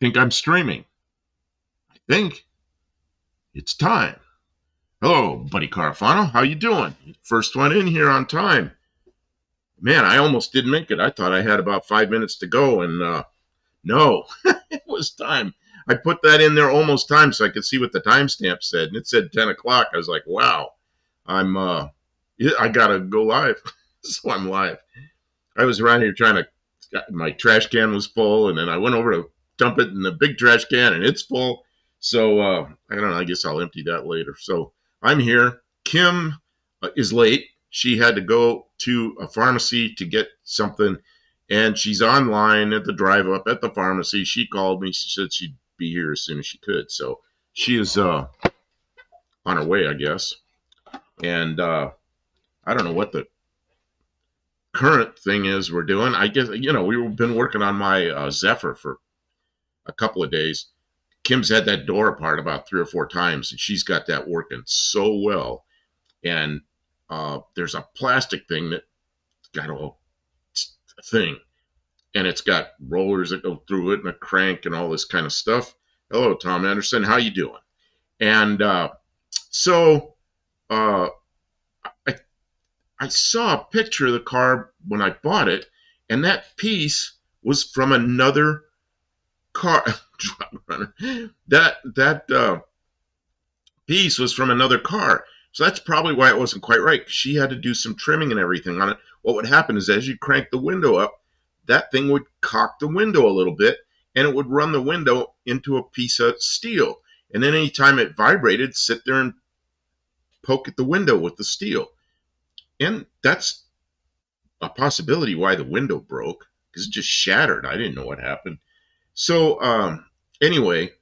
think I'm streaming. I think it's time. Hello, buddy Carafano. How you doing? First one in here on time. Man, I almost didn't make it. I thought I had about 5 minutes to go, and no, it was time. I put that in there almost time so I could see what the timestamp said, and it said 10 o'clock. I was like, wow, I gotta go live, so I'm live. I was around here trying to. My trash can was full, and then I went over to dump it in the big trash can, and it's full. So I don't know. I guess I'll empty that later. So I'm here. Kim is late. She had to go to a pharmacy to get something, and she's online at the drive up at the pharmacy. She called me. She said she'd be here as soon as she could. So she is on her way, I guess. And I don't know what the current thing is we're doing. I guess, we've been working on my Zephyr for a couple of days. Kim's had that door apart about 3 or 4 times, and she's got that working so well. And there's a plastic thing that got a thing, and it's got rollers that go through it and a crank and all this kind of stuff. Hello, Tom Anderson. How you doing? And so I, I saw a picture of the car when I bought it, and that piece was from another car. that piece was from another car. So that's probably why it wasn't quite right. She had to do some trimming and everything on it. What would happen is as you crank the window up, that thing would cock the window a little bit, and it would run the window into a piece of steel. And then anytime it vibrated, sit there and poke at the window with the steel. And that's a possibility why the window broke, because it just shattered. I didn't know what happened. So anyway,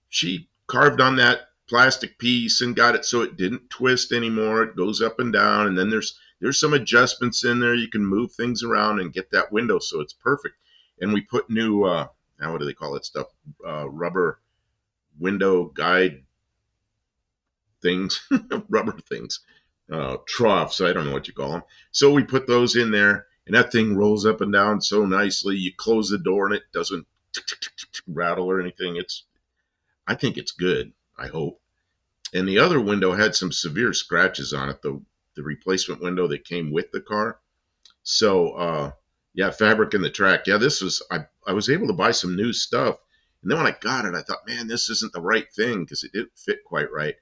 she carved on that plastic piece and got it so it didn't twist anymore. It goes up and down, and then there's some adjustments in there. You can move things around and get that window so it's perfect. And we put new now what do they call that stuff? Rubber window guide things, rubber things, troughs. I don't know what you call them. So we put those in there, and that thing rolls up and down so nicely. You close the door, and it doesn't rattle or anything. I think it's good. I hope. And the other window had some severe scratches on it. The replacement window that came with the car. So yeah, fabric in the track. Yeah, this was I was able to buy some new stuff. And then when I got it, I thought, man, this isn't the right thing because it didn't fit quite right.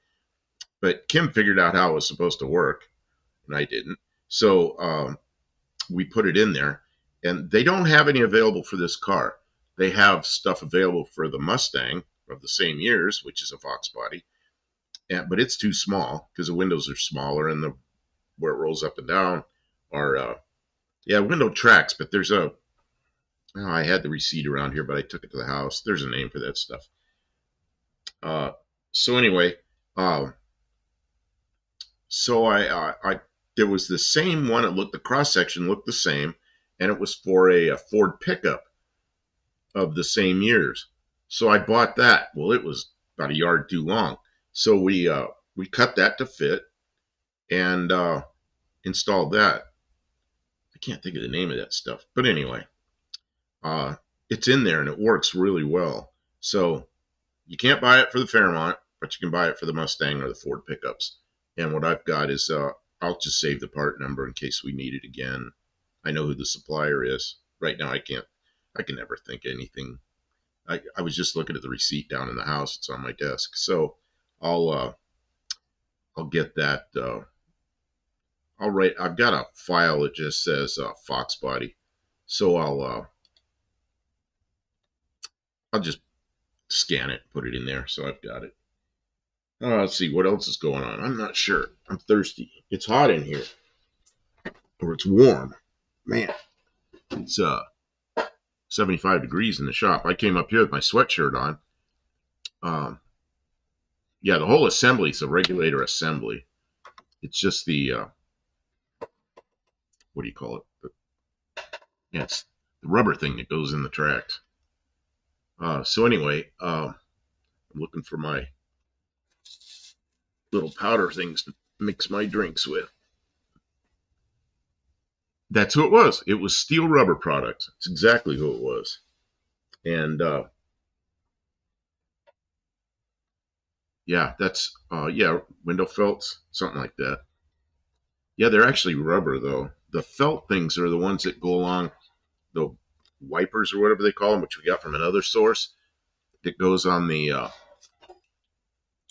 But Kim figured out how it was supposed to work, and I didn't. So we put it in there, and they don't have any available for this car. They have stuff available for the Mustang of the same years, which is a Fox body, but it's too small because the windows are smaller, and where it rolls up and down are window tracks. But there's I had the receipt around here, but I took it to the house. There's a name for that stuff. So anyway, so I there was the same one. It looked, the cross section looked the same, and it was for a Ford pickup of the same years. So I bought that. Well, it was about a yard too long, so we cut that to fit and installed that. I can't think of the name of that stuff, but anyway, it's in there and it works really well. So you can't buy it for the Fairmont, but you can buy it for the Mustang or the Ford pickups. And what I've got is I'll just save the part number in case we need it again. I know who the supplier is. Right now I can never think of anything. I was just looking at the receipt down in the house. It's on my desk. So I'll get that. I've got a file that just says Fox body. So I'll just scan it, put it in there. So I've got it. Let's see what else is going on. I'm not sure. I'm thirsty. It's hot in here, or it's warm. Man, it's 75 degrees in the shop. I came up here with my sweatshirt on. Yeah, the whole assembly is a regulator assembly. It's just the what do you call it? Yeah, it's the rubber thing that goes in the tracks. So anyway, I'm looking for my little powder things to mix my drinks with. That's who it was. It was Steel Rubber Products. It's exactly who it was. And Yeah, that's yeah, window felts, something like that. Yeah, they're actually rubber though. The felt things are the ones that go along the wipers or whatever they call them, which we got from another source. That goes on the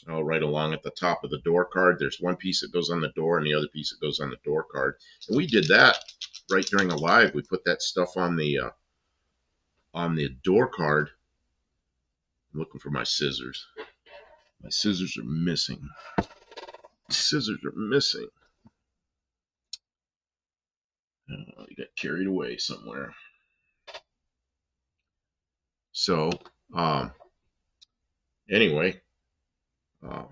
right along at the top of the door card. There's one piece that goes on the door and the other piece that goes on the door card. And we did that right during a live. We put that stuff on the door card. I'm looking for my scissors. My scissors are missing. Scissors are missing. You got carried away somewhere. So, um, anyway, uh,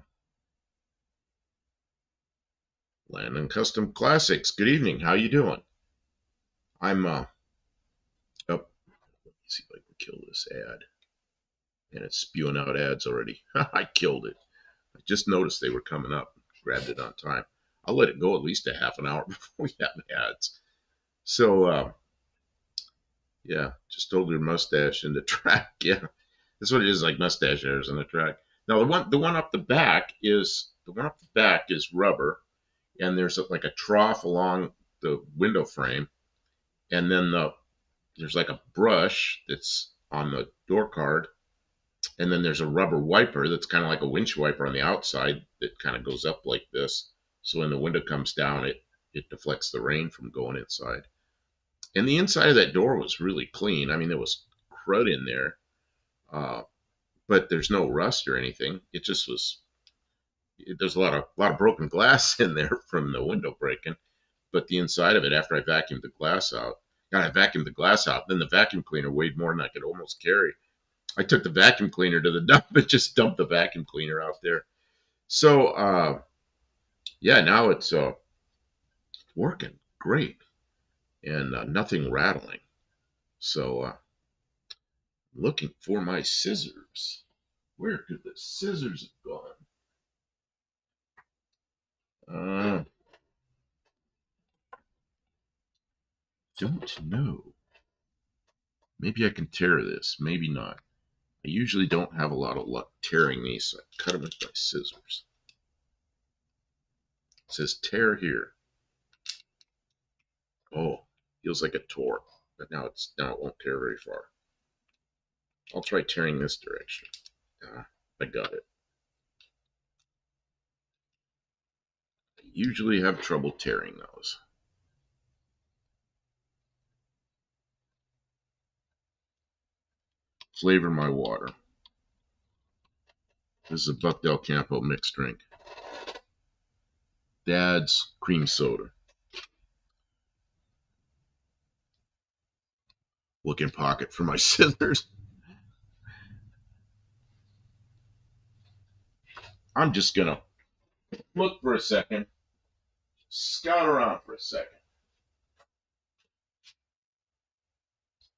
Landon Custom Classics. Good evening. How you doing? I'm up. Let me see if I can kill this ad. And it's spewing out ads already. I killed it. I just noticed they were coming up. Grabbed it on time. I'll let it go at least a half an hour before we have ads. So, yeah, just told her mustache in the track. Yeah, that's what it is, like mustache hairs in the track. Now the one up the back is rubber, and there's like a trough along the window frame, and then there's like a brush that's on the door card, and then there's a rubber wiper that's kind of like a windshield wiper on the outside that kind of goes up like this. So when the window comes down, it deflects the rain from going inside. And the inside of that door was really clean. I mean, there was crud in there, uh, but there's no rust or anything. It just was. There's a lot of broken glass in there from the window breaking. But the inside of it, after I vacuumed the glass out, and I vacuumed the glass out, then the vacuum cleaner weighed more than I could almost carry. I took the vacuum cleaner to the dump and just dumped the vacuum cleaner out there. So yeah, now it's working great and nothing rattling. So looking for my scissors. Where could the scissors have gone? Don't know. Maybe I can tear this. Maybe not. I usually don't have a lot of luck tearing these, so I cut them with my scissors. It says tear here. Oh, feels like a tore, but now it won't tear very far. I'll try tearing this direction. I got it. I usually have trouble tearing those. Flavor my water. This is a Buckdale Campo mixed drink. Dad's cream soda. Looking pocket for my scissors. I'm just gonna look for a second. Scout around for a second.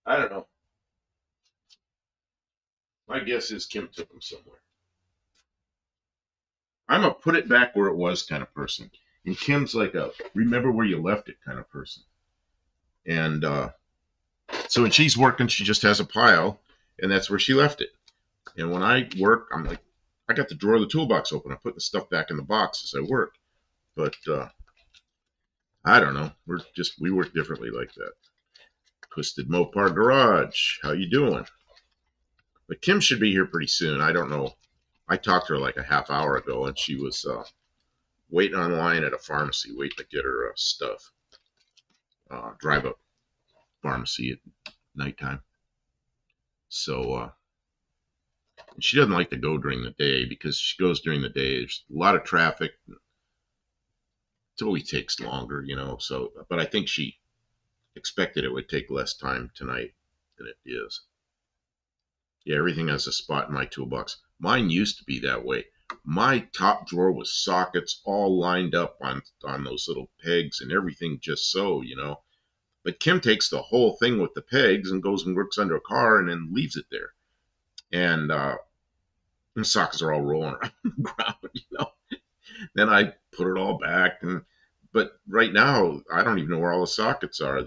I don't know. My guess is Kim took them somewhere. I'm a put it back where it was kind of person. And Kim's like a remember where you left it kind of person. And so when she's working, she just has a pile, and that's where she left it. And when I work, I'm like, I got the drawer of the toolbox open. I put the stuff back in the box as I work. But I don't know. We work differently like that. Twisted Mopar Garage. How you doing? But Kim should be here pretty soon. I don't know. I talked to her like a half hour ago, and she was waiting online at a pharmacy, waiting to get her stuff. Drive up pharmacy at nighttime. So she doesn't like to go during the day because she goes during the day. There's a lot of traffic. It always takes longer, you know. So, but I think she expected it would take less time tonight than it is. Yeah, everything has a spot in my toolbox. Mine used to be that way. My top drawer was sockets all lined up on those little pegs and everything just so, you know. But Kim takes the whole thing with the pegs and goes and works under a car and then leaves it there. And the sockets are all rolling around the ground, you know. Then I put it all back. But right now, I don't even know where all the sockets are.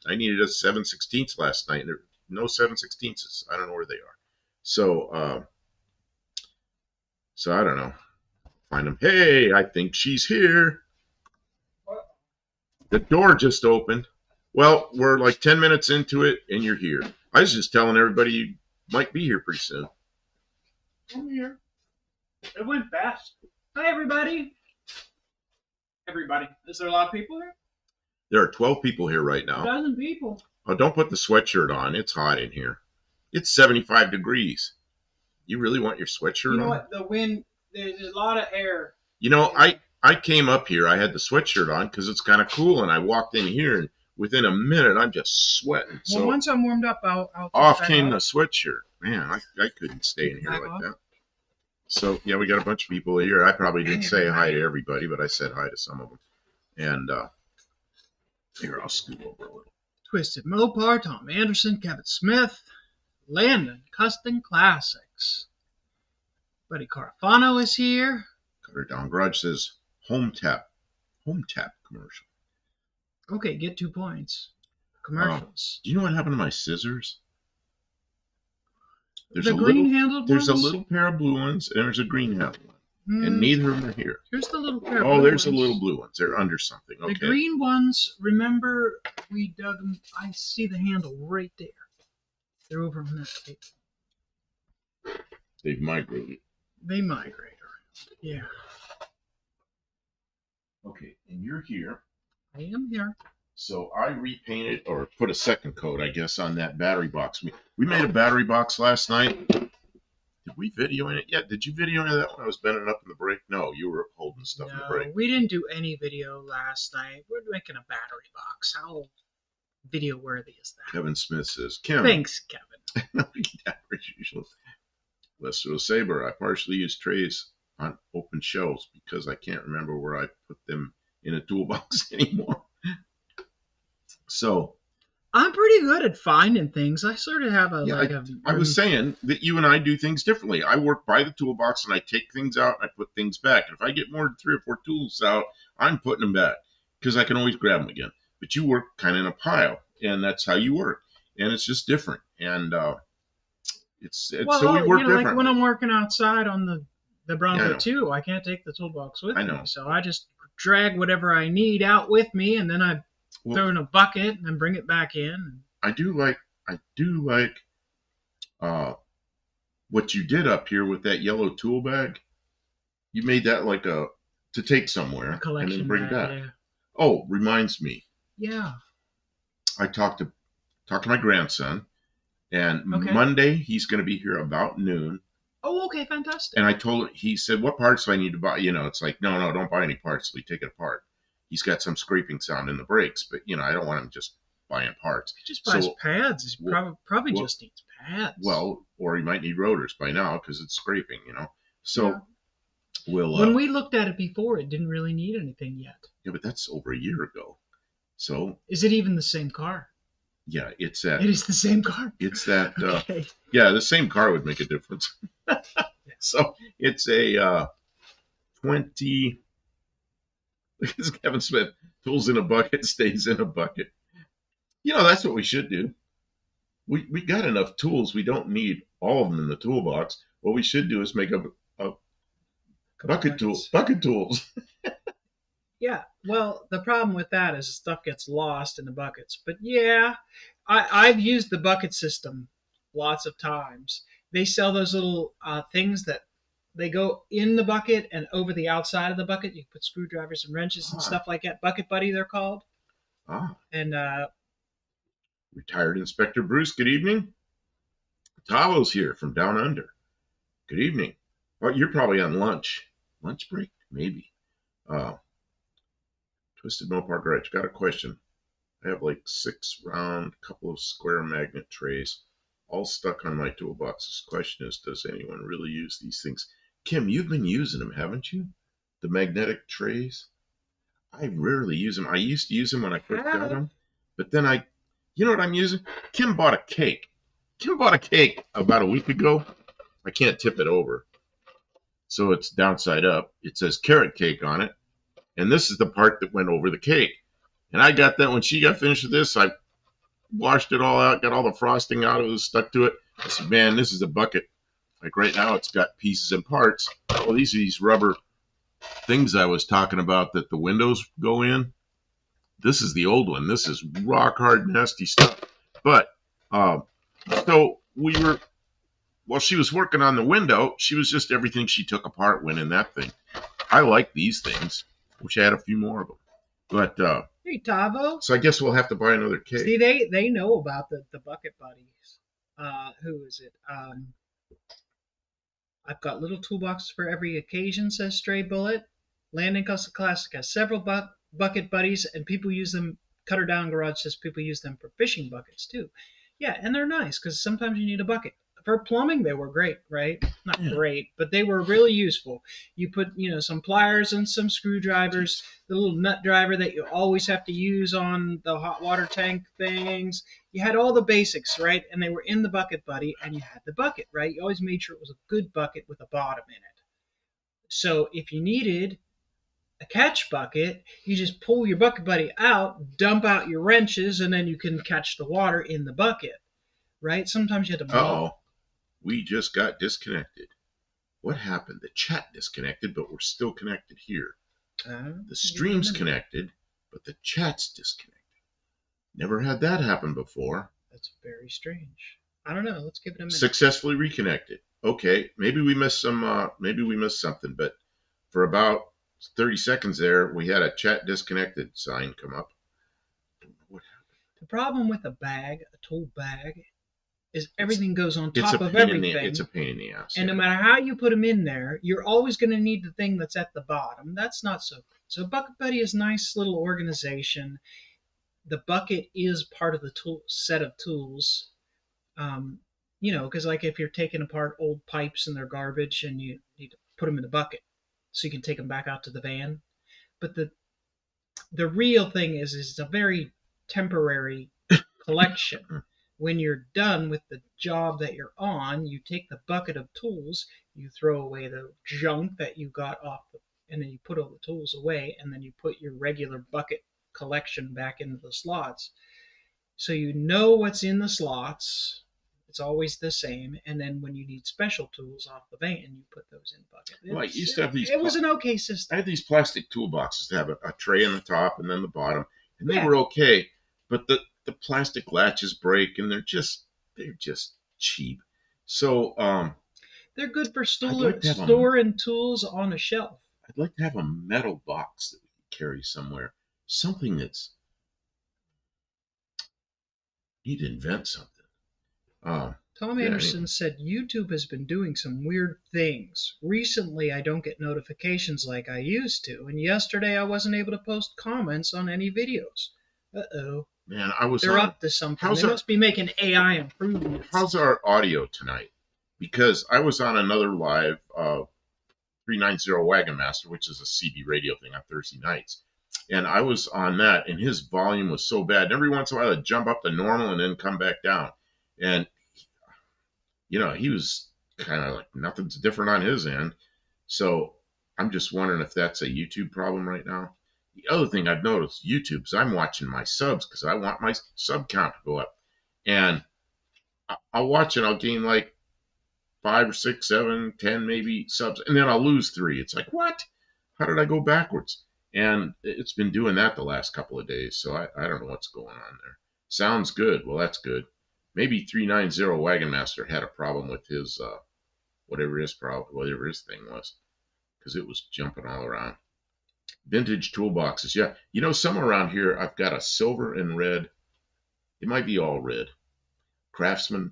I needed a 7/16 last night, and there are no 7/16. I don't know where they are. So So I don't know. Find them. Hey, I think she's here. The door just opened. Well, we're like 10 minutes into it, and you're here. I was just telling everybody you might be here pretty soon. I'm here. It went fast. Hi, everybody. Everybody. Is there a lot of people here? There are 12 people here right now. 12 people. Oh, don't put the sweatshirt on. It's hot in here. It's 75 degrees. You really want your sweatshirt on? You know what? The wind, there's a lot of air. You know, I came up here. I had the sweatshirt on because it's kind of cool, and I walked in here, and within a minute, I'm just sweating. Well, So once I'm warmed up, I'll off came the sweatshirt. Man, I couldn't stay in here like that. So, yeah, we got a bunch of people here. I probably didn't say hi to everybody, but I said hi to some of them. And here, I'll scoot over a little. Twisted Mopar, Tom Anderson, Kevin Smith, Landon, Custom Classics. Buddy Carafano is here. Cutter Down Garage says home tap commercial. Okay, get 2 points. Commercials. Do you know what happened to my scissors? There's the green-handled ones? There's a little pair of blue ones, and there's a green-handled one. And neither of them are here. Here's the little pair of blue there's ones. The little blue ones. They're under something. Okay. The green ones, remember, we dug them. I see the handle right there. They're over on that table. They've migrated. They migrate around. Yeah. Okay, and you're here. I am here. So I repainted or put a second coat, I guess, on that battery box. We made a battery box last night. Did we video in it yet? Did you video in that when I was bending up in the break? No, you were holding stuff in the break. No, we didn't do any video last night. We're making a battery box. How video worthy is that? Kevin Smith says, Kim. Thanks, Kevin. No, average usual. Lester Saber, I partially use trays on open shelves because I can't remember where I put them in a toolbox anymore. So I'm pretty good at finding things. I sort of have I was saying that you and I do things differently. I work by the toolbox and I take things out and I put things back. And if I get more than 3 or 4 tools out, I'm putting them back because I can always grab them again. But you work kind of in a pile, and that's how you work. And it's just different. And so we work differently. Like when I'm working outside on the Bronco 2, I can't take the toolbox with me. So I just drag whatever I need out with me, and then I throw in a bucket and then bring it back in. I do like what you did up here with that yellow tool bag. You made that like to take somewhere and then bring back. Yeah. Oh, reminds me. Yeah. I talked to my grandson, and Monday he's going to be here about noon. Oh, okay, fantastic. And I told him, he said, "What parts do I need to buy?" You know, it's like, no, don't buy any parts. We take it apart. He's got some scraping sound in the brakes, but I don't want him just buying parts. He just buys pads. He probably just needs pads. Well, or he might need rotors by now because it's scraping, So when we looked at it before, it didn't really need anything yet. Yeah, but that's over a year ago. So is it even the same car? Yeah, it's that. It is the same car. It's that. Okay. Yeah, the same car would make a difference. So it's a 20. Look at Kevin Smith. Tools in a bucket, stays in a bucket. That's what we should do. We got enough tools. We don't need all of them in the toolbox. What we should do is make a bucket tools. Bucket tools. Yeah. Well, the problem with that is stuff gets lost in the buckets. But yeah, I've used the bucket system lots of times. They sell those little things that they go in the bucket and over the outside of the bucket. You put screwdrivers and wrenches and stuff like that. Bucket Buddy, they're called. And retired Inspector Bruce, good evening. Tavo's here from down under. Good evening. Well, you're probably on lunch break, maybe. Twisted Mopar Garage, got a question. I have like 6 round, couple of square magnet trays, all stuck on my toolbox. This question is, does anyone really use these things? Kim, you've been using them, haven't you? The magnetic trays? I rarely use them. I used to use them when I first got them. But then you know what I'm using? Kim bought a cake. Kim bought a cake about a week ago. I can't tip it over. So it's downside up. It says carrot cake on it. And this is the part that went over the cake. And I got that when she got finished with this. I washed it all out, got all the frosting out. It was stuck to it. I said, man, this is a bucket. Like right now, it's got pieces and parts. Well, these are these rubber things I was talking about that the windows go in. This is the old one. This is rock hard, nasty stuff. But um, so we were while she was working on the window, she was just everything she took apart went in that thing. I like these things. Wish I had a few more of them. But Hey, Tavo. so I guess we'll have to buy another cake. See, they know about the bucket buddies. Who is it? I've got little toolboxes for every occasion, says Stray Bullet. Landing Costa Classic has several bucket buddies, and people use them. Cutter Down Garage says people use them for fishing buckets too. Yeah, and they're nice because sometimes you need a bucket. For plumbing, they were great, right? Not great, but they were really useful. You put, some pliers and some screwdrivers, the little nut driver that you always have to use on the hot water tank things. You had all the basics, right? And they were in the bucket buddy, and you had the bucket, right? You always made sure it was a good bucket with a bottom in it. So if you needed a catch bucket, you just pull your bucket buddy out, dump out your wrenches, and then you can catch the water in the bucket, right? Sometimes you had to Uh-oh. We just got disconnected. What happened? The chat disconnected, but we're still connected here. The stream's connected, but the chat's disconnected. Never had that happen before. That's very strange. I don't know. Let's give it a minute. Successfully reconnected. Okay, maybe we missed some. Maybe we missed something. But for about 30 seconds there, we had a chat disconnected sign come up. What happened? The problem with a bag, a tool bag, is everything goes on top of everything. It's a pain in the ass. And no matter how you put them in there, you're always going to need the thing that's at the bottom. That's not so good. So Bucket Buddy is a nice little organization. The bucket is part of the tool set of tools. Because like if you're taking apart old pipes and they're garbage and you need to put them in the bucket so you can take them back out to the van. But the real thing is it's a very temporary collection. When you're done with the job that you're on, you take the bucket of tools, you throw away the junk that you got off, and then you put all the tools away, and then you put your regular bucket collection back into the slots. So you know what's in the slots. It's always the same. And then when you need special tools off the van, you put those in the bucket. Well, I used to have these. It was an okay system. I had these plastic toolboxes that have a tray on the top and then the bottom, and they were okay. But the plastic latches break, and they're just cheap. So they're good for storing tools on a shelf. I'd like to have a metal box that we could carry somewhere. Something that's need to invent something. Tom Anderson said YouTube has been doing some weird things. Recently, I don't get notifications like I used to, and yesterday I wasn't able to post comments on any videos. Uh-oh. Man, they're up to something. They must be making AI improvements. How's our audio tonight? Because I was on another live 390 Wagon Master, which is a CB radio thing on Thursday nights. And I was on that, and his volume was so bad. And every once in a while, I'd jump up to normal and then come back down. And, he was kind of like nothing's different on his end. So I'm just wondering if that's a YouTube problem right now. The other thing I've noticed, YouTube, is I'm watching my subs because I want my sub count to go up. And I'll watch it. I'll gain like 5 or 6, 7, 10 maybe subs. And then I'll lose 3. It's like, what? How did I go backwards? And it's been doing that the last couple of days. So I don't know what's going on there. Sounds good. Well, that's good. Maybe 390 Wagon Master had a problem with his, whatever his thing was. Because it was jumping all around. Vintage toolboxes. Yeah. Somewhere around here, I've got a silver and red. It might be all red. Craftsman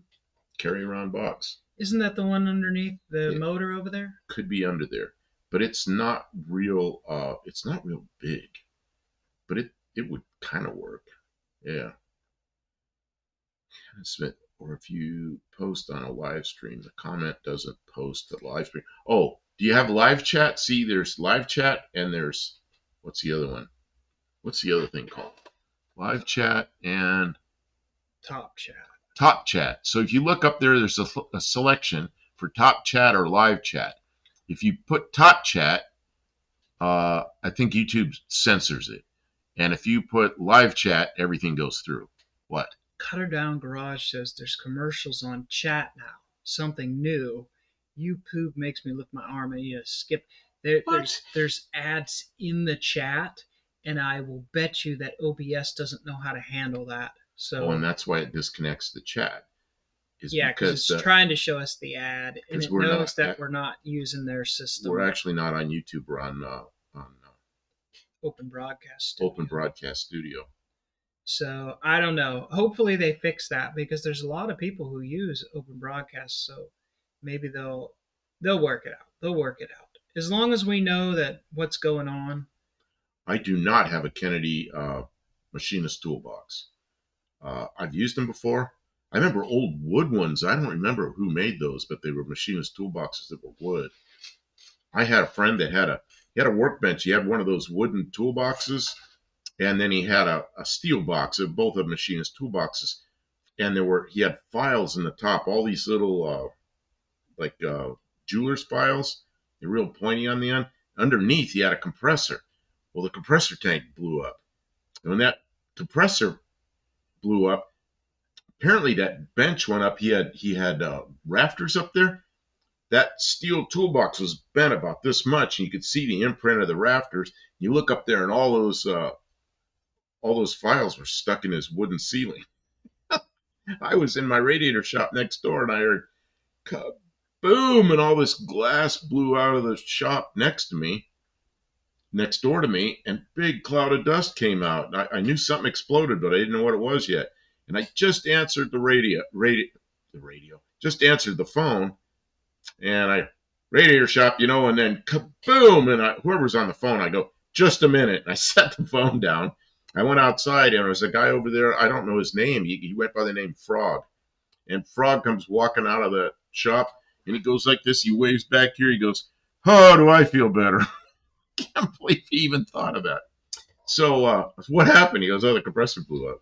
carry-around box. Isn't that the one underneath the motor over there? Could be under there. But it's not real, big. But it would kind of work. Yeah. Smith, or if you post on a live stream, the comment doesn't post the live stream. Oh, do you have live chat? See, there's live chat and there's, what's the other one? What's the other thing called? Live chat and top chat. Top chat. So if you look up there, there's a selection for top chat or live chat. If you put top chat, I think YouTube censors it. And if you put live chat, everything goes through. What? Cutter Down Garage says there's commercials on chat now. Something new. YouTube makes me lift my arm. I need to skip. There, What? there's ads in the chat, and I will bet you that OBS doesn't know how to handle that. Oh, and So that's why it disconnects the chat. Is yeah, because because it's trying to show us the ad, and it we're knows not that we're not using their we're system. actually not on YouTube. We're on Open Broadcast Open Studio. Broadcast Studio. So I don't know. Hopefully they fix that because there's a lot of people who use Open Broadcast. So maybe they'll work it out. They'll work it out as long as we know that what's going on. I do not have a Kennedy machinist toolbox. I've used them before. I remember old wood ones. I don't remember who made those, but they were machinist toolboxes that were wood. I had a friend that had a workbench. He had one of those wooden toolboxes, and then he had a steel box of both of machinist toolboxes. And he had files in the top, all these little like jeweler's files. They're real pointy on the end. Underneath, he had a compressor. Well, the compressor tank blew up. And when that compressor blew up, apparently that bench went up. He had rafters up there. That steel toolbox was bent about this much, and you could see the imprint of the rafters. You look up there, and all those files were stuck in his wooden ceiling. I was in my radiator shop next door, and I heard boom, and all this glass blew out of the shop next door to me, and big cloud of dust came out. I knew something exploded, but I didn't know what it was yet. And I just answered just answered the phone, and I radiator shop, and then kaboom, and whoever's on the phone, I go, just a minute, and I set the phone down. I went outside, and there was a guy over there. I don't know his name. He went by the name Frog, and Frog comes walking out of the shop, and he goes like this. He waves back here. He goes, "Oh, do I feel better?" I can't believe he even thought of that. So what happened? He goes, "Oh, the compressor blew up."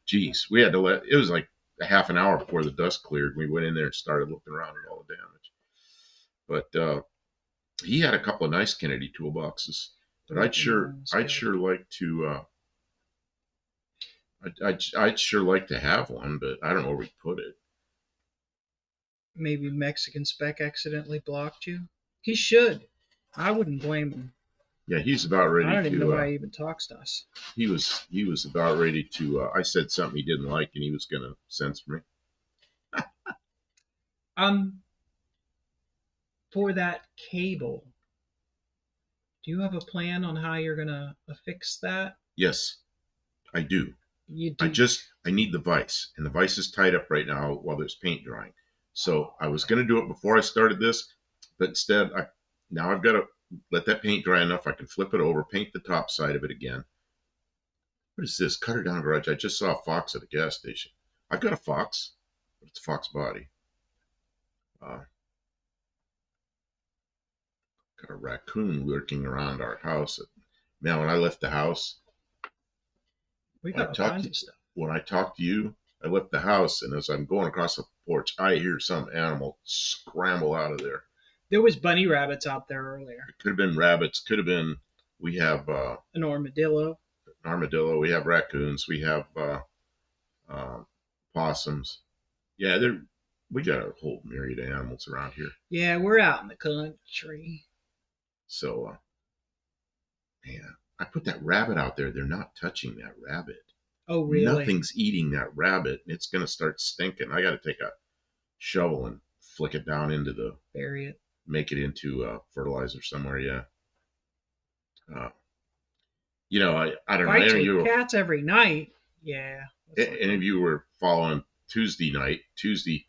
Geez, we had to it was like a half an hour before the dust cleared. We went in there and started looking around at all the damage. But he had a couple of nice Kennedy toolboxes. But I'd sure like to, I'd sure like to have one, but I don't know where we put it. Maybe Mexican Spec accidentally blocked you. He should. I wouldn't blame him. Yeah, he's about ready I don't even know to. why he even talks to us. He was about ready to. I said something he didn't like, and he was going to censor me. For that cable, do you have a plan on how you're gonna fix that? Yes, I do. You do. I need the vise, and the vise is tied up right now while there's paint drying. So I was going to do it before I started this, but instead now I've got to let that paint dry enough. I can flip it over, paint the top side of it again. What is this? Cutter down garage. I just saw a fox at a gas station. I've got a fox, but it's a fox body. Got a raccoon lurking around our house. Man, when I left the house, We got all kinds of stuff. when I talked to you, I left the house, and as I'm going across the porch, I hear some animal scramble out of there. There was bunny rabbits out there earlier. It could have been rabbits. Could have been. We have an armadillo. We have raccoons. We have possums. Yeah, we got a whole myriad of animals around here. Yeah, we're out in the country. So, man, I put that rabbit out there. They're not touching that rabbit. Oh, really? Nothing's eating that rabbit. It's going to start stinking. I got to take a shovel and flick it down into bury it. Make it into fertilizer somewhere. Yeah. I don't know. Fights with cats every night. Yeah. Any of you were following Monday night, Tuesday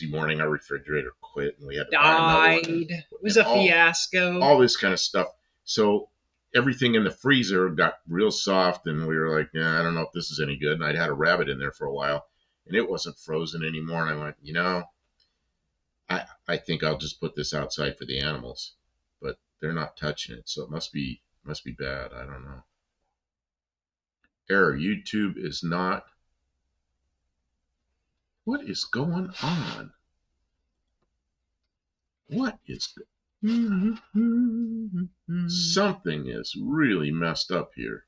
morning, our refrigerator quit, and we had to buy another one. It was a fiasco. All this kind of stuff. So everything in the freezer got real soft, and we were like, I don't know if this is any good. And I'd had a rabbit in there for a while, and it wasn't frozen anymore. And I went, I think I'll just put this outside for the animals. But they're not touching it, so it must be bad. I don't know. Error. YouTube is not. What is going on? What is something is really messed up here.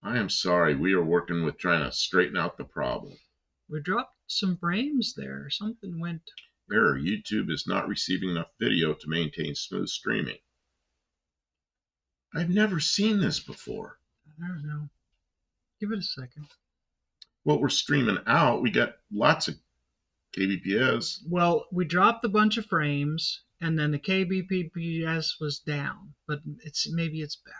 I am sorry. We are working with trying to straighten out the problem. We dropped some frames there. Something went. Error. YouTube is not receiving enough video to maintain smooth streaming. I've never seen this before. I don't know. Give it a second. Well, we're streaming out. We got lots of kbps. Well, we dropped a bunch of frames, and then the kbps was down, but maybe it's back.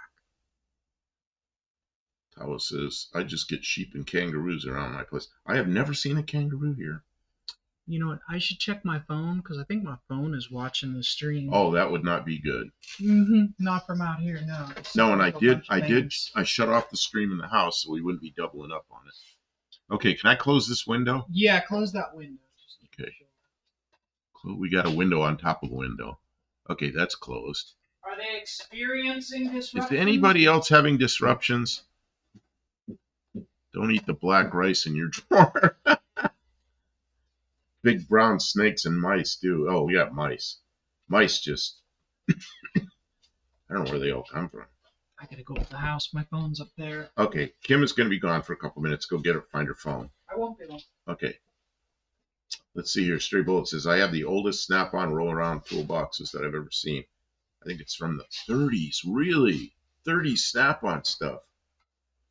Tawa says, I just get sheep and kangaroos around my place. I have never seen a kangaroo here. You know what? I should check my phone because I think my phone is watching the stream. Oh, that would not be good. Not from out here, no. No, and I shut off the stream in the house so we wouldn't be doubling up on it. Okay, can I close this window? Yeah, close that window. Okay. We got a window on top of a window. Okay, that's closed. Are they experiencing disruptions? Is anybody else having disruptions? Don't eat the black rice in your drawer. Big brown snakes and mice do. Oh, we got mice. Mice just, I don't know where they all come from. I gotta go to the house. My phone's up there. Okay, Kim is going to be gone for a couple minutes. Go get her, find her phone. I won't be long. Okay. Let's see here. Stray Bullet says, I have the oldest snap-on roll-around toolboxes that I've ever seen. I think it's from the 30s. Really? 30s snap-on stuff.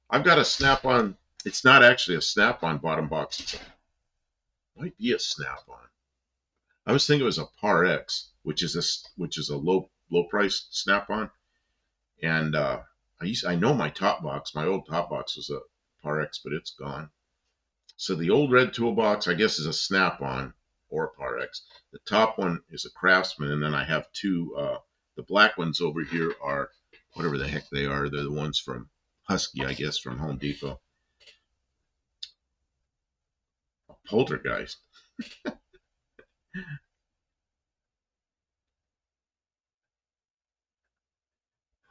I've got a snap-on. It's not actually a snap-on bottom box. It might be a snap-on. I was thinking it was a Par X, which is a low price snap-on. And I know my top box. My old top box was a Par X, but it's gone. So the old red toolbox, I guess, is a snap-on or a Par X. The top one is a Craftsman, and then I have two. The black ones over here are whatever the heck they are. They're the ones from Husky, I guess, from Home Depot. A poltergeist.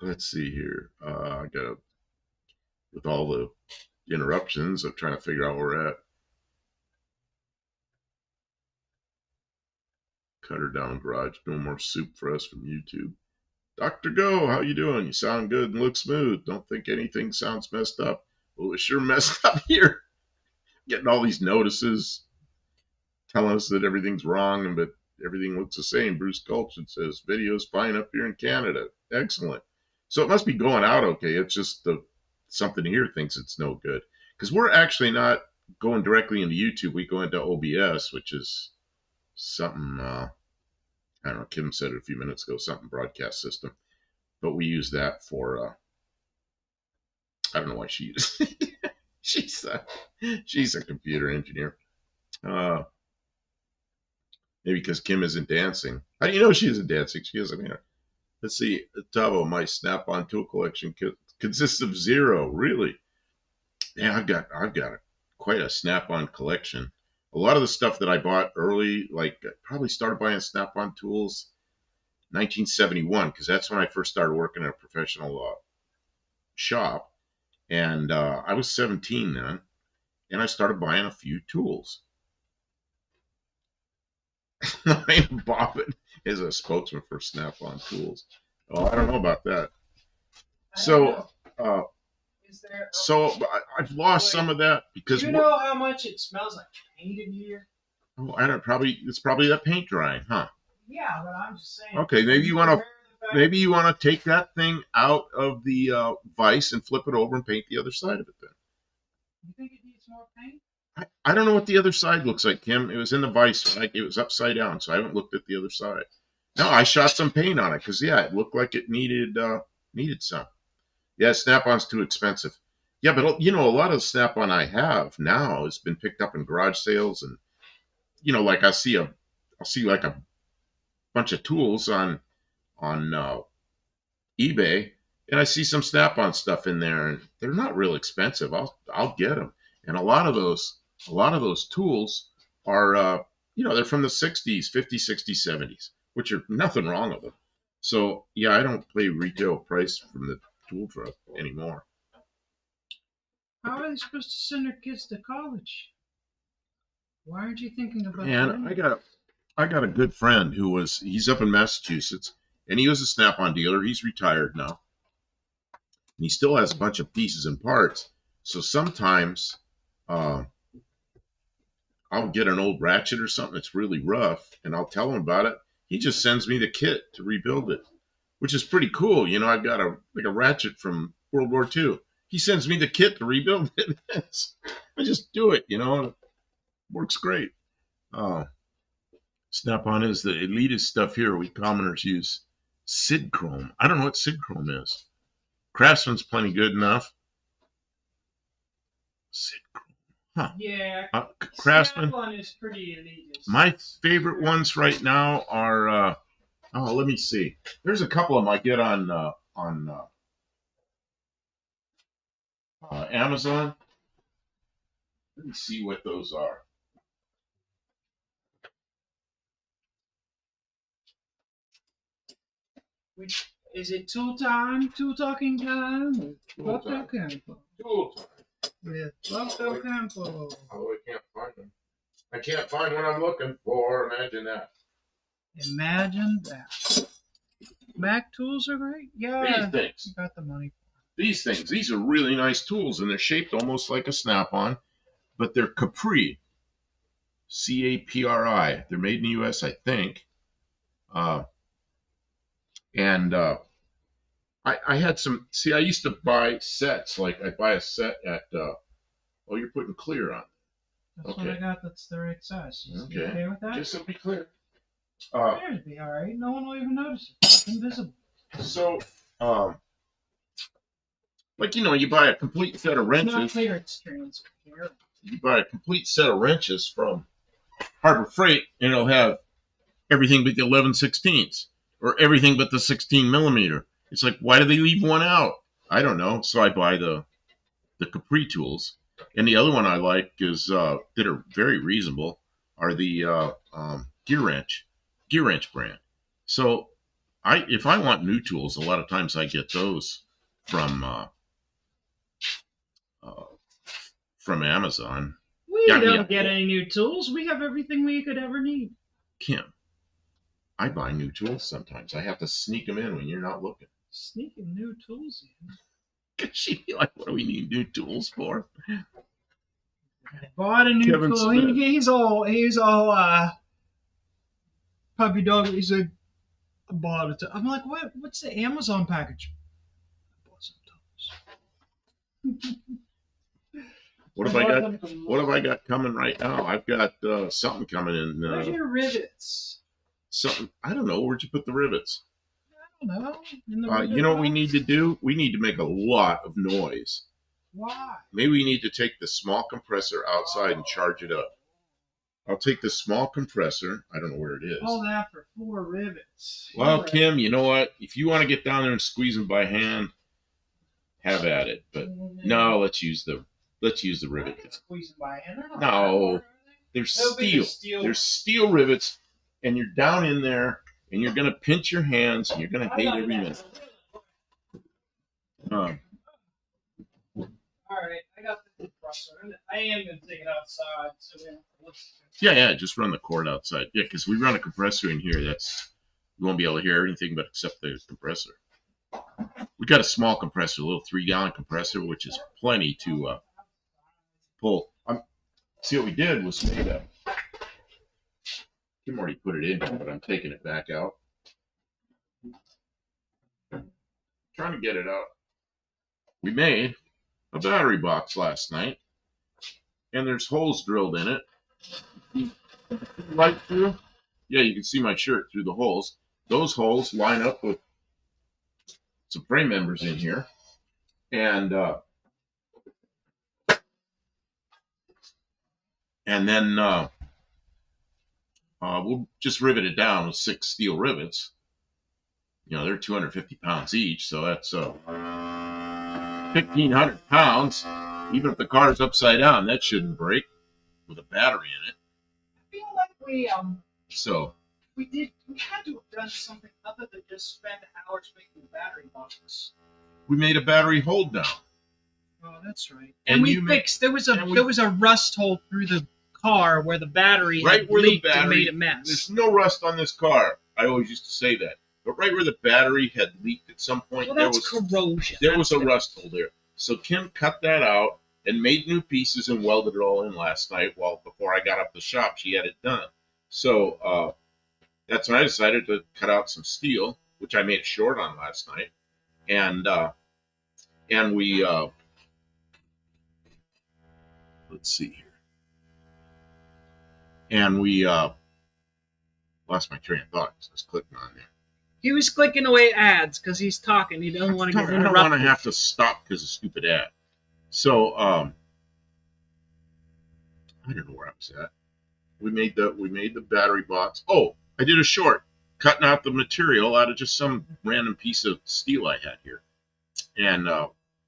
Let's see here. I got with all the interruptions, I'm trying to figure out where we're at. Cutter down garage. No more soup for us from YouTube. Dr. Go, how you doing? You sound good and look smooth. Don't think anything sounds messed up. Well, it's sure messed up here. Getting all these notices telling us that everything's wrong, but everything looks the same. Bruce Colchin says, video's fine up here in Canada. Excellent. So it must be going out okay. It's just something here thinks it's no good. Because we're actually not going directly into YouTube. We go into OBS, which is something, I don't know, Kim said it a few minutes ago, something broadcast system. But we use that for, I don't know why she uses it. She's a computer engineer. Maybe because Kim isn't dancing. How do you know she isn't dancing? She isn't here. Let's see. Tavo, my Snap-on tool collection consists of 0. Really? Yeah, I've got quite a Snap-on collection. A lot of the stuff that I bought early, like I probably started buying Snap-on tools 1971, because that's when I first started working at a professional shop. And I was 17 then, and I started buying a few tools. Bobbin is a spokesman for Snap-on tools. Oh, I don't know about that. So, I've lost some of that because. Do you know how much it smells like paint in here? Oh, I don't. It's probably that paint drying, huh? Yeah, but I'm just saying. Okay, maybe you want to take that thing out of the vise and flip it over and paint the other side of it. Then. You think it needs more paint? I don't know what the other side looks like, Kim. It was in the vise, like it was upside down, so I haven't looked at the other side. No, I shot some paint on it because it looked like it needed some. Yeah, Snap-on's too expensive. Yeah, but a lot of Snap-on I have now has been picked up in garage sales, and like I'll see like a bunch of tools on eBay, and I see some Snap-on stuff in there, and they're not real expensive. I'll get them, and a lot of those tools are they're from the 60s, 50s, 60s, 70s, which are nothing wrong with them. So yeah, I don't pay retail price from the tool truck anymore. How are they supposed to send their kids to college? Why aren't you thinking about that? And I got a good friend he's up in Massachusetts, and he was a Snap-on dealer. He's retired now. And he still has a bunch of pieces and parts. So sometimes I'll get an old ratchet or something that's really rough, and I'll tell him about it. He just sends me the kit to rebuild it, which is pretty cool. You know, I've got a ratchet from World War II. He sends me the kit to rebuild it. I just do it, you know. It works great. Snap-on is the elitist stuff here. We commoners use Sidchrome. I don't know what Sidchrome is. Craftsman's plenty good enough. Sidchrome. Huh. Yeah. Craftsman. Snap-on is pretty elitist. My favorite ones right now are, let me see. There's a couple of them I get on Amazon. Let me see what those are. Is it tool time? Tool talking time? Tool time. Campo. Tool time. With Love Campo. Although I can't find them. I can't find what I'm looking for. Imagine that. Imagine that. Mac tools are great. Yeah. These things. You got the money. These things. These are really nice tools, and they're shaped almost like a Snap-on, but they're Capri. Capri. They're made in the U.S., I think. I had some. See, I used to buy sets. Like I buy a set at. Oh, you're putting clear on. That's Okay. what I got. That's the right size. Okay. You okay with that? Just to be clear. It'd be all right. No one will even notice it. It's invisible. So, like you buy a complete set of wrenches. It's not clear. It's transparent. You buy a complete set of wrenches from Harbor Freight, and it'll have everything but the 11/16ths or everything but the 16 millimeter. It's like, why do they leave one out? I don't know. So I buy the Capri tools. And the other one I like is that are very reasonable are the gear wrench brand. So if I want new tools, a lot of times I get those from Amazon. We don't get any new tools. We have everything we could ever need. Kim, I buy new tools sometimes. I have to sneak them in when you're not looking. Sneaking new tools in? She'd be like, what do we need new tools for? I bought a new Kevin tool. Smith. He's all puppy dog. He's like, I bought it. I'm like, what's the Amazon package? I bought some tools. What have I got coming right now? I've got something coming in. Where's your rivets? Something. I don't know. Where'd you put the rivets? I don't know. In the You know what we need to do? We need to make a lot of noise. Why? Maybe we need to take the small compressor outside and charge it up. I'll take the small compressor. I don't know where it is. All that for 4 rivets. Well, Kim, you know what? If you want to get down there and squeeze them by hand, have at it. But no, let's use the rivet. Squeeze them by hand. No, they're steel. They're steel rivets, and you're down in there, and you're gonna pinch your hands, and you're gonna hate every minute. All right, I got the compressor. I am going to take it outside. So yeah, just run the cord outside. Yeah, because we run a compressor in here. You won't be able to hear anything but except the compressor. We got a small compressor, a little 3-gallon compressor, which is plenty to pull. See, what we did was made a. Kim already put it in, but I'm taking it back out. Trying to get it out. We made a battery box last night, and there's holes drilled in it. Right through? Yeah, you can see my shirt through the holes. Those holes line up with some frame members in here, and then we'll just rivet it down with 6 steel rivets. They're 250 pounds each, so that's 1,500 pounds. Even if the car's upside down, that shouldn't break with a battery in it. I feel like we had to have done something other than just spend hours making a battery box. We made a battery hold down. Oh, that's right. And we fixed. There was a rust hole through the car where the battery had leaked and made a mess. There's no rust on this car. I always used to say that. but right where the battery had leaked at some point, Well, there that's was corrosion. there was a rust hole there. So Kim cut that out and made new pieces and welded it all in last night. Well, before I got up the shop, she had it done. So that's when I decided to cut out some steel, which I made short on last night, and we let's see here, and we lost my train of thought because I was clicking on there. He was clicking away ads because he's talking. He doesn't want to get I don't want interrupted. to have to stop because of stupid ad. So I don't know where I was at. We made the battery box. Oh, I did a short, cutting out the material out of just some random piece of steel I had here, and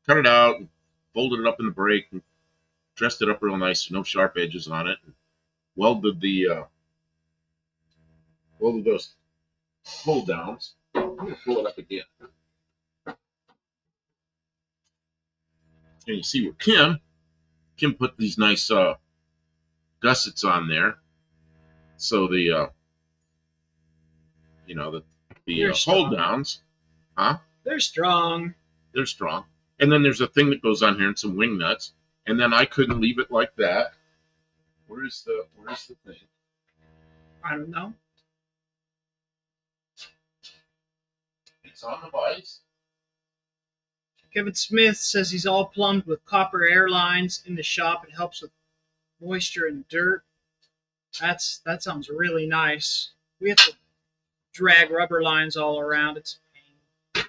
cut it out, and folded it up in the brake, and dressed it up real nice, no sharp edges on it, and welded those hold downs. I'm gonna pull it up again, and you see where Kim put these nice gussets on there, so the hold downs, huh? They're strong. They're strong. And then there's a thing that goes on here and some wing nuts. And then I couldn't leave it like that. Where's the thing? I don't know. It's on the vise. Kevin Smith says he's all plumbed with copper airlines in the shop. It helps with moisture and dirt. That sounds really nice. We have to drag rubber lines all around. It's a pain.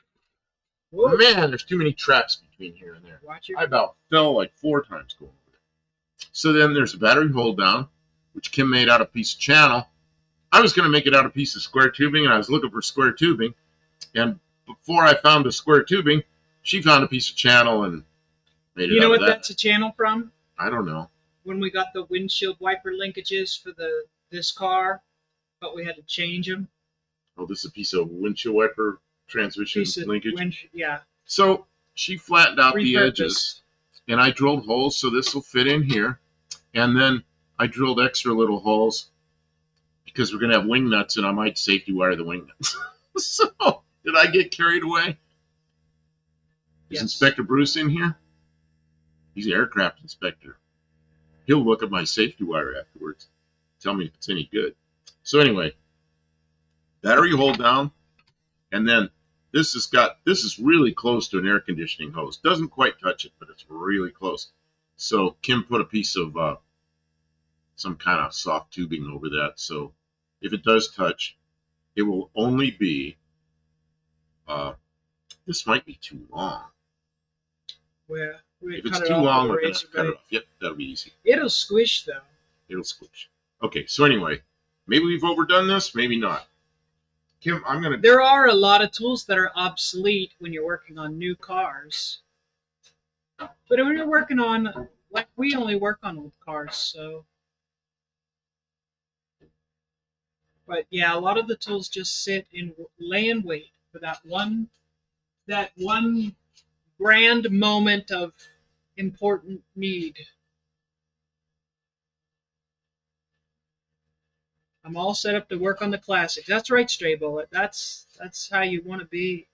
Whoa. Man, there's too many traps between here and there. Watch your... I about fell like 4 times going over there. So then there's a battery hold down, which Kim made out of a piece of channel. I was going to make it out of a piece of square tubing, and I was looking for square tubing. And before I found the square tubing, she found a piece of channel and made it. You know out what of that. That's a channel from? I don't know. When we got the windshield wiper linkages for this car, but we had to change them. Oh, this is a piece of windshield wiper transmission linkage. Yeah. So she flattened out the edges, and I drilled holes so this will fit in here. And then I drilled extra little holes because we're going to have wing nuts, and I might safety wire the wing nuts. So, did I get carried away? Is Yes. Inspector Bruce in here? He's the aircraft inspector. He'll look at my safety wire afterwards, tell me if it's any good. So anyway, battery hold down, and then this is really close to an air conditioning hose. Doesn't quite touch it, but it's really close. So Kim put a piece of some kind of soft tubing over that. So if it does touch, it will only be. This might be too long. Where if it's too long, we're going to cut it off. Yep, that'll be easy. It'll squish, though. It'll squish. Okay, so anyway, maybe we've overdone this, maybe not. Kim, I'm going to... There are a lot of tools that are obsolete when you're working on new cars. But when you're working on, like, we only work on old cars, so... But yeah, a lot of the tools just sit and lay in wait for that one grand moment of important need. I'm all set up to work on the classics. That's right, Stray Bullet. That's how you want to be.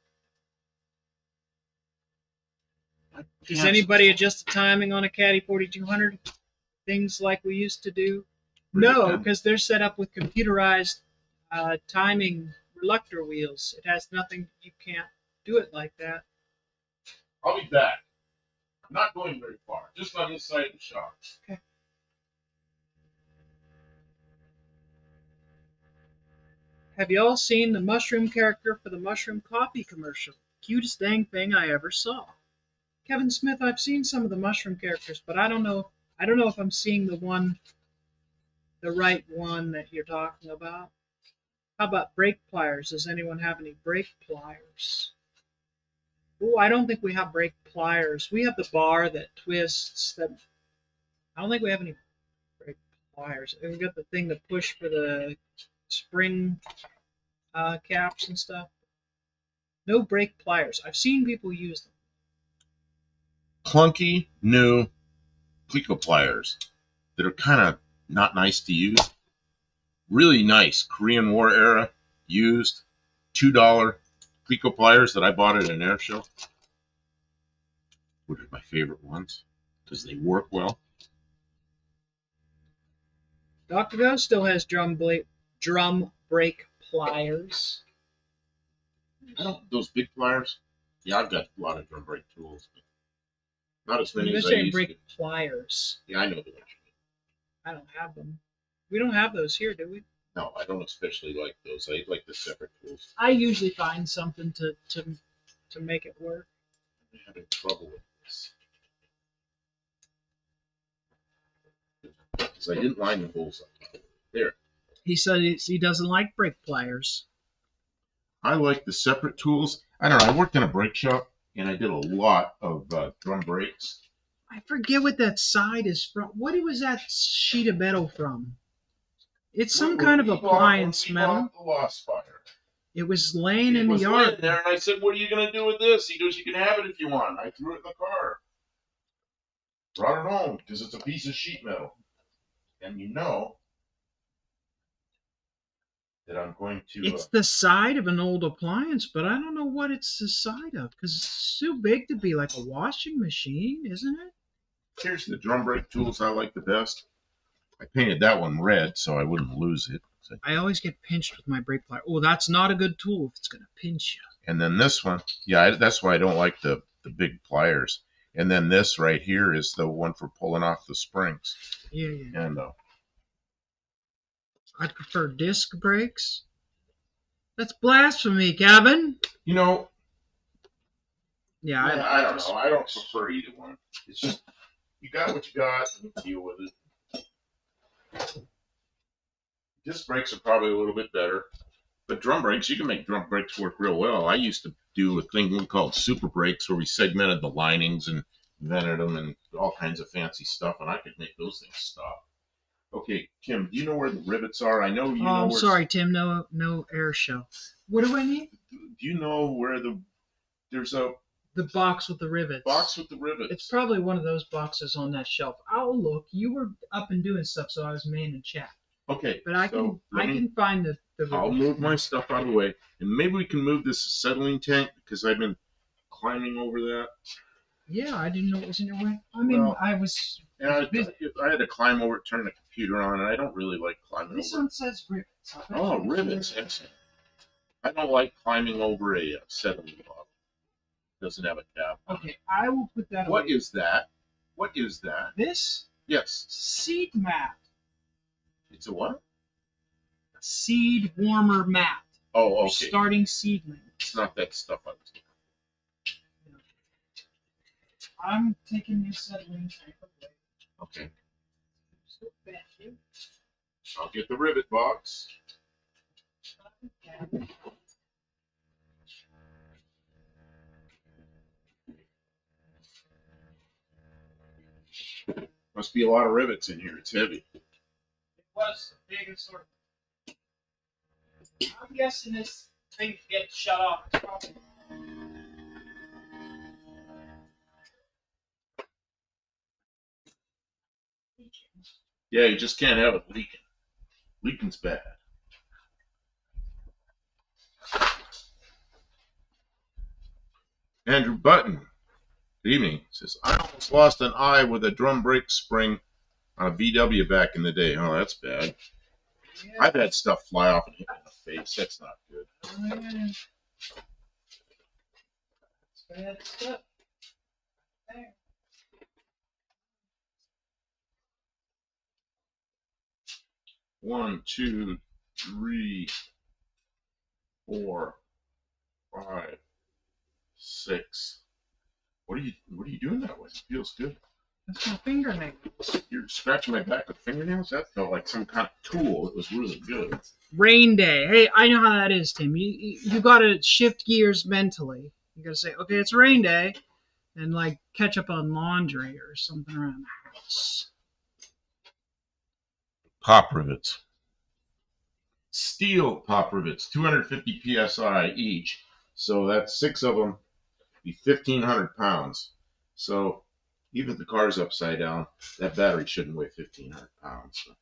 Does anybody adjust the timing on a Caddy 4200? Things like we used to do? No, because they're set up with computerized timing reluctor wheels. It has nothing. You can't do it like that. I'll be back. I'm not going very far. Just on this side of the shop. Okay. Have you all seen the mushroom character for the mushroom coffee commercial? Cutest dang thing I ever saw. Kevin Smith, I've seen some of the mushroom characters, but I don't know if I'm seeing the right one that you're talking about. How about brake pliers? Does anyone have any brake pliers? Oh, I don't think we have brake pliers. We have the bar that twists. I don't think we have any brake pliers. And we've got the thing to push for the spring caps and stuff. No brake pliers. I've seen people use them. Clunky new Plico pliers that are kind of not nice to use. Really nice Korean War era used $2 Pico pliers that I bought at an air show, which are my favorite ones because they work well. Dr. Go still has drum brake pliers. I don't those big pliers. Yeah, I've got a lot of drum brake tools, but not as many You're as I saying used to. brake pliers. Yeah, I know the ones. I don't have them. We don't have those here, do we? No, I don't especially like those. I like the separate tools. I usually find something to make it work. I'm having trouble with this because I didn't line the holes up. There. He said he doesn't like brake pliers. I like the separate tools. I don't know. I worked in a brake shop and I did a lot of drum brakes. I forget what that side is from. What was that sheet of metal from? It's some kind of appliance metal. The Lost Fire. It was laying in the yard. Laying there, and I said, "What are you going to do with this?" He goes, "You can have it if you want." I threw it in the car. Brought it home because it's a piece of sheet metal, and you know that I'm going to. It's the side of an old appliance, but I don't know what it's the side of because it's too big to be like a washing machine, isn't it? Here's the drum brake tools I like the best. I painted that one red so I wouldn't lose it. I always get pinched with my brake plier. Oh, that's not a good tool if it's going to pinch you. And then this one, yeah, that's why I don't like the big pliers. And then this right here is the one for pulling off the springs. Yeah. And I'd prefer disc brakes. That's blasphemy, Kevin. You know. Yeah, I don't know. I don't prefer either one. It's just you got what you got and you deal with it. Disc brakes are probably a little bit better. But drum brakes, you can make drum brakes work real well. I used to do a thing we called super brakes where we segmented the linings and vented them and all kinds of fancy stuff, and I could make those things stop. Okay, Kim, do you know where the rivets are? I know you know. I'm sorry, Tim. No air show. What do I need? Do you know where there's a the box with the rivets? Box with the rivets. It's probably one of those boxes on that shelf. I'll look. You were up and doing stuff, so I was manning chat. Okay, but I can find the rivets. I'll move my stuff out of the way, and maybe we can move this acetylene tank because I've been climbing over that. Yeah, I didn't know it was in your way. I mean, I was. And I had to climb over it, turn the computer on, and I don't really like climbing over. This one says rivets. Oh, rivets! Excellent. I don't like climbing over a acetylene log. Doesn't have a cap. Okay, I will put that. What is that? What is that? This? Yes. Seed mat. It's a what? A seed warmer mat. Oh, okay. Starting seedlings. It's not that stuff I was looking for. I'm taking the acetylene tank away. Okay. So thank you. I'll get the rivet box. Okay. Must be a lot of rivets in here. It's heavy. It was the biggest sort. I'm guessing this thing gets shut off. Yeah, you just can't have it leaking. Leaking's bad. Andrew Button, good evening, says, I almost lost an eye with a drum brake spring on a VW back in the day. Oh, that's bad. Yeah. I've had stuff fly off and hit me in the face. That's not good. Yeah. That's bad stuff. There. 1, 2, 3, 4, 5, 6. What are you doing that with? It feels good. That's my fingernails. You're scratching my back with fingernails? That felt like some kind of tool. It was really good. Rain day. Hey, I know how that is, Tim. You got to shift gears mentally. You got to say, okay, it's rain day, and like catch up on laundry or something around the house. Pop rivets. Steel pop rivets, 250 psi each. So that's 6 of them, be 1,500 pounds. So even if the car's upside down, that battery shouldn't weigh 1,500 pounds. So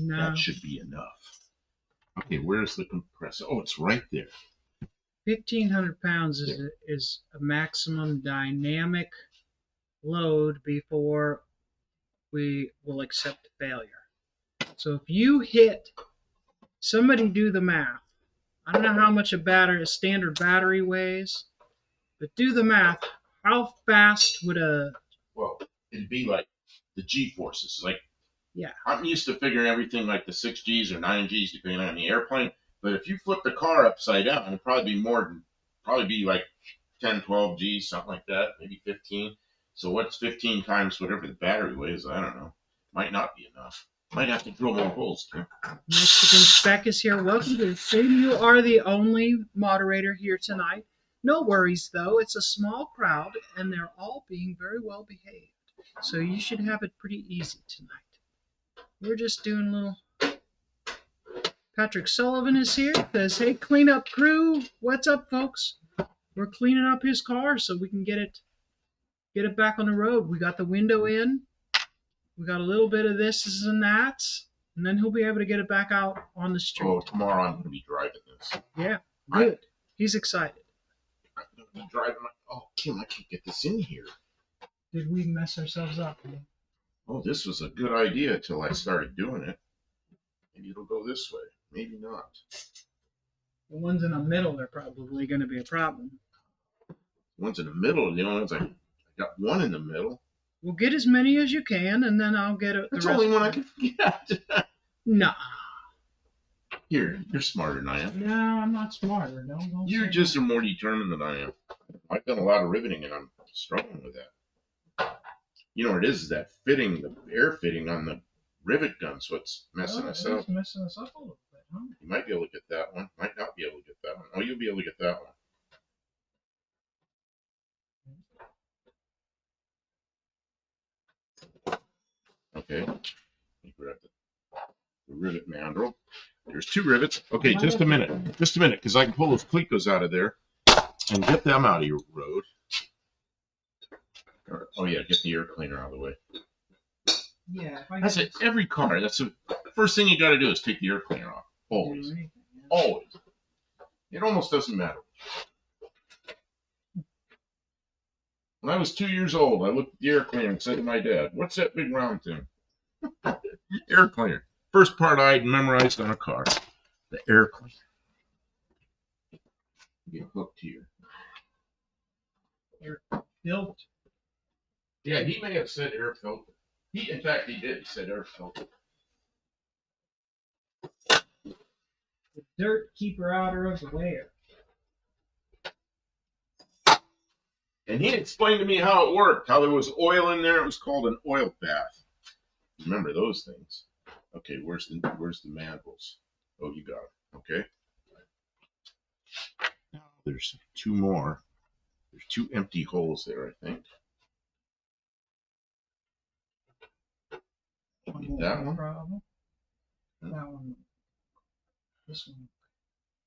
no. That should be enough. Okay, where's the compressor? Oh, it's right there. 1,500 pounds is a maximum dynamic load before we will accept failure. So if you hit, somebody do the math. I don't know how much a standard battery weighs, but do the math. How fast would a Well, it'd be like the G forces. Like, yeah, I'm used to figuring everything like the 6 Gs or 9 Gs, depending on the airplane. But if you flip the car upside down, it'd probably be more than, probably be like 10, 12 Gs, something like that, maybe 15. So what's 15 times whatever the battery weighs? I don't know. Might not be enough. Might have to drill more holes, too. Mexican Spec is here. Welcome to the stream. You are the only moderator here tonight. No worries, though. It's a small crowd, and they're all being very well behaved. So you should have it pretty easy tonight. We're just doing a little. Patrick Sullivan is here. Says, "Hey, cleanup crew, what's up, folks? We're cleaning up his car so we can get it back on the road. We got the window in. We got a little bit of this and that, and then he'll be able to get it back out on the street." Oh, tomorrow I'm going to be driving this. Yeah, good. He's excited. I'm going to be driving my. Oh, Kim, I can't get this in here. Did we mess ourselves up? Oh, this was a good idea until I started doing it. Maybe it'll go this way. Maybe not. The ones in the middle are probably going to be a problem. The ones in the middle, the only ones I got one in the middle. We'll get as many as you can, and then I'll get it. That's the only one I can get. Nah. Here, you're smarter than I am. No, I'm not smarter. Don't You just are more determined than I am. I've done a lot of riveting, and I'm struggling with that. You know what it is that fitting, the air fitting on the rivet gun's what's messing us up. It's messing us up a little bit, huh? You might be able to get that one. Might not be able to get that one. Oh, you'll be able to get that one. Okay. Grab the rivet mandrel. There's 2 rivets. Okay, just a minute. Just a minute, because I can pull those clecos out of there and get them out of your road. Oh, yeah, get the air cleaner out of the way. Yeah. That's it. Every car. That's the first thing you got to do is take the air cleaner off. Always. Always. It almost doesn't matter. When I was 2 years old, I looked at the air cleaner and said to my dad, "What's that big round thing?" Air cleaner. First part I memorized on a car. The air cleaner. Get hooked here. Air filter. Yeah, he may have said air filter. In fact, he did. He said air filter. The dirt keeper outer of the wear. And he explained to me how it worked, how there was oil in there. It was called an oil bath. Remember those things. Okay, where's the mandrels? Oh, you got it. Okay. Now there's 2 more. There's 2 empty holes there, I think. Get that one. That one. This one.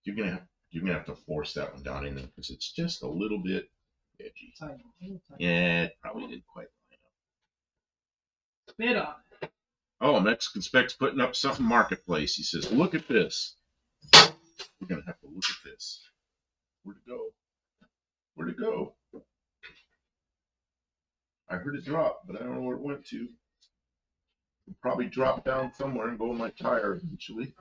You're gonna have to force that one down in there because it's just a little bit edgy. Tight. Yeah, it probably didn't quite line up. Spit on it. Oh, Mexican Spec's putting up something marketplace. He says, "Look at this." We're gonna have to look at this. Where'd it go? Where'd it go? I heard it drop, but I don't know where it went to. It'll probably drop down somewhere and go in my tire eventually.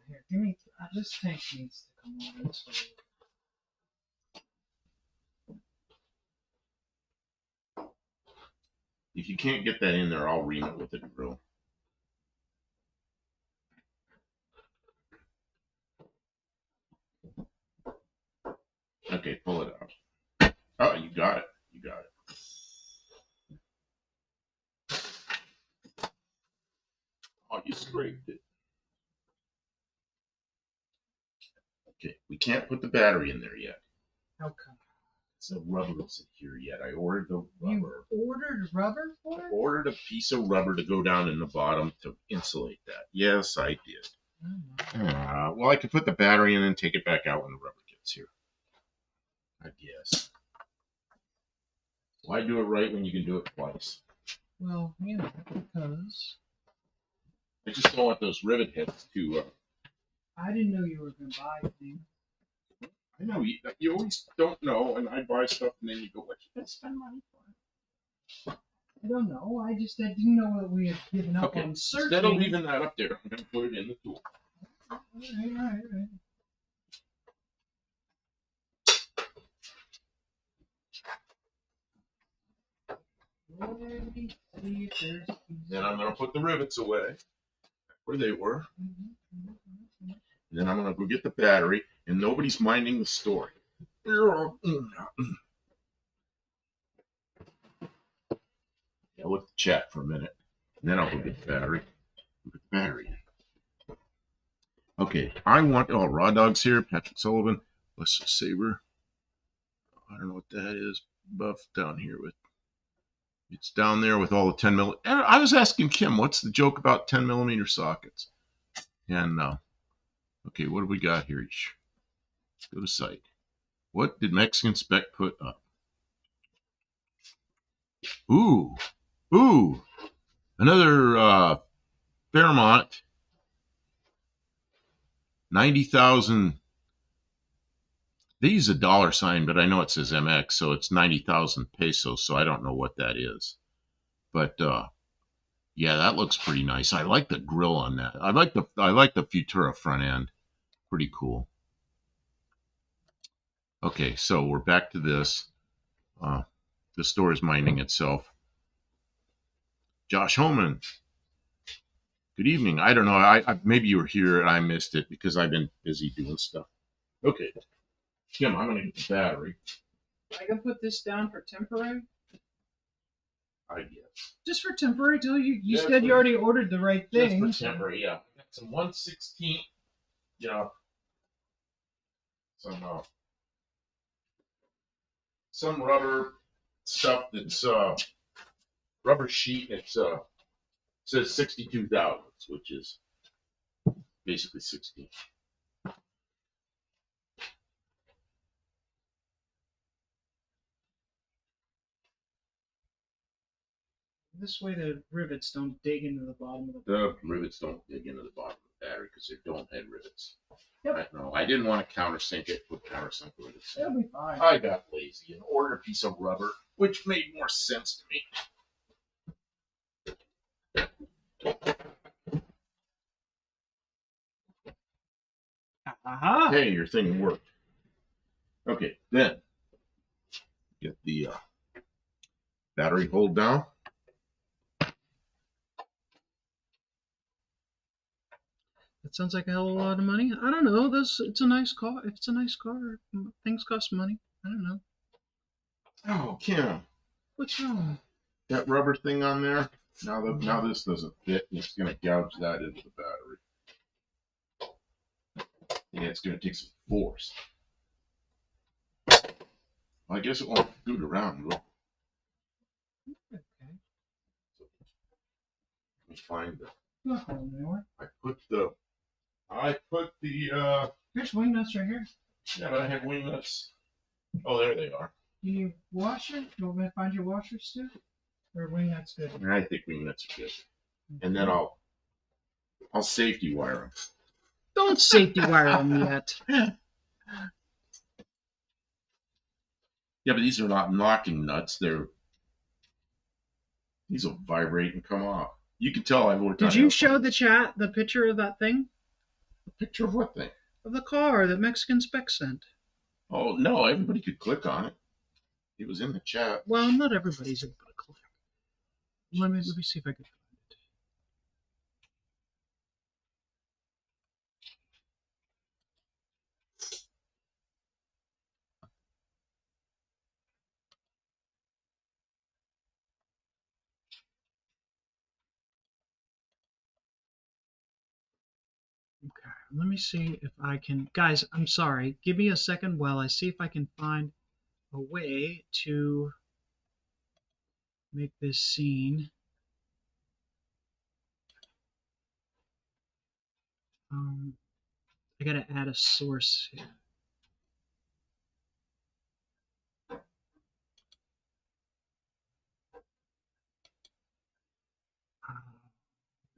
Here, give me. This tank needs to come over this way. If you can't get that in there, I'll ream it with a drill. Okay, pull it out. Oh, you got it. You got it. Oh, you scraped it. Okay, we can't put the battery in there yet. How come? The rubber isn't here yet. I ordered the rubber. You ordered rubber for it? Ordered a piece of rubber to go down in the bottom to insulate that. Yes, I did. Well, I could put the battery in and take it back out when the rubber gets here. I guess. Why do it right when you can do it twice? Well, you know, because I just don't want those rivet heads to I didn't know you were going to buy things. I know you always don't know, and I buy stuff, and then you go, "What you gonna spend money for?" I don't know. I didn't know that we had given up Okay, on searching. instead of leaving that up there, I'm gonna put it in the tool. All right. Let me see if there's. Then I'm gonna put the rivets away where they were. Then I'm gonna go get the battery, and nobody's minding the story. Yeah, look at the chat for a minute, and then I'll go get the battery. Look at the battery. Okay, I want Raw Dog's here. Patrick Sullivan, Lester Saber. I don't know what that is. Buff down here with. It's down there with all the 10 mil. I was asking Kim, what's the joke about 10 millimeter sockets? And okay, what do we got here? Go to site. What did Mexican Spec put up? Ooh, another Fairmont 90,000. They use a dollar sign, but I know it says MX, so it's 90,000 pesos. So I don't know what that is, but yeah, that looks pretty nice. I like the grill on that. I like the Futura front end. Pretty cool. Okay, so we're back to this. The store is minding itself. Josh Holman. Good evening. I don't know. I maybe you were here and I missed it because I've been busy doing stuff. Okay, Kim, I'm gonna get the battery. I can put this down for temporary. I guess. Just for temporary, till you Yeah, said you already ordered the right thing. Just for temporary, yeah. I got some 1/16, you know, some rubber stuff that's rubber sheet. It's says 62 thousandths, which is basically 16. This way the rivets don't dig into the bottom of the. The rivets don't dig into the bottom of the battery because they don't have rivets. Yep. No, I didn't want to countersink it with countersink rivets. It'll be fine. I got lazy and ordered a piece of rubber, which made more sense to me. Aha! Hey, your thing worked. Okay, then get the battery hold down. That sounds like a hell of a lot of money. I don't know. It's a nice car. If it's a nice car, things cost money. I don't know. Oh, Kim, What's wrong? that rubber thing on there. Now this doesn't fit, and it's gonna gouge that into the battery. Yeah, it's gonna take some force. Well, I guess it won't boot around. Will it? Okay. Let me find the. Not going anywhere. I put the. Here's wing nuts right here. Yeah, but I have wing nuts. Oh, there they are. Do you wash it? You want me to find your washers too? Or wing nuts good? I think wing nuts are good. And then I'll safety wire them. Don't safety wire them yet. Yeah, but these are not knocking nuts. These will vibrate and come off. You can tell I've worked on it. Did you show the chat the picture of that thing? A picture of what thing? Of the car that Mexican Spec sent. Oh, no, everybody could click on it. It was in the chat. Well, not everybody's able to click. Let me see if I can find it. Okay, let me see if I can. Guys, I'm sorry. Give me a second while I see if I can find a way to make this scene. I gotta add a source here.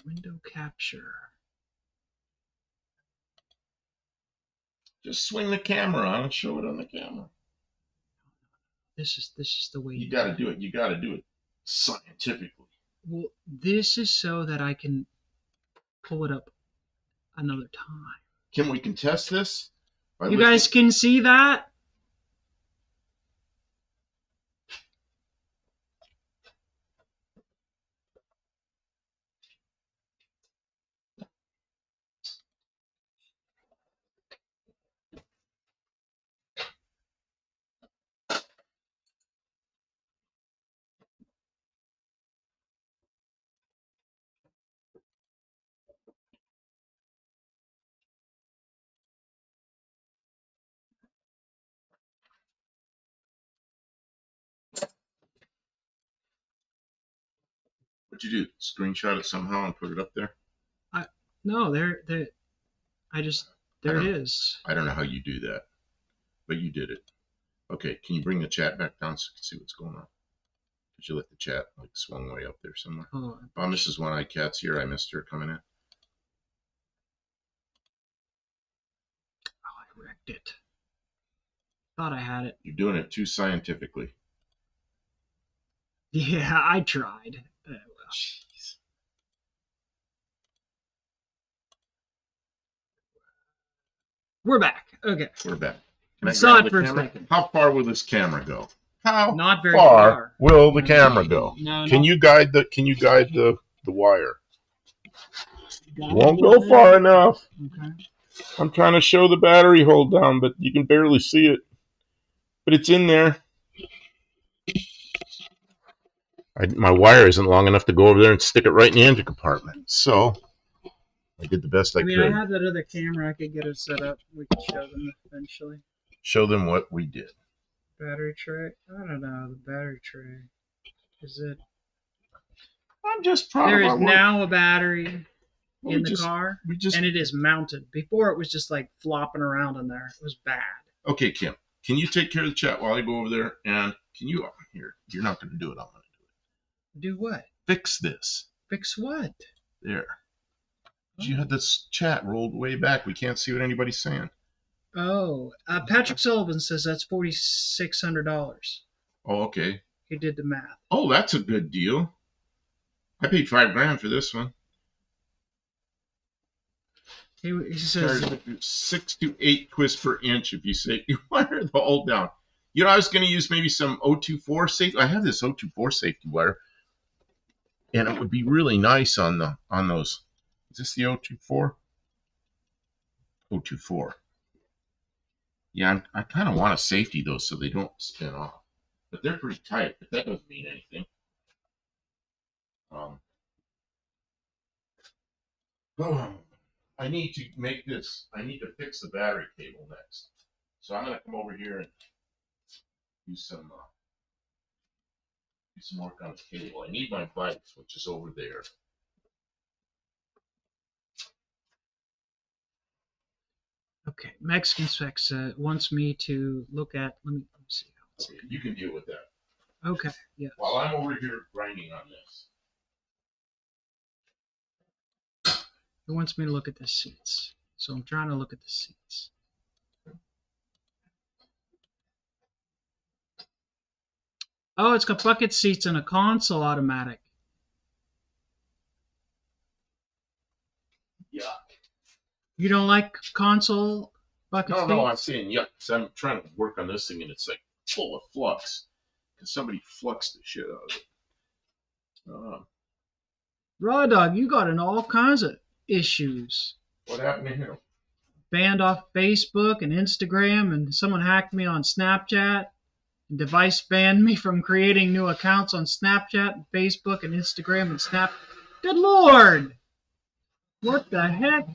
Window capture. Just swing the camera on and show it on the camera. This is the way You got to do it. You got to do it scientifically. Well, this is so that I can pull it up another time. Kim, we can test this. You guys can see that? What'd you do? Screenshot it somehow and put it up there? No, there. There it is. I don't know how you do that, but you did it. Okay, can you bring the chat back down so you can see what's going on? Did you let the chat like swung way up there somewhere? Oh, Mrs. One-Eyed Cat's here. I missed her coming in. Oh, I wrecked it. Thought I had it. You're doing it too scientifically. Yeah, I tried. Well. Jeez. We're back. Okay. We're back. I saw it for a second. How far will this camera go? How Not very far. Will the camera go? No. Can you guide the wire? Won't go far enough. Okay. I'm trying to show the battery hold down, but you can barely see it. But it's in there. My wire isn't long enough to go over there and stick it right in the engine compartment. So I did the best I could. I have that other camera. I could get it set up. We can show them eventually. Show them what we did. Battery tray? I don't know. The battery tray. Is it? I'm just proud There of is our work. now a battery in the car, and it is mounted. Before it was just like flopping around in there. It was bad. Okay, Kim, can you take care of the chat while I go over there? And can you here? You're not going to do it. I'm going to do it. Do what? Fix this. Fix what? There. You had this chat rolled way back. We can't see what anybody's saying. Oh, Patrick Sullivan says that's $4,600. Oh, okay. He did the math. Oh, that's a good deal. I paid $5,000 for this one. He says 6 to 8 twists per inch if you say you wire the hole down. You know, I was going to use maybe some 024 safety. I have this 024 safety wire, and it would be really nice on those. Is this the 024? 024. Yeah, I kind of want a safety though, so they don't spin off. But they're pretty tight. But that doesn't mean anything. I need to make this. I need to fix the battery cable next. So I'm going to come over here and do some work on the cable. I need my bikes, which is over there. okay. Mexican Specs wants me to look at. Let me see. Okay, you can deal with that. Okay. Yeah. While I'm over here grinding on this. It wants me to look at the seats. So I'm trying to look at the seats. Oh, it's got bucket seats and a console automatic. Yuck. You don't like console bucket seats? No, I'm saying yuck. Because I'm trying to work on this thing and it's like full of flux. Because somebody fluxed the shit out of it. Raw Dog, you got in all kinds of issues. What happened to him? Banned off Facebook and Instagram, and someone hacked me on Snapchat. And Device banned me from creating new accounts on Snapchat, and Facebook, and Instagram, and Snap. Good Lord! What the heck?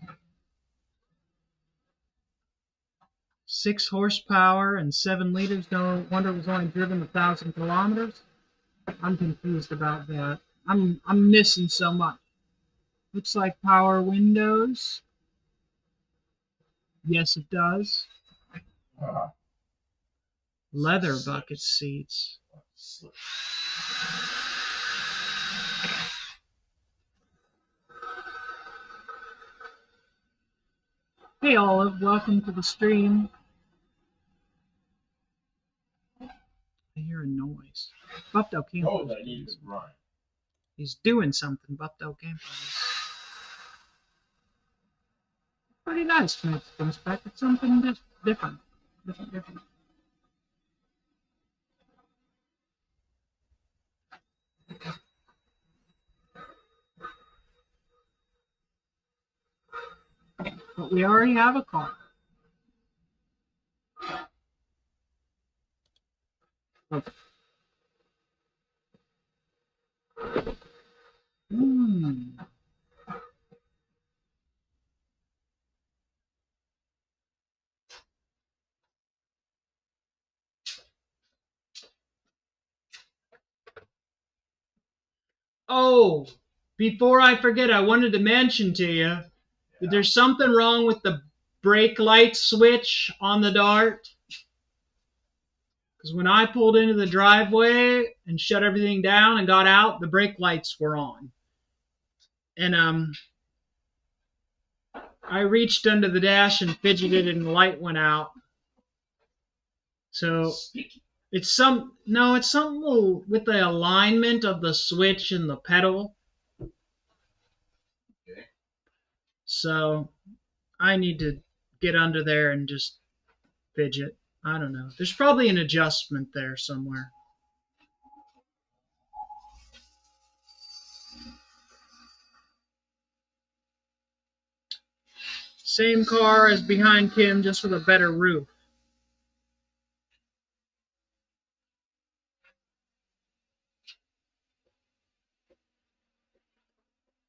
6 horsepower and 7 liters. No wonder it was only driven 1,000 kilometers. I'm confused about that. I'm missing so much. Looks like power windows. Yes, it does. Leather bucket seats. Hey Olive, welcome to the stream. I hear a noise. Buffalo Campo. Oh, I need to run. He's doing something. Buffalo Campo is pretty nice when it comes back. It's something different. Different. But we already have a car. Okay. Oh, before I forget, I wanted to mention to you that there's something wrong with the brake light switch on the Dart. Because when I pulled into the driveway and shut everything down and got out, the brake lights were on. And I reached under the dash and fidgeted and the light went out. So it's something with the alignment of the switch and the pedal. Okay. So I need to get under there and just fidget. I don't know. There's probably an adjustment there somewhere. Same car as behind Kim, just with a better roof.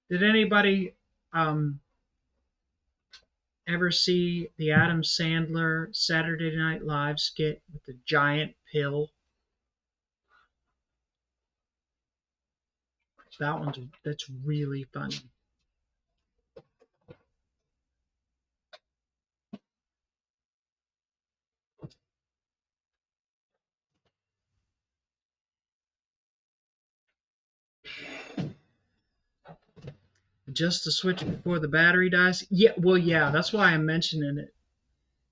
Did anybody ever see the Adam Sandler Saturday Night Live skit with the giant pill? That's really funny. Just to switch before the battery dies? Yeah, well, yeah, that's why I'm mentioning it.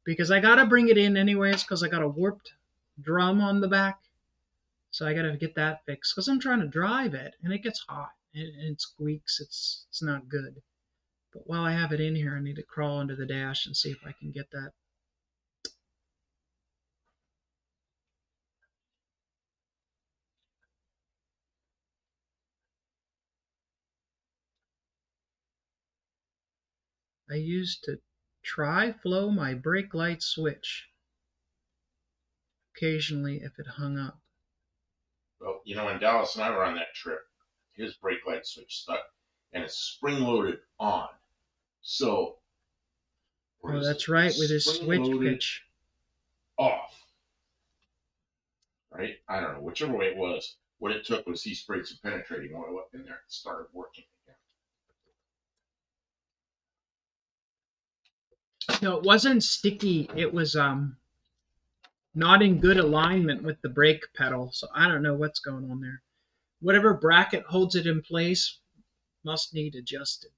Because I gotta bring it in anyways, because I got a warped drum on the back. So I gotta get that fixed. Because I'm trying to drive it, and it gets hot. And it squeaks. It's not good. But while I have it in here, I need to crawl under the dash and see if I can get that. I used to flow my brake light switch occasionally if it hung up. Well, when Dallas and I were on that trip, his brake light switch stuck, and it's spring loaded on. So, Oh, that's right, with his switch pitch off. Right? I don't know, whichever way it was. What it took was he sprayed some penetrating oil up in there and started working again. No, it wasn't sticky. It was not in good alignment with the brake pedal. So I don't know what's going on there. Whatever bracket holds it in place must need adjusted.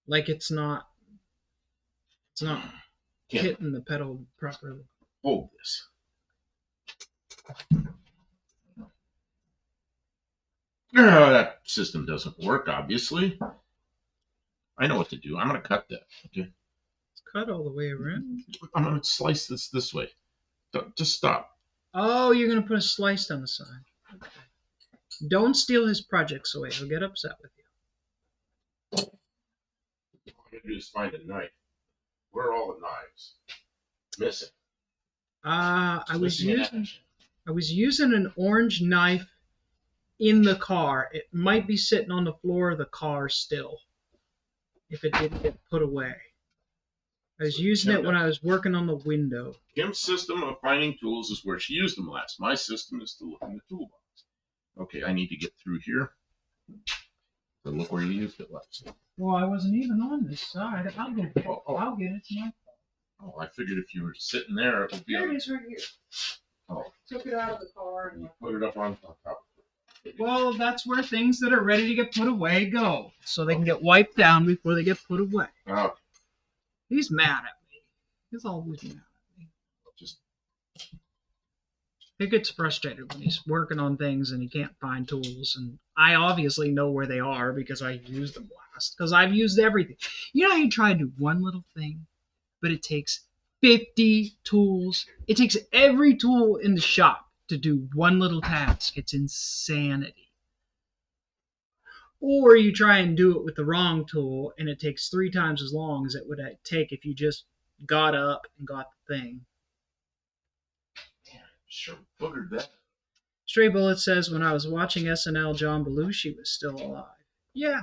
Like it's not hitting the pedal properly. Hold this. That system doesn't work, obviously. I know what to do. I'm going to cut that. Okay. It's cut all the way around. I'm going to slice this way. Just stop. Oh, you're going to put a slice down the side. Okay. Don't steal his projects away. He'll get upset with you. All I got to do is find a knife. Where are all the knives? Missing. I was using an orange knife in the car. It might be sitting on the floor of the car still, if it didn't get put away. I was using it when I was working on the window. Kim's system of finding tools is where she used them last. My system is to look in the toolbox. Okay, I need to get through here. So look where you used it last. Well, I wasn't even on this side. I'll get it. I'll get it. It's my fault. Oh, I figured if you were sitting there, it would be. There it is right here. Oh. I took it out of the car and you put it up on top. Well, that's where things that are ready to get put away go, so they can get wiped down before they get put away. Oh, He's mad at me. He's always mad at me. just He gets frustrated when he's working on things and he can't find tools. And I obviously know where they are because I used them last. Because I've used everything. You know how you try to do one little thing, but it takes 50 tools? It takes every tool in the shop to do one little task. It's insanity. Or you try and do it with the wrong tool and it takes 3 times as long as it would take if you just got up and got the thing. sure boogered that. Stray Bullet says, when I was watching SNL, John Belushi was still alive. Yeah,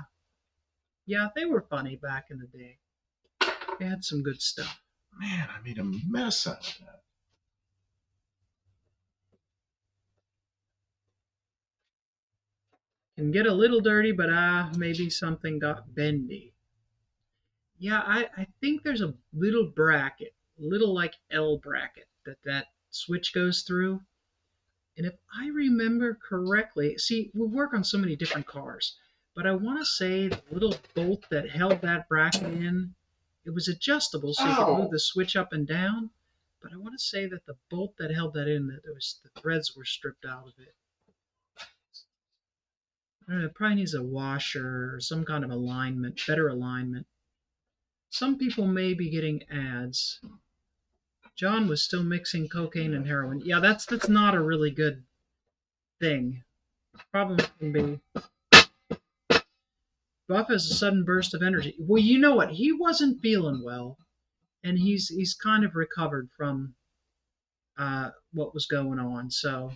yeah, they were funny back in the day. They had some good stuff. Man, I made a mess out of that. Can get a little dirty, but maybe something got bendy. Yeah, I think there's a little bracket, little like L bracket that switch goes through. And if I remember correctly, see, we work on so many different cars, but I want to say the little bolt that held that bracket in, it was adjustable so you could move the switch up and down. But I want to say that the bolt that held that in, that the threads were stripped out of it. I don't know, it probably needs a washer or some kind of alignment, better alignment. Some people may be getting ads. John was still mixing cocaine and heroin. Yeah, that's not a really good thing. Problem can be Buff has a sudden burst of energy. Well, you know what? He wasn't feeling well, and he's kind of recovered from what was going on. So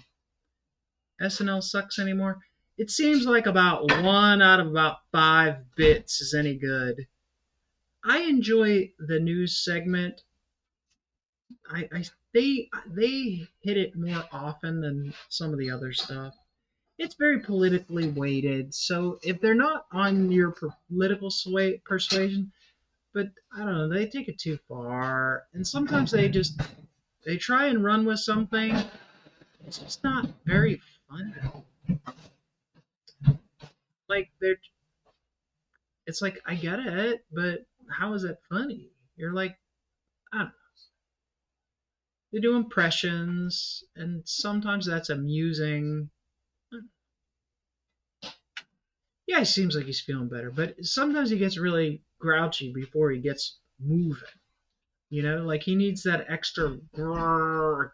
SNL sucks anymore. It seems like about 1 out of about 5 bits is any good. I enjoy the news segment. They hit it more often than some of the other stuff. It's very politically weighted, so if they're not on your political persuasion, but I don't know, they take it too far, and sometimes they try and run with something. It's just not very funny. Like it's like I get it, but how is it funny? You're like, I don't know. They do impressions, and sometimes that's amusing. Yeah, he seems like he's feeling better, but sometimes he gets really grouchy before he gets moving. You know, like he needs that extra grrr,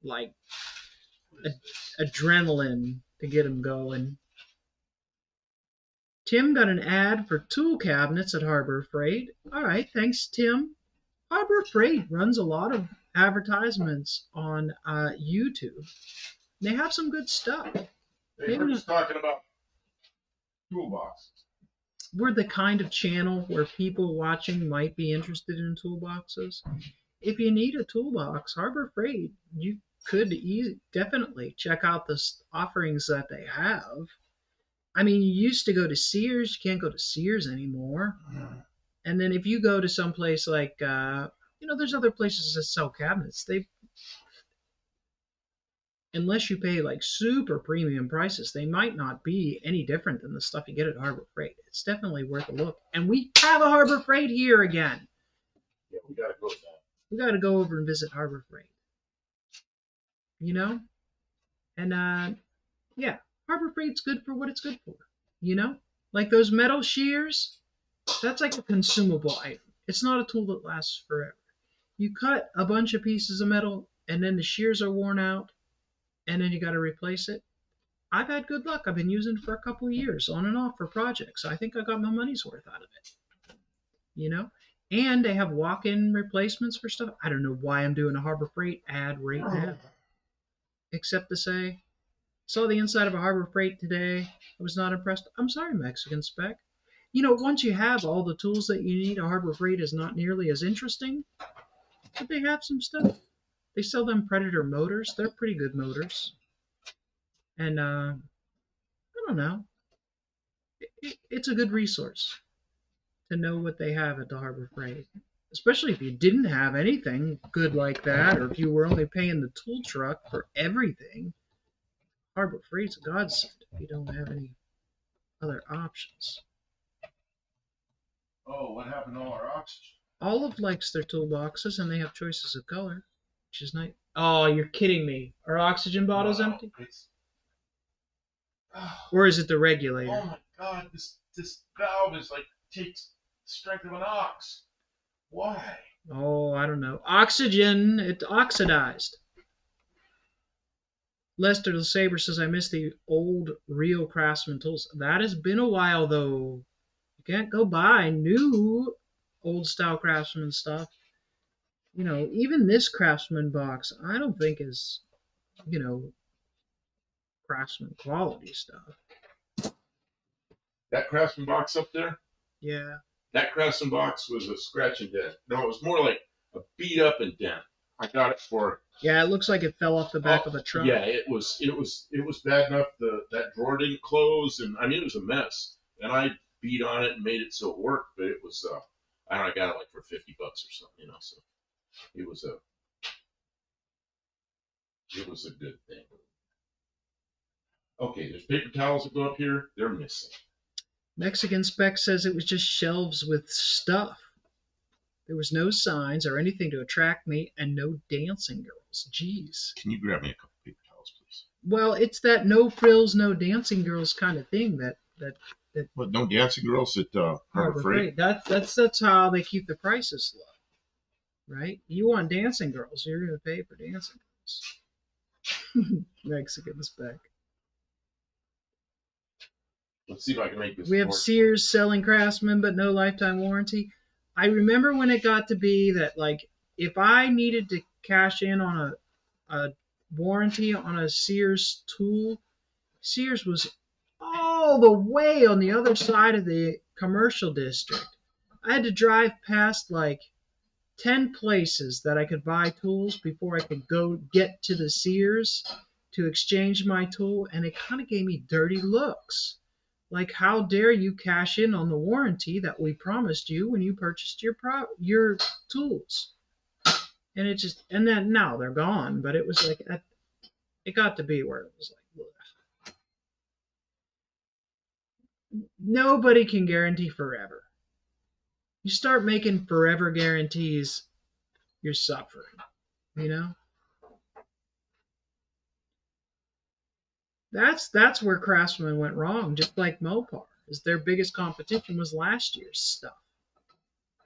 like adrenaline to get him going. Tim got an ad for tool cabinets at Harbor Freight. All right, thanks, Tim. Harbor Freight runs a lot of advertisements on YouTube. They have some good stuff. They were just talking about toolboxes. We're the kind of channel where people watching might be interested in toolboxes. If you need a toolbox, Harbor Freight, you could definitely check out the offerings that they have. I mean, you used to go to Sears. You can't go to Sears anymore. And then if you go to some place like, there's other places that sell cabinets. Unless you pay like super premium prices, they might not be any different than the stuff you get at Harbor Freight. It's definitely worth a look. And we have a Harbor Freight here again. Yeah, we gotta go with that. We got to go over and visit Harbor Freight. You know? And yeah, Harbor Freight's good for what it's good for. You know? Like those metal shears, that's like a consumable item. It's not a tool that lasts forever. You cut a bunch of pieces of metal and then the shears are worn out and then you got to replace it. I've had good luck. I've been using it for a couple of years on and off for projects. I think I got my money's worth out of it. You know? And they have walk-in replacements for stuff. I don't know why I'm doing a Harbor Freight ad right now. Except to say, saw the inside of a Harbor Freight today. I was not impressed. I'm sorry, Mexican Spec. You know, once you have all the tools that you need, a Harbor Freight is not nearly as interesting. But they have some stuff. They sell them Predator motors. They're pretty good motors. And I don't know. It's a good resource to know what they have at the Harbor Freight. Especially if you didn't have anything good like that, or if you were only paying the tool truck for everything. Harbor Freight's a godsend if you don't have any other options. Oh, what happened to all our oxygen? Olive likes their toolboxes, and they have choices of color, which is nice. Oh, you're kidding me. Are oxygen bottles empty? Or is it the regulator? Oh my God, this valve is like takes the strength of an ox. Why? Oh, I don't know. Oxygen, it oxidized. Lester the Saber says, I miss the old real Craftsman tools. That has been a while, though. You can't go buy new old style Craftsman stuff. You know, even this Craftsman box, I don't think is, you know, Craftsman quality stuff. That Craftsman box up there? Yeah. That Craftsman box was a scratch and dent. No, it was more like a beat up and dent. I got it for. Yeah, it looks like it fell off the back of a truck. Yeah, it was bad enough. That drawer didn't close, and I mean it was a mess. And I beat on it and made it so it worked, but it was I don't know, I got it like for $50 or something, you know. So it was a good thing. Okay, there's paper towels that go up here. They're missing. Mexican Spec says it was just shelves with stuff. There was no signs or anything to attract me, and no dancing girls. Jeez. Can you grab me a couple paper towels, please? Well, it's that no frills, no dancing girls kind of thing that. What? No dancing girls at Harbor Freight? That's how they keep the prices low, right? You want dancing girls, you're gonna pay for dancing girls. Mexican Spec. Let's see if I can make this. We have Sears selling Craftsman, but no lifetime warranty. I remember when it got to be that, like, if I needed to cash in on a warranty on a Sears tool, Sears was all the way on the other side of the commercial district. I had to drive past like 10 places that I could buy tools before I could go get to the Sears to exchange my tool, and it kind of gave me dirty looks. Like, how dare you cash in on the warranty that we promised you when you purchased your tools? And then now they're gone, but it was like, it got to be where it was like, ugh. Nobody can guarantee forever. You start making forever guarantees, you're suffering, you know? That's where Craftsman went wrong, just like Mopar, is their biggest competition was last year's stuff.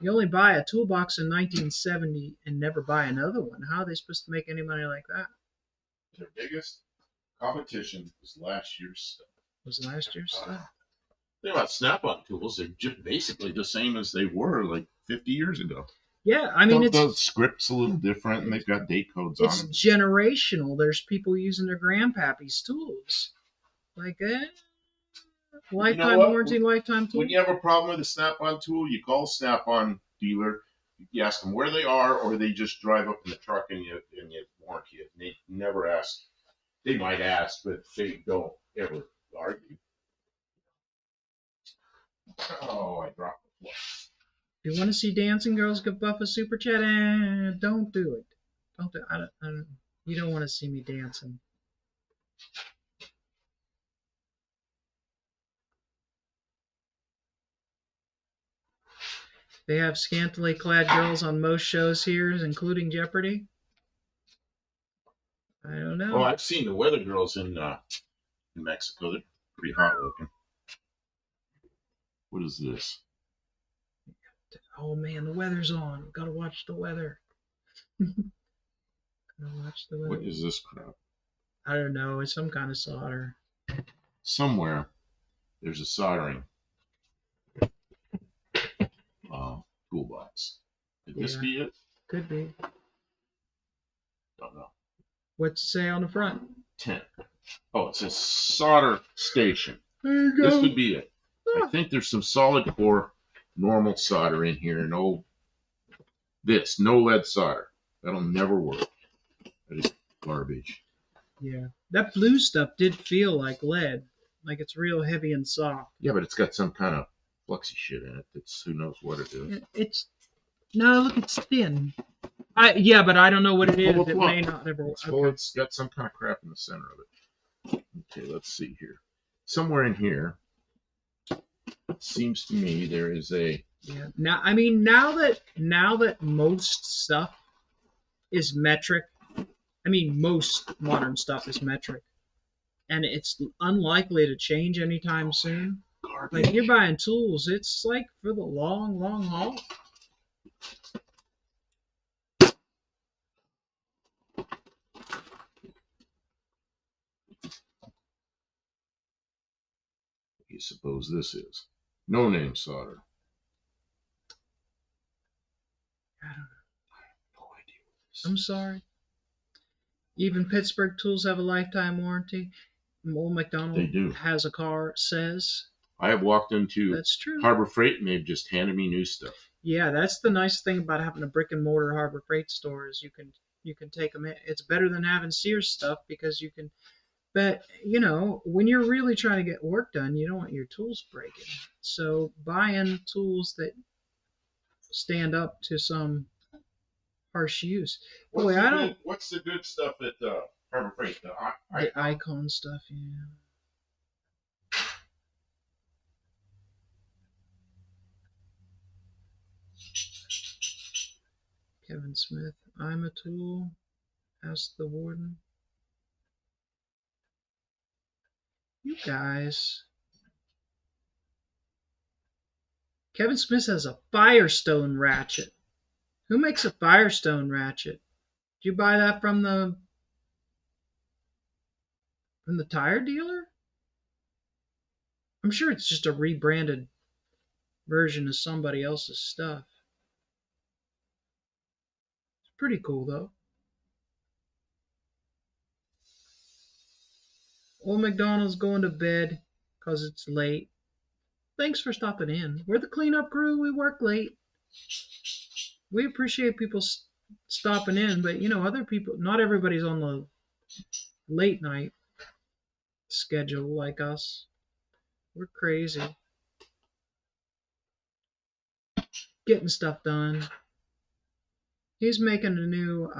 You only buy a toolbox in 1970 and never buy another one. How are they supposed to make any money like that? Their biggest competition was last year's stuff. Was last year's stuff. Think about Snap-on tools. They're just basically the same as they were like 50 years ago. Yeah, I mean, the script's a little different, and they've got date codes on them. It's generational. There's people using their grandpappy's tools. Like, lifetime warranty, lifetime tool. When you have a problem with a Snap-on tool, you call a Snap-on dealer. You ask them where they are, or they just drive up in the truck and you warranty it. And they never ask. They might ask, but they don't ever argue. Oh, I dropped the floor. If you want to see dancing girls get buff a super chat, don't do it. Don't do. I don't. You don't want to see me dancing. They have scantily clad girls on most shows here, including Jeopardy. I don't know. Well, I've seen the weather girls in Mexico. They're pretty hot looking. What is this? Oh man, the weather's on. We've got to watch the weather. Gotta watch the weather. What is this crap? I don't know. It's some kind of solder. Somewhere there's a soldering toolbox. Could this be it? Could be. Don't know. What's it say on the front? 10. Oh, it says solder station. There you go. This would be it. I think there's some solid core normal solder in here. No lead solder. That'll never work. That is garbage. Yeah. That blue stuff did feel like lead. Like it's real heavy and soft. Yeah, but it's got some kind of fluxy shit in it. That's who knows what it is. Look, it's thin. But I don't know what it is. It may not ever work. Well, it's got some kind of crap in the center of it. Okay, let's see here. Somewhere in here, it seems to me there is a. Yeah. Now, I mean, now that most stuff is metric, I mean, most modern stuff is metric, and it's unlikely to change anytime soon. Like if you're Garbage. buying tools, it's like for the long, long haul. You suppose this is no name solder. I don't know. No idea what this I'm is. sorry. Even Pittsburgh tools have a lifetime warranty. Old They McDonald do. has a car says I have walked into that's true. Harbor Freight and they've just handed me new stuff. Yeah, that's the nice thing about having a brick and mortar Harbor Freight store is you can take them in. It's better than having Sears stuff because you can. But when you're really trying to get work done, you don't want your tools breaking. So buying tools that stand up to some harsh use. Boy, I don't. What's the good stuff at Harbor Freight? The icon stuff, yeah. Kevin Smith, I'm a tool. Ask the warden. You guys. Kevin Smith has a Firestone ratchet. Who makes a Firestone ratchet? Did you buy that from the tire dealer? I'm sure it's just a rebranded version of somebody else's stuff. It's pretty cool though. Old McDonald's going to bed 'cause it's late. Thanks for stopping in. We're the cleanup crew. We work late. We appreciate people stopping in, but other people, not everybody's on the late night schedule like us. We're crazy. Getting stuff done. He's making a new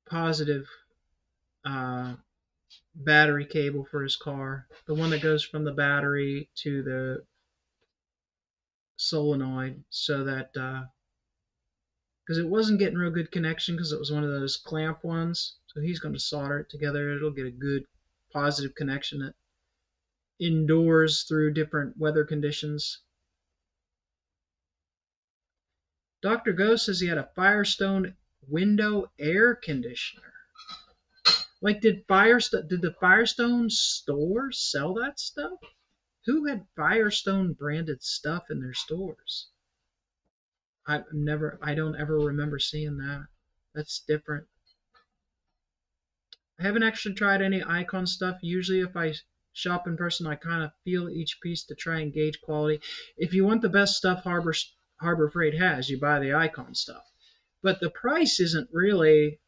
positive uh, battery cable for his car. The one that goes from the battery to the solenoid so that because it wasn't getting real good connection because it was one of those clamp ones. So he's going to solder it together. It'll get a good positive connection that endures through different weather conditions. Dr. Go says he had a Firestone window air conditioner. Like, did the Firestone store sell that stuff? Who had Firestone branded stuff in their stores? I don't ever remember seeing that. That's different. I haven't actually tried any Icon stuff. Usually, if I shop in person, I kind of feel each piece to try and gauge quality. If you want the best stuff Harbor Freight has, you buy the Icon stuff. But the price isn't really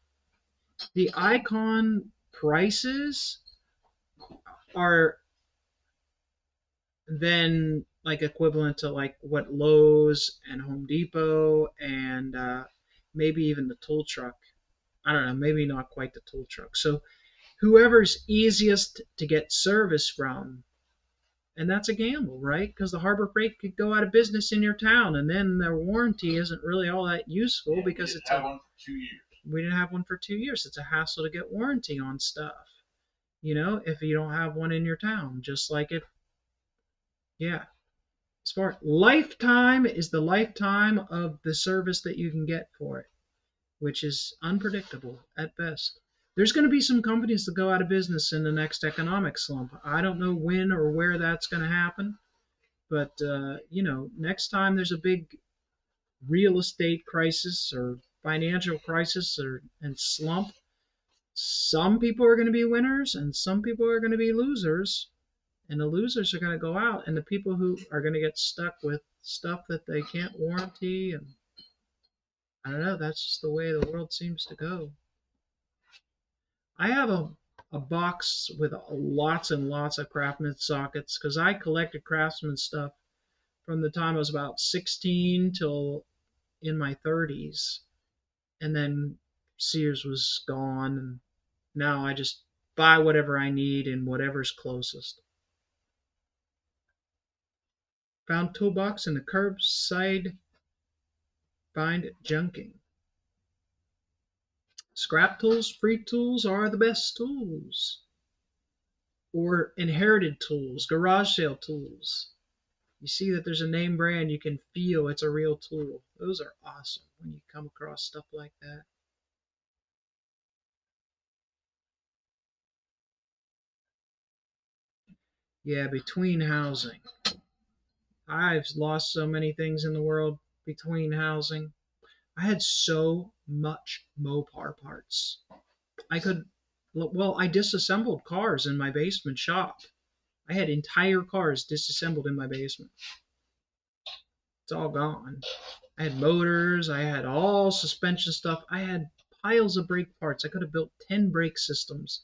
the Icon prices are then like equivalent to like what Lowe's and Home Depot and maybe even the tool truck. I don't know, maybe not quite the tool truck. So whoever's easiest to get service from, and that's a gamble, right? Because the Harbor Freight could go out of business in your town, and then their warranty isn't really all that useful because it's a one for 2 years. we didn't have one for 2 years. It's a hassle to get warranty on stuff. If you don't have one in your town, just like if yeah, as far lifetime is the lifetime of the service that you can get for it, which is unpredictable at best. There's going to be some companies that go out of business in the next economic slump. I don't know when or where that's going to happen, but next time there's a big real estate crisis or financial crisis and slump, some people are going to be winners and some people are going to be losers. And the losers are going to go out, and the people who are going to get stuck with stuff that they can't warranty. And I don't know, that's just the way the world seems to go. I have a box with lots and lots of Craftsman sockets because I collected Craftsman stuff from the time I was about 16 till in my 30s. And then Sears was gone, and now I just buy whatever I need and whatever's closest. Found toolbox in the curbside find junking. Scrap tools, free tools are the best tools. Or inherited tools, garage sale tools. You see that there's a name brand, you can feel it's a real tool. Those are awesome when you come across stuff like that. Yeah, between housing. I've lost so many things in the world between housing. I had so much Mopar parts. I could, well, I disassembled cars in my basement shop. I had entire cars disassembled in my basement. It's all gone. I had motors, I had all suspension stuff, I had piles of brake parts. I could have built 10 brake systems.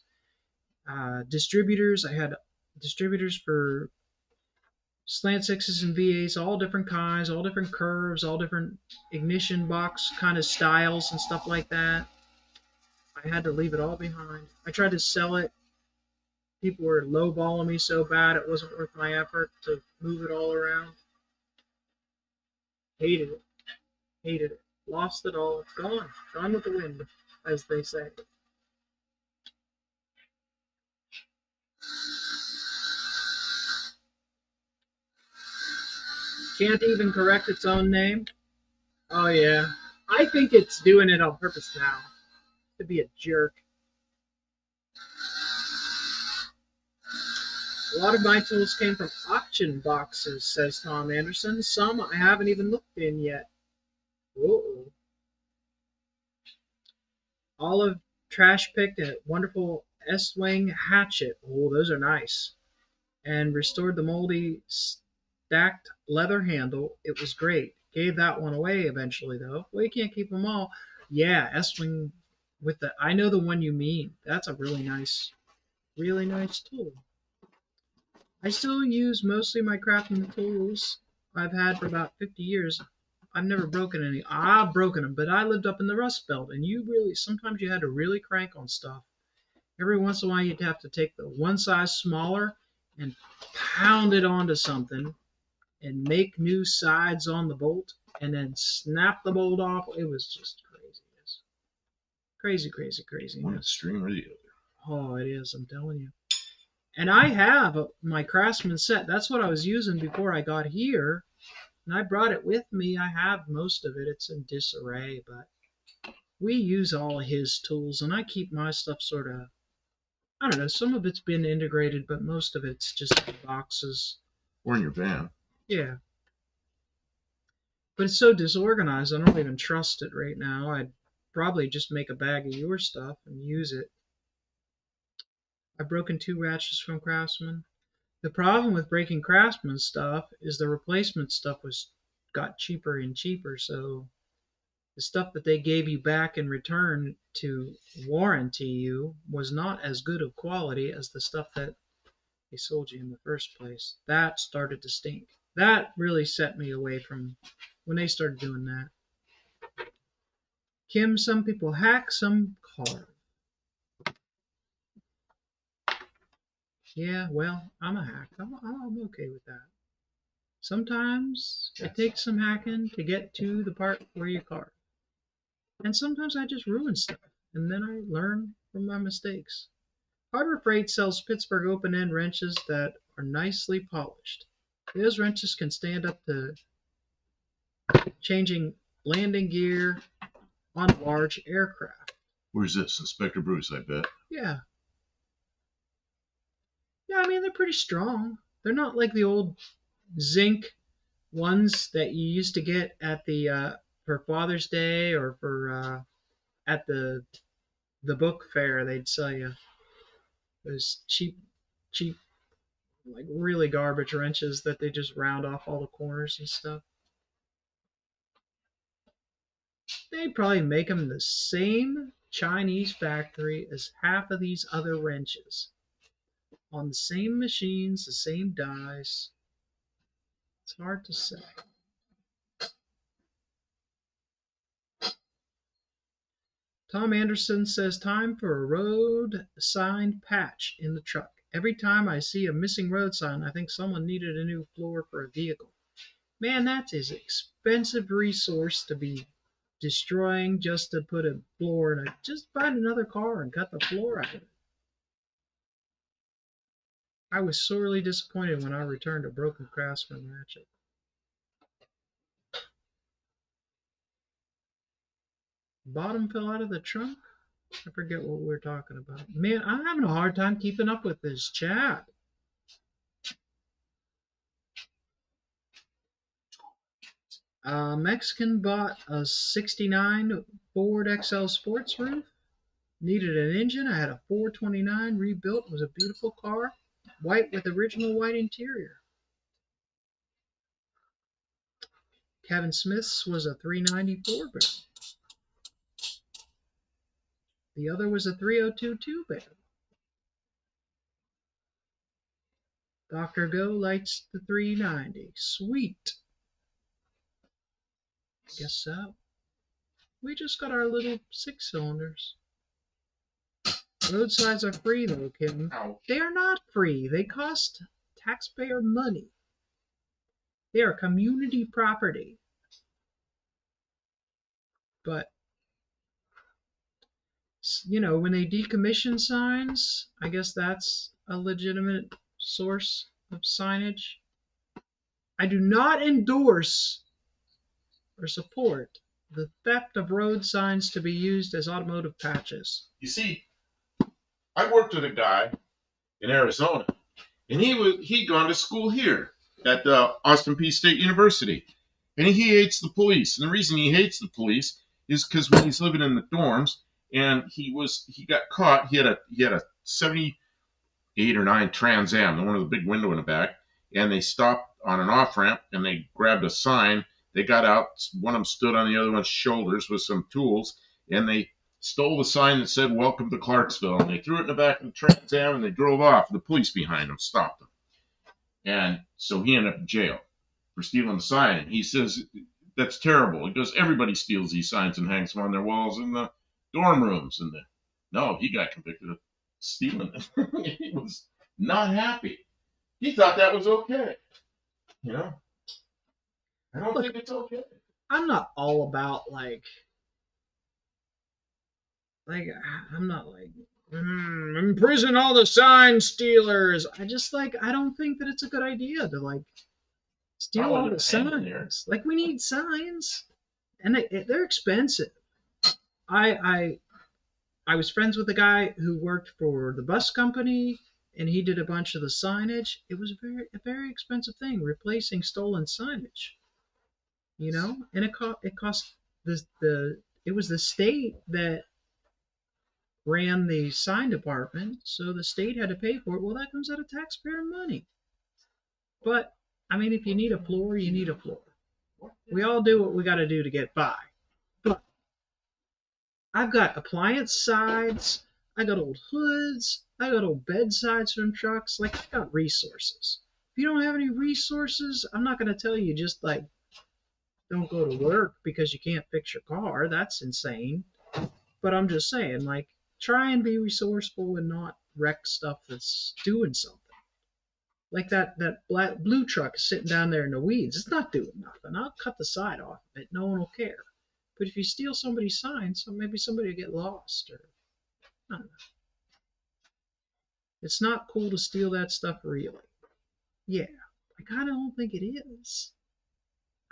Distributors, I had distributors for slant sixes and V8s, all different kinds, all different curves, all different ignition box kind of styles and stuff like that. I had to leave it all behind. I tried to sell it. People were lowballing me so bad it wasn't worth my effort to move it all around. Hated it. Hated it. Lost it all. Gone. Gone with the wind, as they say. Can't even correct its own name. Oh, yeah. I think it's doing it on purpose now. To be a jerk. A lot of my tools came from auction boxes, says Tom Anderson. Some I haven't even looked in yet. Whoa. Olive trash picked a wonderful S-wing hatchet. Oh, those are nice. And restored the moldy stacked leather handle. It was great. Gave that one away eventually, though. Well, you can't keep them all. Yeah, S-wing with the. I know the one you mean. That's a really nice tool. I still use mostly my crafting tools I've had for about 50 years. I've never broken any. I've broken them, but I lived up in the Rust Belt, and sometimes you had to really crank on stuff. Every once in a while, you'd have to take the one size smaller and pound it onto something and make new sides on the bolt and then snap the bolt off. It was just craziness. Crazy, crazy, One craziness. extreme or the other. Oh, it is, I'm telling you. And I have my Craftsman set. That's what I was using before I got here. And I brought it with me. I have most of it. It's in disarray, but we use all his tools, and I keep my stuff sort of, I don't know, some of it's been integrated, but most of it's just in boxes. Or in your van. Yeah. But it's so disorganized, I don't even trust it right now. I'd probably just make a bag of your stuff and use it. I've broken 2 ratchets from Craftsman. The problem with breaking Craftsman stuff is the replacement stuff got cheaper and cheaper, so the stuff that they gave you back in return to warranty you was not as good of quality as the stuff that they sold you in the first place. That started to stink. That really set me away from when they started doing that. Kim, some people hack, some carve. Yeah, well, I'm a hack. I'm okay with that. Sometimes it takes some hacking to get to the part where you carve. And sometimes I just ruin stuff, and then I learn from my mistakes. Harbor Freight sells Pittsburgh open-end wrenches that are nicely polished. Those wrenches can stand up to changing landing gear on large aircraft. Where's this? Inspector Bruce, I bet. Yeah. Yeah, I mean, they're pretty strong. They're not like the old zinc ones that you used to get at the for Father's Day or for at the book fair. They'd sell you those cheap, like really garbage wrenches that they just round off all the corners and stuff. They probably make them in the same Chinese factory as half of these other wrenches, on the same machines, the same dies. It's hard to say. Tom Anderson says, time for a road sign patch in the truck. Every time I see a missing road sign, I think someone needed a new floor for a vehicle. Man, that is an expensive resource to be destroying just to put a floor in it. Just find another car and cut the floor out of it. I was sorely disappointed when I returned a broken Craftsman ratchet. Bottom fell out of the trunk? I forget what we were talking about. Man, I'm having a hard time keeping up with this chat. Mexican bought a 69 Ford XL Sports roof. Needed an engine. I had a 429 rebuilt. It was a beautiful car. White with original white interior. Kevin Smith's was a 394 barrel. The other was a 302 barrel. Dr. Go likes the 390. Sweet. Guess so. We just got our little 6-cylinders. Roadsides are free though, Kim. They are not free. They cost taxpayer money. They are community property. But, you know, when they decommission signs, I guess that's a legitimate source of signage. I do not endorse or support the theft of road signs to be used as automotive patches. You see, I worked with a guy in Arizona, and he'd gone to school here at Austin Peay State University, and he hates the police. And the reason he hates the police is because when he's living in the dorms, and he got caught. He had a 78 or 9 Trans Am, the one with the big window in the back, and they stopped on an off ramp and they grabbed a sign. They got out. One of them stood on the other one's shoulders with some tools, and they stole the sign that said "Welcome to Clarksville," and they threw it in the back of the Trans Am, and they drove off. The police behind them stopped them, and so he ended up in jail for stealing the sign. And he says that's terrible. He goes, everybody steals these signs and hangs them on their walls in the dorm rooms. And no, he got convicted of stealing them. He was not happy. He thought that was okay. You know, I don't think it's okay. I'm not all about like I'm not like imprison all the sign stealers. I don't think that it's a good idea to like steal all the signs. Like we need signs, and they're expensive. I was friends with a guy who worked for the bus company, and he did a bunch of the signage. It was a very expensive thing, replacing stolen signage. You know, and it cost it was the state that ran the sign department, so the state had to pay for it. Well, that comes out of taxpayer money. But I mean, if you need a floor, you need a floor. We all do what we got to do to get by. But I've got appliance sides, I got old hoods, I got old bed sides from trucks. Like, I got resources. If you don't have any resources, I'm not going to tell you just like don't go to work because you can't fix your car. That's insane. But I'm just saying, like, try and be resourceful and not wreck stuff that's doing something. Like that blue truck is sitting down there in the weeds. It's not doing nothing. I'll cut the side off of it. No one will care. But if you steal somebody's sign, so maybe somebody will get lost. Or I don't know. It's not cool to steal that stuff, really. Yeah, I kind of don't think it is.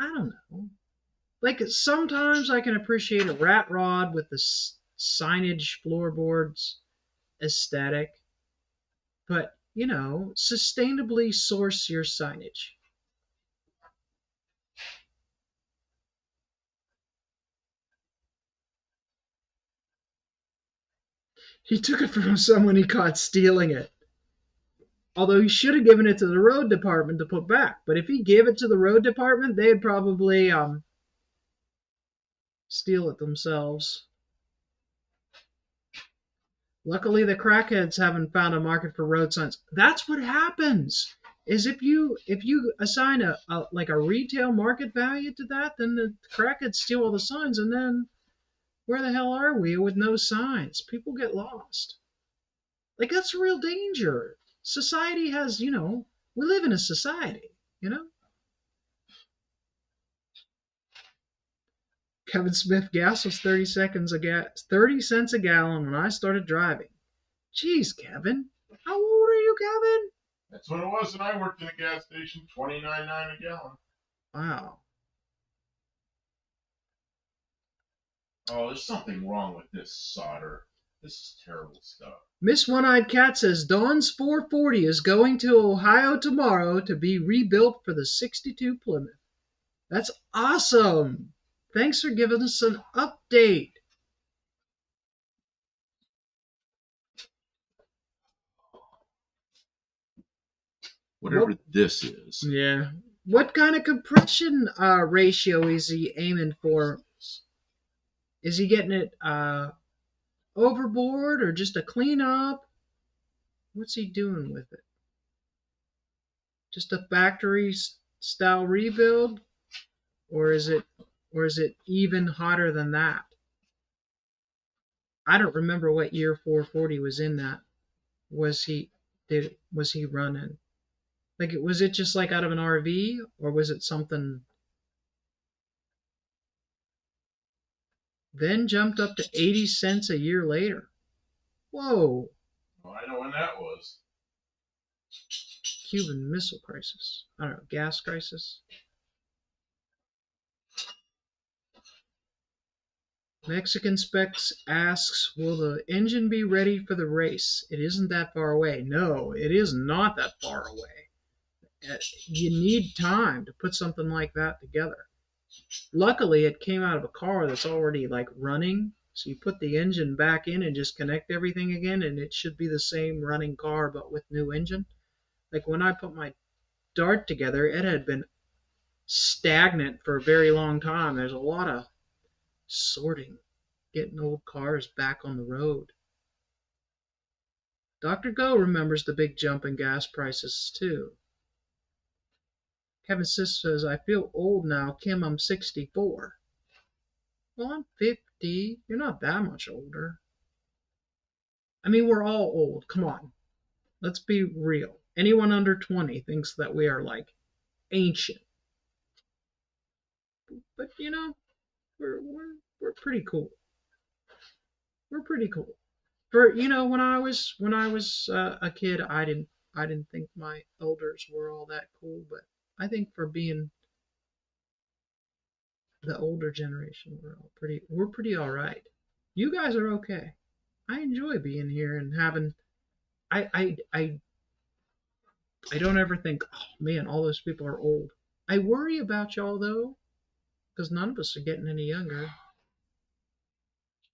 I don't know. Like, sometimes I can appreciate a rat rod with the signage floorboards aesthetic, but, you know, sustainably source your signage. He took it from someone he caught stealing it. Although he should have given it to the road department to put back. But if he gave it to the road department, they'd probably steal it themselves. Luckily, the crackheads haven't found a market for road signs. That's what happens. Is if you assign a retail market value to that, then the crackheads steal all the signs, and then Where the hell are we with no signs? People get lost. Like, that's a real danger. Society has, we live in a society, you know? Kevin Smith, gas was 30 cents a gallon when I started driving. Jeez, Kevin. How old are you, Kevin? That's what it was when I worked in a gas station, 29.9 a gallon. Wow. Oh, there's something wrong with this solder. This is terrible stuff. Miss One-Eyed Cat says Dawn's 440 is going to Ohio tomorrow to be rebuilt for the 62 Plymouth. That's awesome. Thanks for giving us an update. Whatever What, this is. yeah. What kind of compression ratio is he aiming for? Is he getting it overboard or just a cleanup? What's he doing with it? Just a factory style rebuild, or is it even hotter than that? I don't remember what year 440 was in that. Was he running? Like, was it just like out of an RV, or was it something? Then jumped up to 80 cents a year later. Whoa! Well, I know when that was. Cuban Missile Crisis. I don't know, gas crisis. Mexican Specs asks, will the engine be ready for the race? It isn't that far away. No, it is not that far away. You need time to put something like that together. Luckily, it came out of a car that's already like running. So you put the engine back in and just connect everything again, and it should be the same running car but with new engine. Like when I put my Dart together, it had been stagnant for a very long time. There's a lot of sorting, getting old cars back on the road. Dr. Go remembers the big jump in gas prices too. Kevin Sis says, I feel old now. Kim, I'm 64. Well, I'm 50. You're not that much older. I mean, we're all old. Come on. Let's be real. Anyone under 20 thinks that we are like ancient. But we're pretty cool. We're pretty cool. For when I was a kid, I didn't think my elders were all that cool, but I think for being the older generation, we're pretty all right. You guys are okay. I enjoy being here and having. I don't ever think, oh man, all those people are old. I worry about y'all though, because none of us are getting any younger.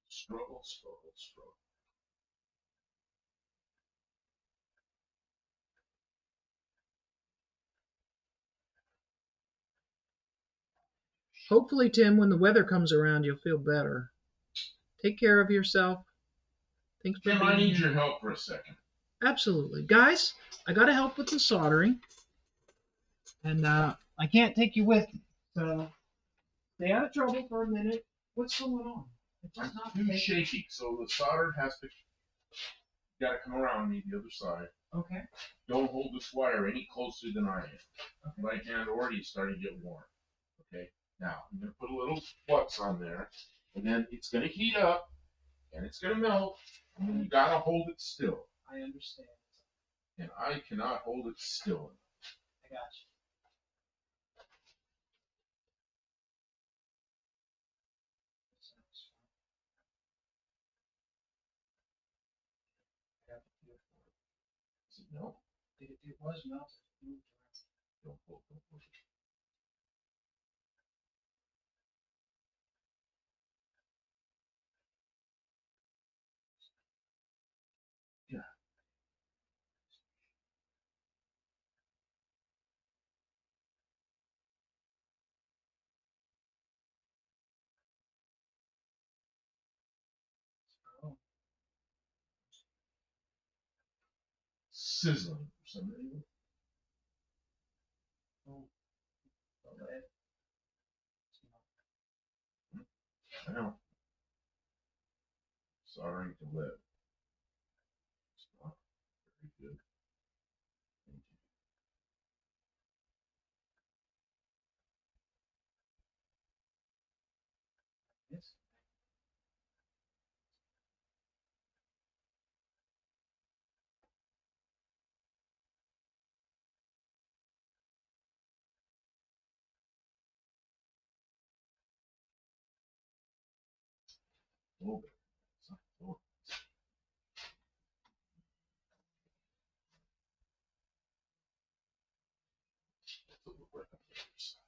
Struggle, struggle, struggle. Hopefully, Tim, when the weather comes around, you'll feel better. Take care of yourself. Thanks for Tim, being I need here. your help for a second. Absolutely, guys. I gotta help with the soldering, and I can't take you with me. So stay out of trouble for a minute. What's going on? It's I'm just not too shaky, so the solder has to. You gotta come around me the other side. Okay. Don't hold this wire any closer than I am. Okay. My hand already is starting to get warm. Okay. Now I'm gonna put a little flux on there, and then it's gonna heat up, and it's gonna melt, and then you gotta hold it still. I understand. And I cannot hold it still. I got you. Is it no? It was melted. Don't pull, don't push it. Yeah. Oh, Sizzling for some reason. oh, oh, I know. Soldering to live. It's not very good. Yes. A little bit. It's not a little. It's a little bit on the other side.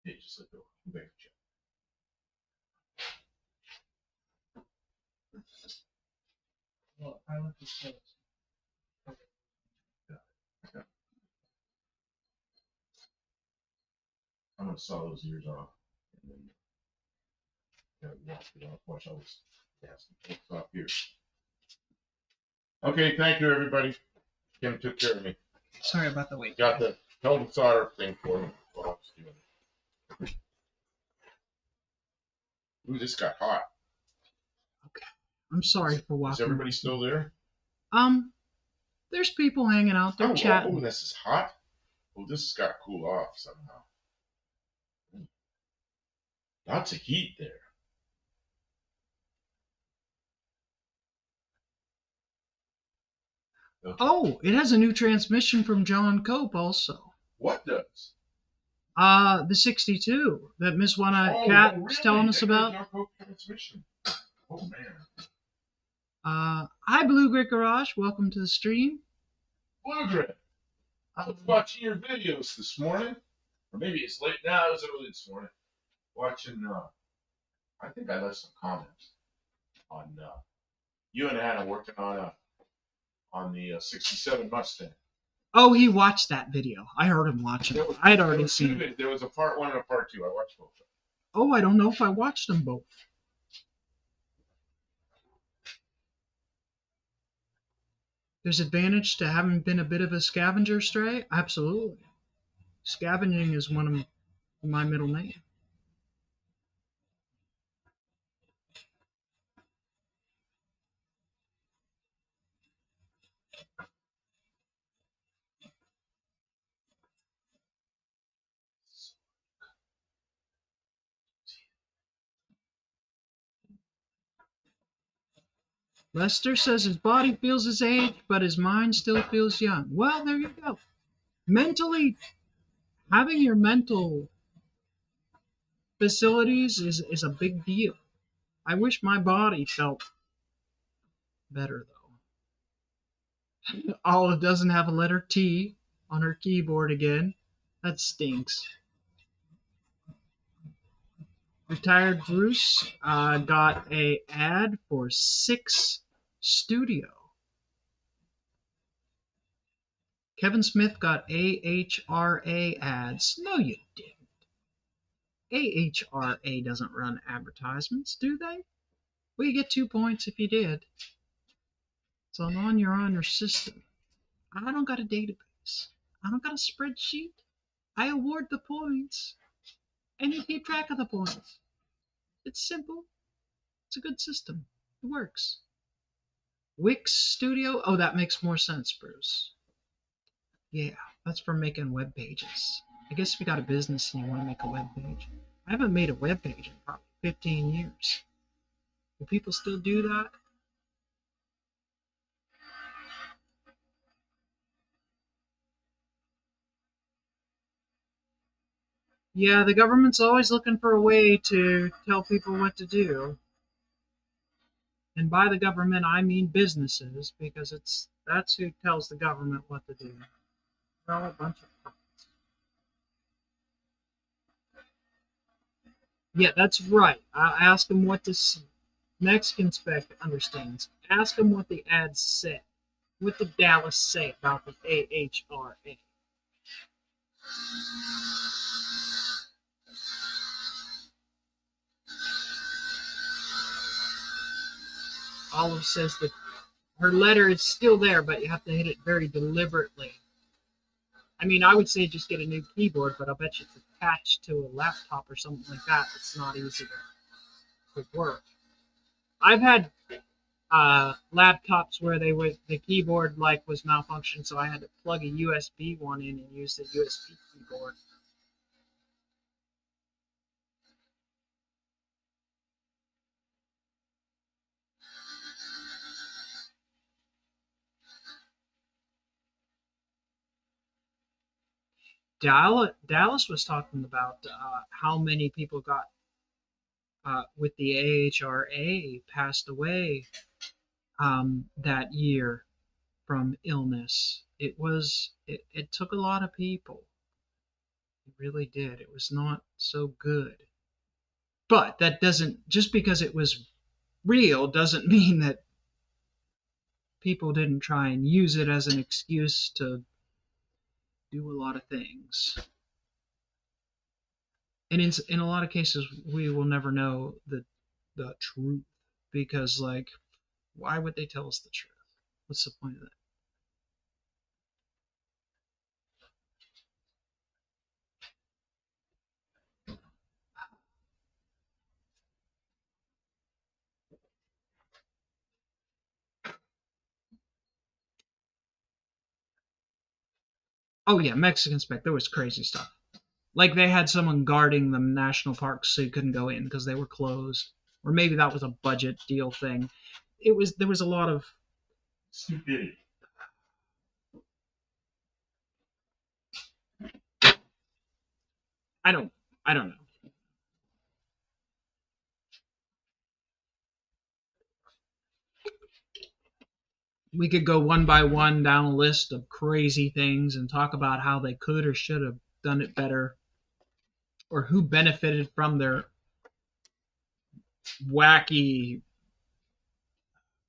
Yeah, just let go. Come back to check. Well, I want this close. Yeah. I'm gonna saw those ears off and then wash it off. Watch all this. Yeah, off here. Okay, thank you everybody. Kim took care of me. Sorry about the wait. Got the pellet solder thing for me while I was doing it. Ooh, this got hot. Okay. I'm sorry for walking. Is everybody still there? There's people hanging out there chatting. Oh, this is hot. Oh, this has got to cool off somehow. Lots of heat there. Okay. Oh, it has a new transmission from John Cope also. What does? The 62 that Miss Wanna Cat was telling us about. John Cope transmission. Oh man. Hi Blue Grit Garage, welcome to the stream. Blue Grit. I was watching your videos this morning, or maybe it's late now. It was early this morning. Watching. I think I left some comments on you and Anna working on the '67 Mustang. Oh, he watched that video. I heard him watching it. I had already seen it. There was a part 1 and a part 2. I watched both of them. Oh, I don't know if I watched them both. There's advantage to having been a bit of a scavenger stray? Absolutely. Scavenging is one of my middle name. Lester says his body feels his age, but his mind still feels young. Well, there you go. Mentally, having your mental facilities is a big deal. I wish my body felt better, though. Olive doesn't have a letter T on her keyboard again. That stinks. Retired Bruce got a ad for 6 Studio. Kevin Smith got AHRA ads. No, you didn't. AHRA doesn't run advertisements, do they? Well, you get 2 points if you did. So on your system. I don't got a database. I don't got a spreadsheet. I award the points. And you keep track of the points. It's simple. It's a good system. It works. Wix Studio? Oh, that makes more sense, Bruce. Yeah, that's for making web pages. I guess if you got a business and you want to make a web page. I haven't made a web page in probably 15 years. Do people still do that? Yeah, the government's always looking for a way to tell people what to do. And by the government, I mean businesses, because that's who tells the government what to do. They're all a bunch of puppets. Yeah, that's right. I ask them what this Mexican spec understands. Ask them what the ads say. What did Dallas say about the AHRA? Olive says that her letter is still there, but you have to hit it very deliberately. I mean, I would say just get a new keyboard, but I'll bet you it's attached to a laptop or something like that. It's not easy to work. I've had laptops where the keyboard like was malfunctioned, so I had to plug a USB one in and use the USB keyboard. Dallas was talking about how many people got with the AHRA passed away that year from illness. It took a lot of people. It really did. It was not so good. But that doesn't just because it was real doesn't mean that people didn't try and use it as an excuse to do a lot of things. And in a lot of cases, we will never know the truth because, like, why would they tell us the truth? What's the point of that? Oh yeah, Mexican spec. There was crazy stuff. Like they had someone guarding the national parks so you couldn't go in because they were closed, or maybe that was a budget deal thing. There was a lot of Stupidity. I don't I don't know. We could go one by one down a list of crazy things and talk about how they could or should have done it better, or who benefited from their wacky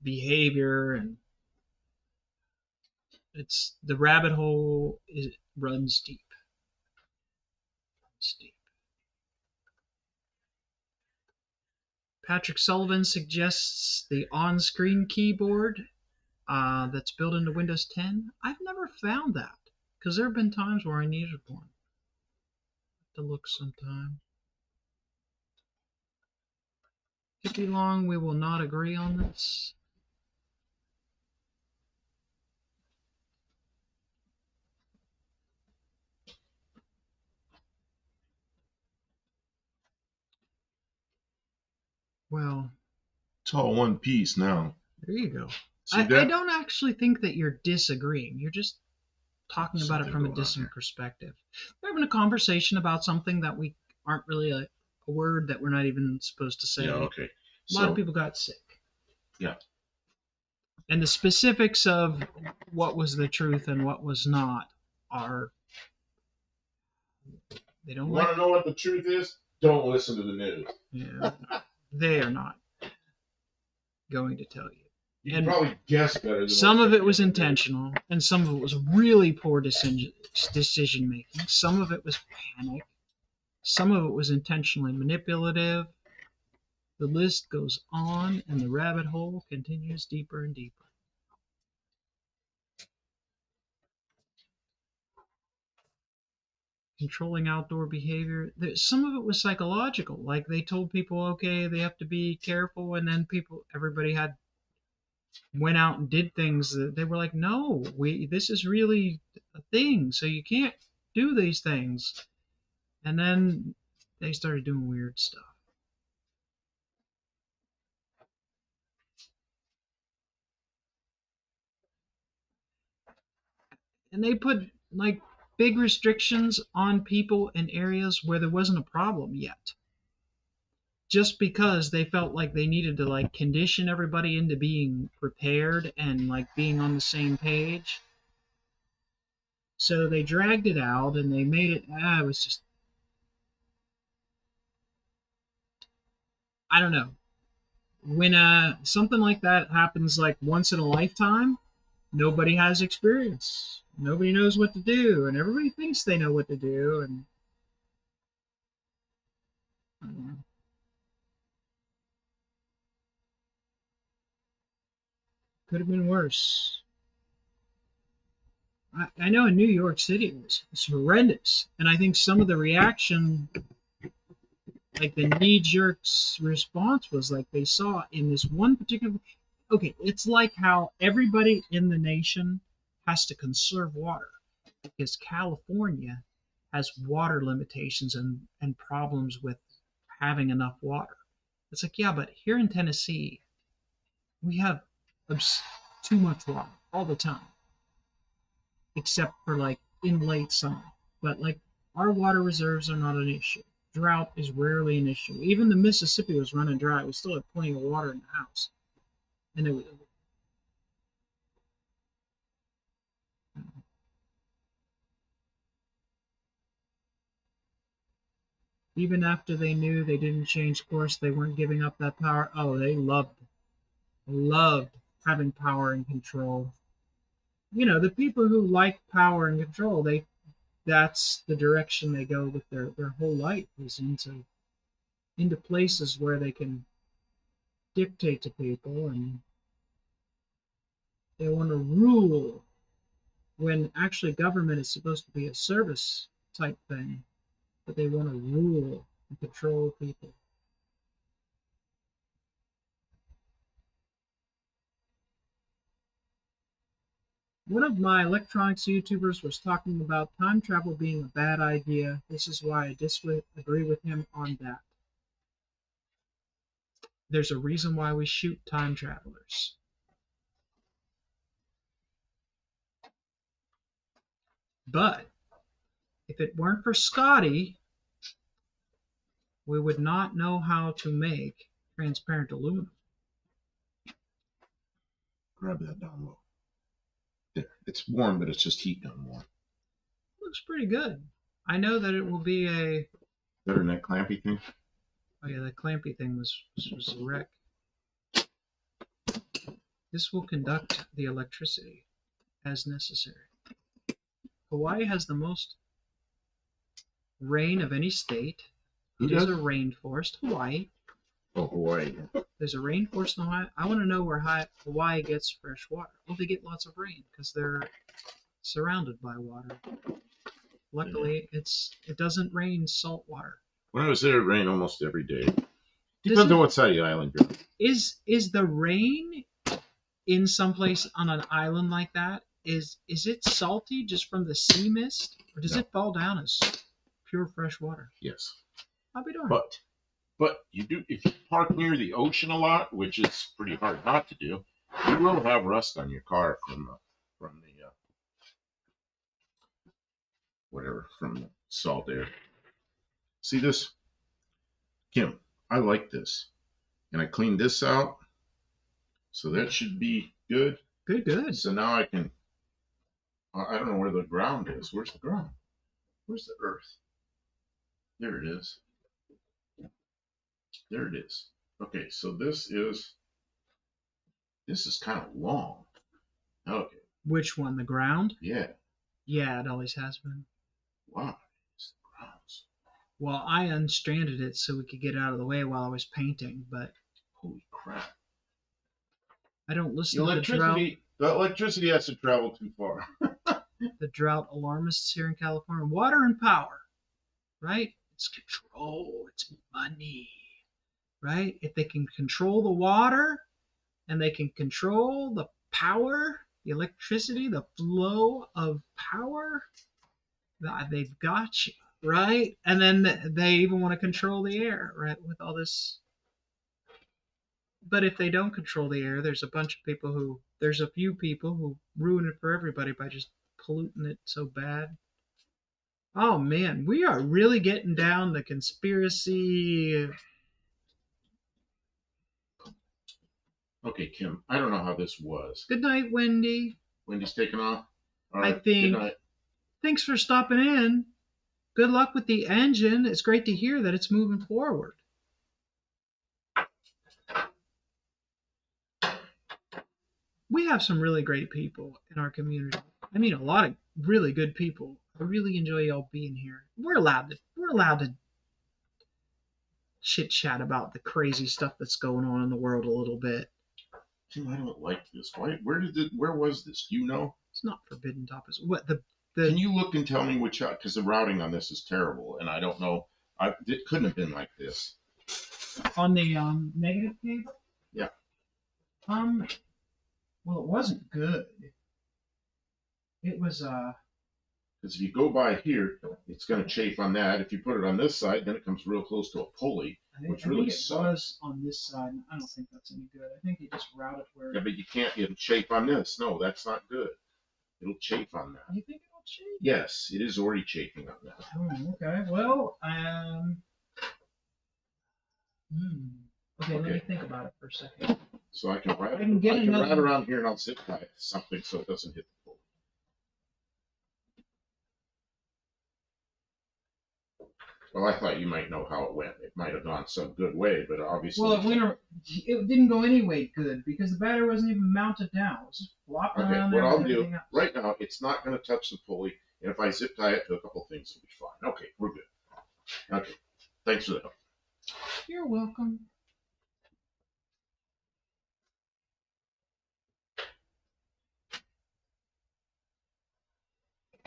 behavior. And it's the rabbit hole runs deep. Runs deep. Patrick Sullivan suggests the on-screen keyboard that's built into Windows 10. I've never found that because there have been times where I needed one. To look sometime. Hippie Long, we will not agree on this. Well, It's all one piece now. there you go. See I that? don't actually think that you're disagreeing. You're just talking about it Something from a going on distant here. perspective. We're having a conversation about something that we aren't really a word that we're not even supposed to Yeah, say. okay. A lot of So, people got sick. yeah. And the specifics of what was the truth and what was not are they don't You like. want to know what the truth is? Don't listen to the news. Yeah, they are not going to tell you. You can And probably guess better than some what's of going to it be was on the news. intentional, and some of it was really poor decision making. Some of it was panic. Some of it was intentionally manipulative. The list goes on, and the rabbit hole continues deeper and deeper. Controlling outdoor behavior. Some of it was psychological. Like they told people, okay, they have to be careful, and then everybody had went out and did things that they were like, no, this is really a thing, so you can't do these things. And then they started doing weird stuff. And they put like big restrictions on people in areas where there wasn't a problem yet. Just because they felt like they needed to like condition everybody into being prepared and like being on the same page. So they dragged it out and they made it it was just I don't know. When something like that happens like once in a lifetime, nobody has experience. Nobody knows what to do, and everybody thinks they know what to do, and I don't know, could have been worse. I know in New York City it's horrendous, and I think some of the reaction, like the knee-jerk response, was like they saw in this one particular. Okay, it's like how everybody in the nation has to conserve water because California has water limitations and problems with having enough water. It's like, yeah, but here in Tennessee, we have too much water all the time, except for like in late summer. But like our water reserves are not an issue. Drought is rarely an issue. Even the Mississippi was running dry. We still had plenty of water in the house. And it was, even after they knew they didn't change course, they weren't giving up that power. Oh, they loved having power and control. You know, the people who like power and control, that's the direction they go with their whole life is into places where they can dictate to people and they want to rule when actually government is supposed to be a service type thing, but they want to rule and control people. One of my electronics YouTubers was talking about time travel being a bad idea. This is why I disagree with him on that. There's a reason why we shoot time travelers. But if it weren't for Scotty, we would not know how to make transparent aluminum. Grab that down low. There. It's warm, but it's just heat down warm. Looks pretty good. I know that it will be a. Better than that clampy thing? Oh yeah, that clampy thing was a wreck. This will conduct the electricity as necessary. Hawaii has the most rain of any state. Who It is does? a rainforest. Hawaii. Oh, Hawaii. There's a rainforest in Hawaii. I want to know where Hawaii gets fresh water. Well, they get lots of rain because they're surrounded by water. Luckily, it doesn't rain salt water. When I was there, it rained almost every day. Depends on what side of the island you're on. Is the rain in some place on an island like that? Is it salty just from the sea mist, or does it fall down as pure fresh water? Yes. I'll be darned. But you do if you park near the ocean a lot, which is pretty hard not to do, you will have rust on your car from the whatever from the salt air. See this, Kim? I like this, and I cleaned this out, so that should be good. Good. So now I can. I don't know where the ground is. Where's the ground? Where's the earth? There it is. There it is. Okay, so this is kind of long. Okay. Which one? The ground? Yeah. Yeah, it always has been. Wow. It's the grounds. Well, I unstranded it so we could get out of the way while I was painting, but holy crap! I don't listen to the drought. The electricity has to travel too far. The drought alarmists here in California. Water and power, right? It's control. It's money, right? If they can control the water and they can control the power, the electricity, the flow of power, they've got you, right? And then they even want to control the air, right? With all this. But if they don't control the air, there's a few people who ruin it for everybody by just polluting it so bad. Oh man, we are really getting down the conspiracy. Okay, Kim, I don't know how this was. Good night, Wendy. Wendy's taking off? All right, I think. Good night. Thanks for stopping in. Good luck with the engine. It's great to hear that it's moving forward. we have some really great people in our community. I mean, a lot of really good people. I really enjoy y'all being here. We're allowed to chit chat about the crazy stuff that's going on in the world a little bit. Tim, I don't like this. Why? Where was this? Do you know? It's not forbidden topics. What the Can you look and tell me which? Because the routing on this is terrible, and I don't know. It couldn't have been like this. on the negative cable? Yeah. Well, it wasn't good. It was Because if you go by here, it's going to chafe on that. If you put it on this side, then it comes real close to a pulley, which really it sucks. was on this side. And I don't think that's any good. I think they just routed where. Yeah, but you can't get chafe on this. No, that's not good. It'll chafe on that. You think it'll chafe? Yes, it is already chafing on that. Oh, okay. Well, okay. Let me think about it for a second. So I can wrap, I can wrap around here and I'll zip tie something so it doesn't hit the pulley. Well, I thought you might know how it went. It might have gone some good way, but obviously. Well, it didn't go any way good because the battery wasn't even mounted down. It was just flopping around there. What I'll do right now, it's not going to touch the pulley, and if I zip tie it to a couple things, it'll be fine. Okay, we're good. Okay, thanks for the help. You're welcome.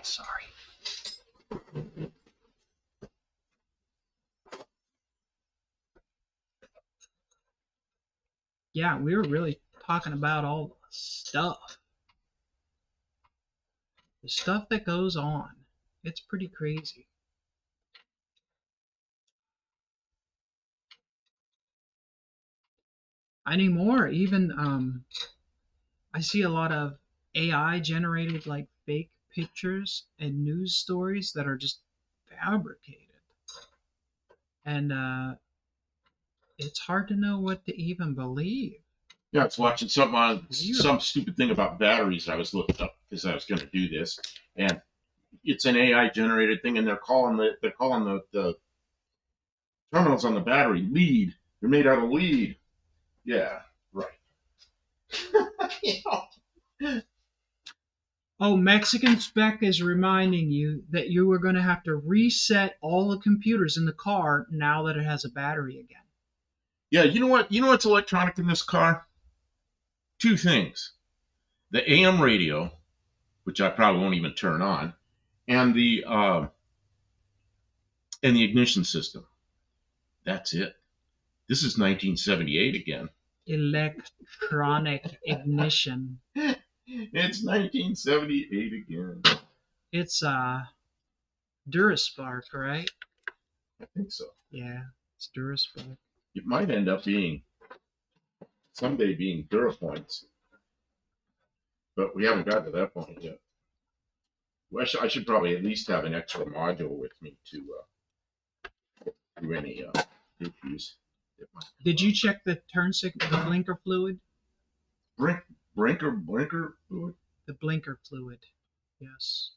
Sorry. Yeah, we were really talking about all the stuff. The stuff that goes on. It's pretty crazy. Anymore, even I see a lot of AI generated like fake pictures and news stories that are just fabricated. And it's hard to know what to even believe. Yeah, I was watching something on some stupid thing about batteries. I was looking up because I was going to do this, and it's an AI generated thing, and they're calling the terminals on the battery lead. They're made out of lead. Yeah, right. You know. Oh, Mexican Spec is reminding you that you are going to have to reset all the computers in the car now that it has a battery again. Yeah, you know what? You know what's electronic in this car? Two things: the AM radio, which I probably won't even turn on, and the ignition system. That's it. This is 1978 again. Electronic ignition. It's 1978 again. It's Duraspark, right? I think so. Yeah, it's Duraspark. It might end up someday being Durapoints, but we haven't gotten to that point yet. Well, I should probably at least have an extra module with me to do any issues. Did you check the the blinker fluid? Blinker fluid? The blinker fluid, yes.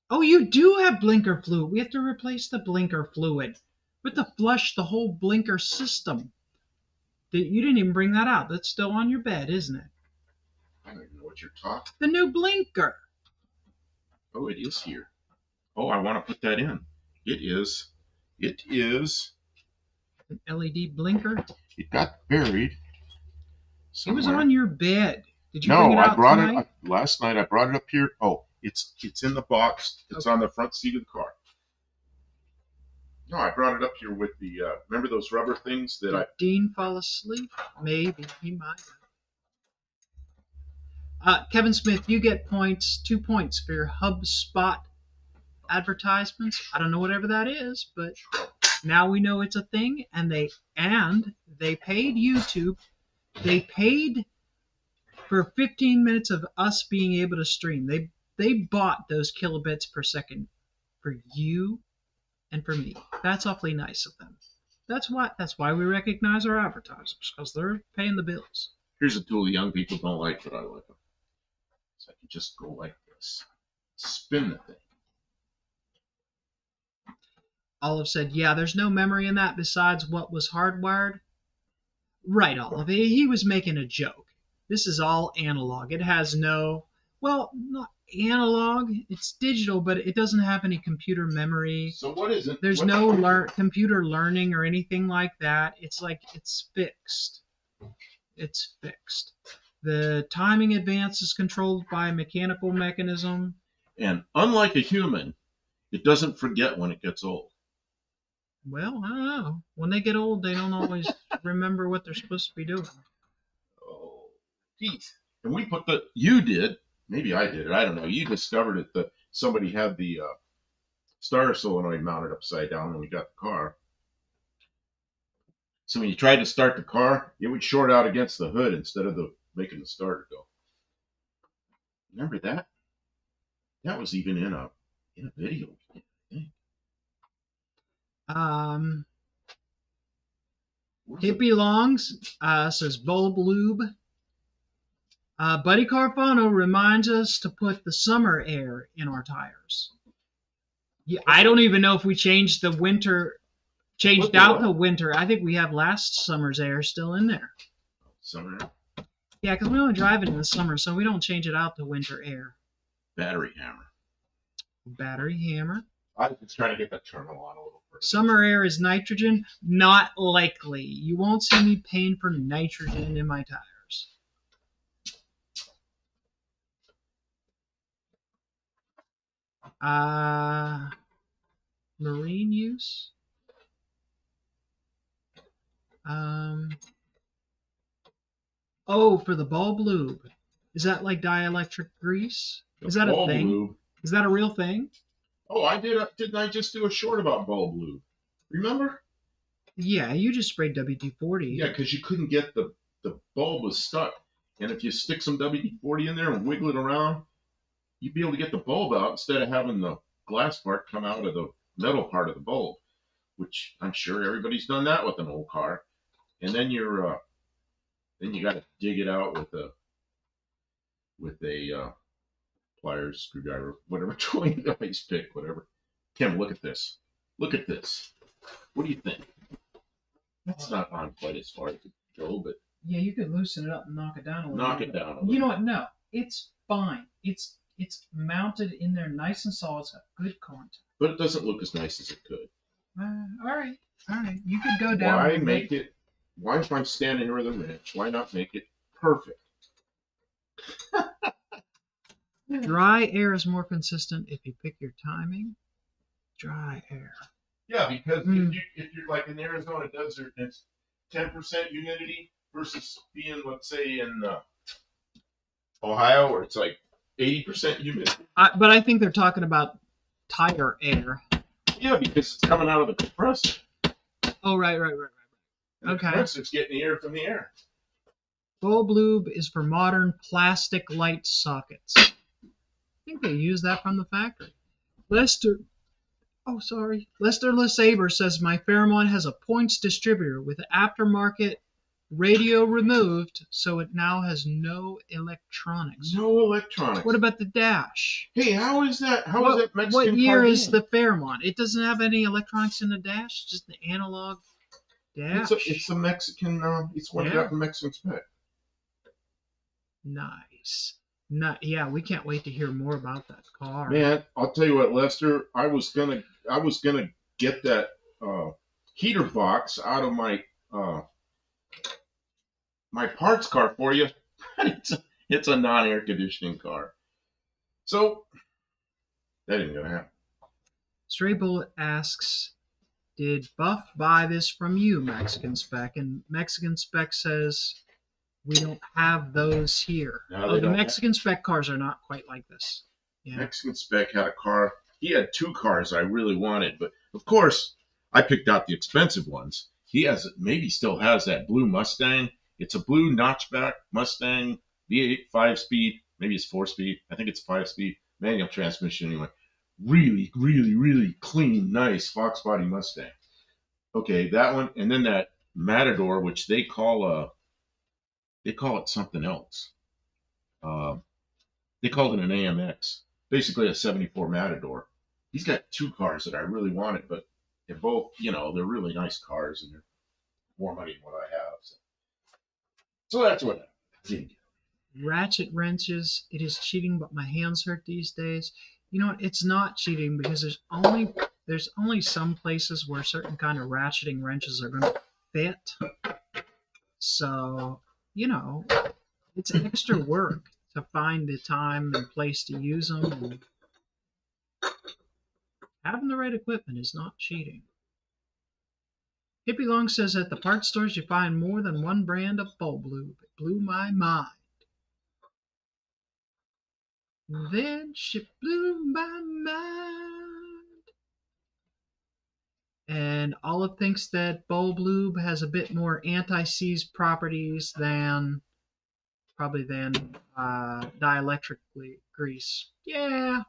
Oh, you do have blinker fluid. We have to replace the blinker fluid. We have to flush the whole blinker system. You didn't even bring that out. That's still on your bed, isn't it? I don't even know what you're talking. The new blinker. Oh, it is here. Oh, I want to put that in. It is. An LED blinker? It got buried somewhere. It was on your bed. Did you No, bring it out I brought tonight? it last night. I brought it up here. Oh, it's in the box. It's on the front seat of the car. No, I brought it up here with the. Remember those rubber things that Did Dean fall asleep? Maybe he might have. Kevin Smith, you get 2 points for your HubSpot advertisements. I don't know whatever that is, but now we know it's a thing, and they paid YouTube. They paid for 15 minutes of us being able to stream. They bought those kilobits per second for you and for me. That's awfully nice of them. That's why we recognize our advertisers, because they're paying the bills. Here's a tool the young people don't like, but I like them. So I can just go like this. Spin the thing. Olive said, yeah, there's no memory in that besides what was hardwired. Right, Olive. He was making a joke. This is all analog. It has no, well, not analog. It's digital, but it doesn't have any computer memory. So what is it? There's no computer learning or anything like that. It's like it's fixed. It's fixed. The timing advance is controlled by a mechanical mechanism. And unlike a human, it doesn't forget when it gets old. Well, I don't know. When they get old, they don't always remember what they're supposed to be doing. Oh, geez. And we put you did, maybe I did it, I don't know. You discovered it that somebody had the starter solenoid mounted upside down when we got the car. So when you tried to start the car, it would short out against the hood instead of making the starter go. Remember that? That was even in a video. I think. Hippie Longs says bulb lube. Buddy Carfano reminds us to put the summer air in our tires. Yeah, I don't even know if we changed the winter, changed out the winter. I think we have last summer's air still in there. Summer air? Yeah, because we only drive it in the summer, so we don't change it out to winter air. Battery hammer. Battery hammer. I was trying to get that terminal on a little further. Summer air is nitrogen? Not likely. You won't see me paying for nitrogen in my tires. Marine use? Oh, for the bulb lube. Is that like dielectric grease? Is that a thing? Lube. Is that a real thing? Oh, I did. Didn't I just do a short about bulb lube? Remember? Yeah, you just sprayed WD-40. Yeah, because you couldn't get the bulb was stuck, and if you stick some WD-40 in there and wiggle it around, you'd be able to get the bulb out instead of having the glass part come out of the metal part of the bulb, which I'm sure everybody's done that with an old car. And then then you got to dig it out with a pliers, screwdriver, whatever tool you always pick, whatever. Kim, look at this. Look at this. What do you think? That's not on quite as far as it could go, but yeah, you could loosen it up and knock it down a little. Knock it down a little. You know what? No, it's fine. It's mounted in there nice and solid. It's got good contact. But it doesn't look as nice as it could. All right. You could go down. Why make it? Why, if I'm standing here with a wrench, why not make it perfect? Dry air is more consistent if you pick your timing. Dry air. Yeah, because if you're like in Arizona desert, it's 10% humidity versus being, let's say, in Ohio, where it's like 80% humidity. But I think they're talking about tire air. Yeah, because it's coming out of the compressor. Oh, right. The compressor's getting the air from the air. Bulb lube is for modern plastic light sockets. I think they use that from the factory. Lester LeSabre says my Fairmont has a points distributor with aftermarket radio removed, so it now has no electronics. No electronics. What about the dash? Hey, how is that? How is that Mexican car? What year is the Fairmont? It doesn't have any electronics in the dash, just the analog dash. It's a Mexican. It's what got the Mexican spec. Nice. Yeah, we can't wait to hear more about that car. Man, I'll tell you what, Lester. I was gonna get that heater box out of my my parts car for you. It's a non-air conditioning car, so that ain't gonna happen. Stray Bullet asks, "Did Buff buy this from you, Mexican Spec?" And Mexican Spec says, "We don't have those here." No, the Mexican Spec cars are not quite like this. Yeah. Mexican Spec had a car. He had two cars I really wanted, but of course I picked out the expensive ones. He maybe still has that blue Mustang. It's a blue notchback Mustang V8 5-speed. Maybe it's 4-speed. I think it's 5-speed manual transmission anyway. Really, really, really clean, nice Fox body Mustang. Okay, that one, and then that Matador, which they call it something else. They called it an AMX, basically a '74 Matador. He's got two cars that I really wanted, but they're both, they're really nice cars and they're more money than what I have. So that's what I didn't get. ratchet wrenches, it is cheating, but my hands hurt these days. You know what? It's not cheating because there's only some places where certain kind of ratcheting wrenches are going to fit. So, you know, it's extra work to find the time and place to use them. And having the right equipment is not cheating. Hippie Long says at the parts stores you find more than one brand of bulb lube. It blew my mind. Then she blew my mind. And Olive thinks that bulb lube has a bit more anti-seize properties than probably than dielectric grease. Yeah,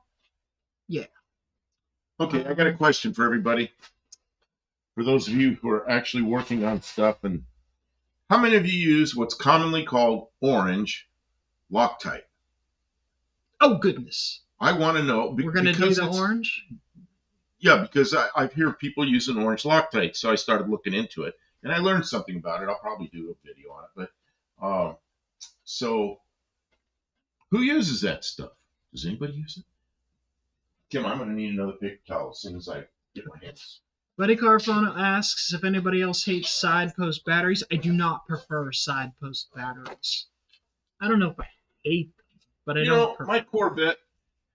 yeah. Okay, I got a question for everybody. For those of you who are actually working on stuff, and how many of you use what's commonly called orange Loctite? Oh goodness. I want to know We're gonna do because the it's orange. yeah, because I hear people using orange Loctite, so I started looking into it, and I learned something about it. I'll probably do a video on it, but so who uses that stuff? Does anybody use it? Kim, I'm going to need another paper towel as soon as I get my hands. Buddy Carphono asks if anybody else hates side post batteries. I do not prefer side post batteries. I don't know if I hate them, but I You don't know, prefer. my Corvette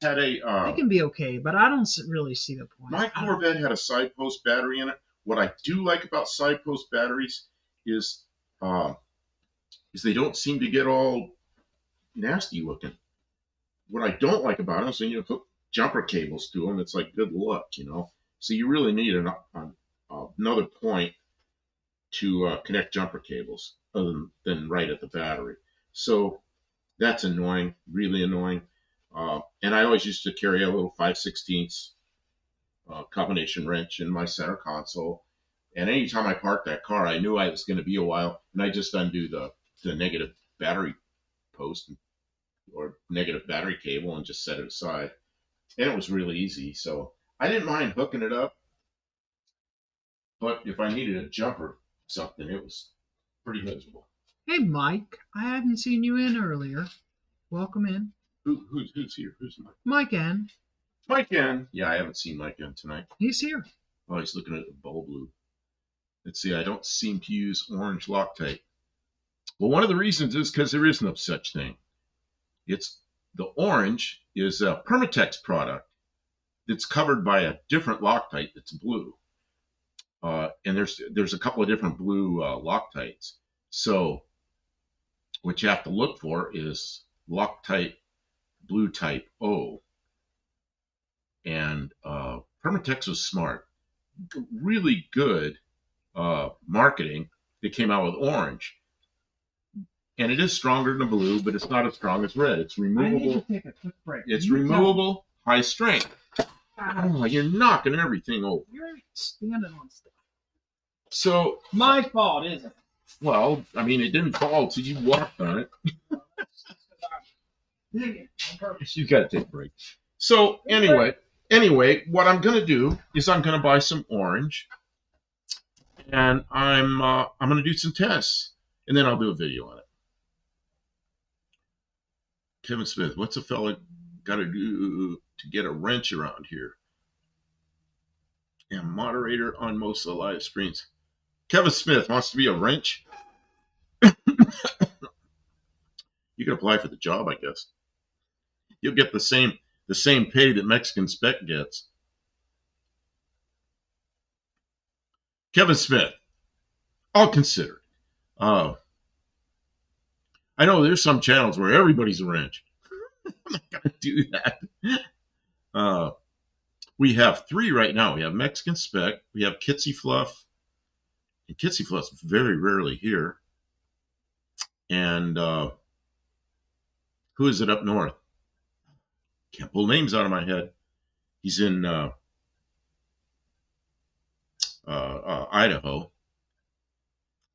had They a can be okay, but I don't really see the point. my Corvette had a side post battery in it. What I do like about side post batteries is uh, is they don't seem to get all nasty looking. What I don't like about them is when you hook jumper cables to them, it's like good luck, you know. So you really need another point to connect jumper cables other than right at the battery. So that's annoying, really annoying. And I always used to carry a little 5/16 combination wrench in my center console. And anytime I parked that car, I knew I was going to be a while, and I just undo the negative battery post or negative battery cable and just set it aside. And it was really easy. So I didn't mind hooking it up, but if I needed a jumper something, it was pretty miserable. Hey, Mike, I hadn't seen you in earlier. Welcome in. Who's here? Who's Mike? Mike N. Mike N. Yeah, I haven't seen Mike N tonight. He's here. Oh, he's looking at the bulb blue. Let's see, I don't seem to use orange Loctite. Well, one of the reasons is because there is no such thing. It's the orange is a Permatex product that's covered by a different Loctite that's blue. And there's a couple of different blue Loctites. So what you have to look for is Loctite blue type O. And Permatex was smart, really good marketing. They came out with orange, and it is stronger than blue, but it's not as strong as red. It's removable. I need to take a quick break. It's removable, high strength. Oh, you're knocking everything over. You're standing on stuff. So my fault, isn't it? Well, I mean, it didn't fall till you walked on it. You got to take a break. So anyway, what I'm gonna do is I'm gonna buy some orange, and I'm gonna do some tests, and then I'll do a video on it. Kevin Smith, what's a fella got to do to get a wrench around here? And moderator on most of the live streams. Kevin Smith wants to be a wrench. You can apply for the job, I guess. You'll get the same pay that Mexican Spec gets. Kevin Smith, I'll consider it. I know there's some channels where everybody's a wrench. I'm not gonna do that. We have 3 right now. We have Mexican Spec, we have Kitsy Fluff, and Kitsy Fluff's very rarely here. And who is it up north? Can't pull names out of my head. He's in Idaho.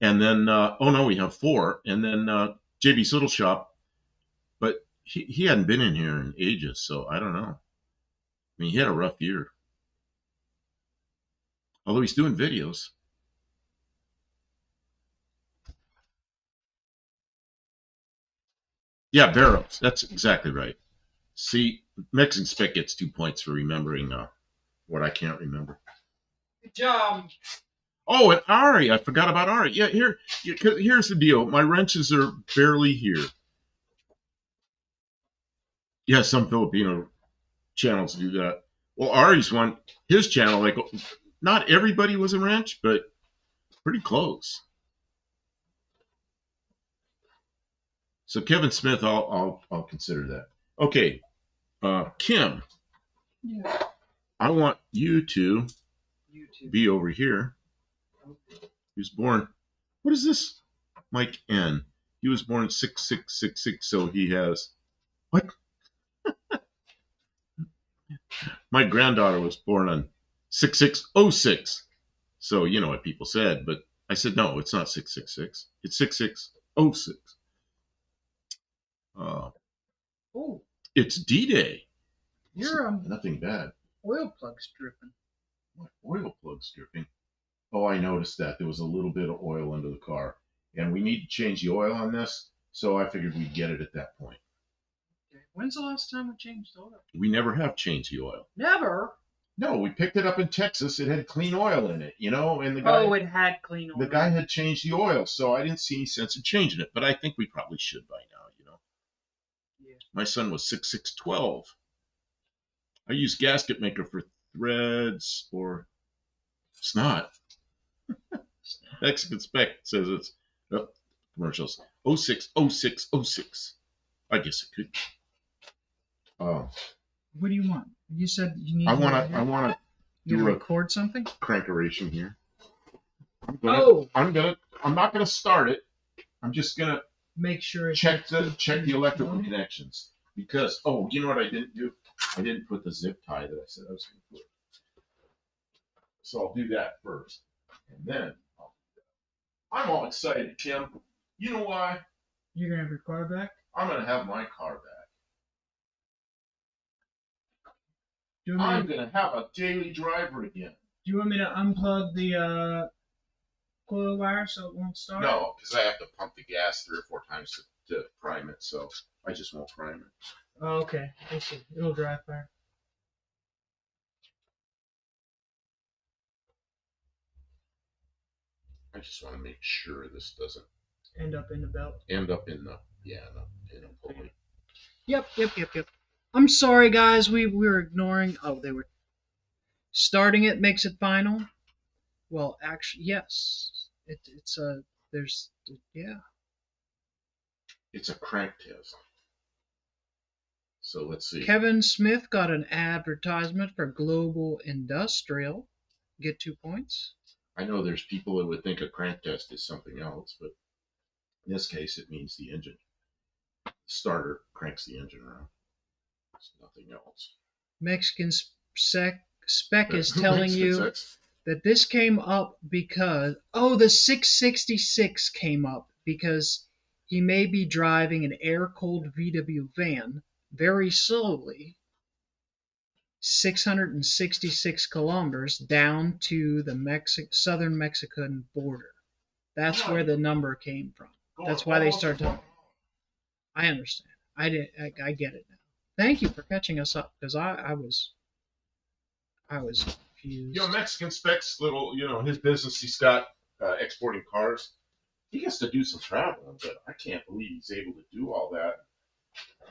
And then, oh no, we have 4. And then JB's Little Shop. But he hadn't been in here in ages, so I don't know. I mean, he had a rough year. Although he's doing videos. Yeah, barrels. That's exactly right. See, Mexican Spec gets 2 points for remembering what I can't remember. Good job. Oh, and Ari. I forgot about Ari. Yeah, here's the deal. My wrenches are barely here. Yeah, some Filipino channels do that. Well, Ari's one, his channel, like, not everybody was a wrench, but pretty close. So Kevin Smith, I'll consider that. Okay, Kim, Yeah. I want you to YouTube. be over here. He was born. What is this? Mike N. He was born 6666, so he has what? My granddaughter was born on 6606. So you know what people said, but I said no, it's not 666. It's 6606. Uh, Oh, it's D-Day. your Nothing bad. oil plug's dripping. What oil plug's dripping? Oh, I noticed that there was a little bit of oil under the car, and we need to change the oil on this. So I figured we'd get it at that point. Okay. When's the last time we changed oil? We never have changed the oil. Never. No, we picked it up in Texas. It had clean oil in it, and the guy. Oh, it had clean oil. The guy had changed the oil, so I didn't see any sense in changing it. But I think we probably should by now. Yeah. My son was 6612. I use gasket maker for threads, or it's not. Mexican Spec says it's commercials. 060606. I guess it could. What do you want? You said you need. I want to You do a record something? crankeration here. I'm not gonna start it. I'm just gonna make sure check the electrical connections, because you know what I didn't do? I didn't put the zip tie that I said I was gonna put. So I'll do that first, and then I'm all excited, Kim. You know why? You're gonna have your car back? I'm gonna have my car back. I'm gonna have a daily driver again. Do you want me to unplug the coil wire so it won't start? No, because I have to pump the gas 3 or 4 times to prime it, so I just won't prime it. Oh, okay. I see. It'll dry fire. I just want to make sure this doesn't end up in the belt. End up in the in a pulley. Yep. I'm sorry, guys. We were ignoring. Oh, they were starting it makes it final. Well, actually, yes. It's a there's yeah. It's a crank test. So let's see. Kevin Smith got an advertisement for Global Industrial. Get 2 points. I know there's people that would think a crank test is something else, but in this case, it means the engine. The starter cranks the engine around. It's nothing else. Mexican Spec is telling you that this came up because the 666 came up because he may be driving an air-cooled VW van very slowly 666 kilometers down to the southern Mexican border. That's where the number came from. That's why they started talking. I understand. I get it now. Thank you for catching us up, because I was confused. Mexican Spec's little, his business, he's got exporting cars. He gets to do some traveling, but I can't believe he's able to do all that.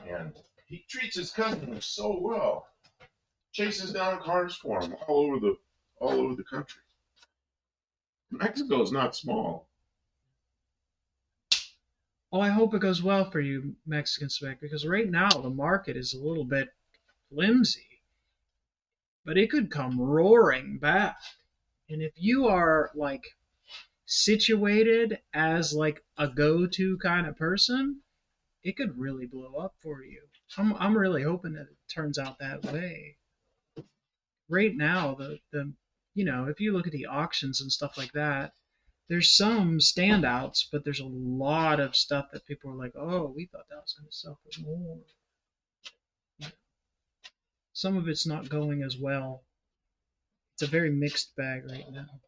And he treats his customers so well. Chases down cars for him all over the country. Mexico is not small. Oh, I hope it goes well for you, Mexican Spec, because right now the market is a little bit flimsy, but it could come roaring back. And if you are like situated as like a go-to kind of person, it could really blow up for you. I'm really hoping that it turns out that way. Right now, the if you look at the auctions and stuff like that, there's some standouts, but there's a lot of stuff that people are like, oh, we thought that was going to sell for more. Some of it's not going as well. It's a very mixed bag right now.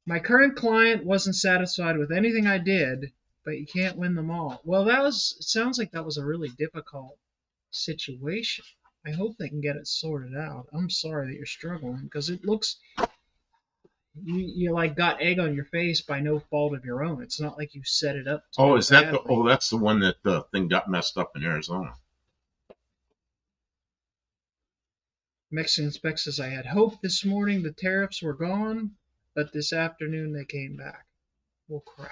My current client wasn't satisfied with anything I did, but you can't win them all. Well, it sounds like that was a really difficult situation. I hope they can get it sorted out. I'm sorry that you're struggling because it looks you like got egg on your face by no fault of your own. It's not like you set it up to Oh, go is that the? badly. Oh, that's the one that the thing got messed up in Arizona. Mexican Spec says I had hoped this morning the tariffs were gone, but this afternoon they came back. Well, crap.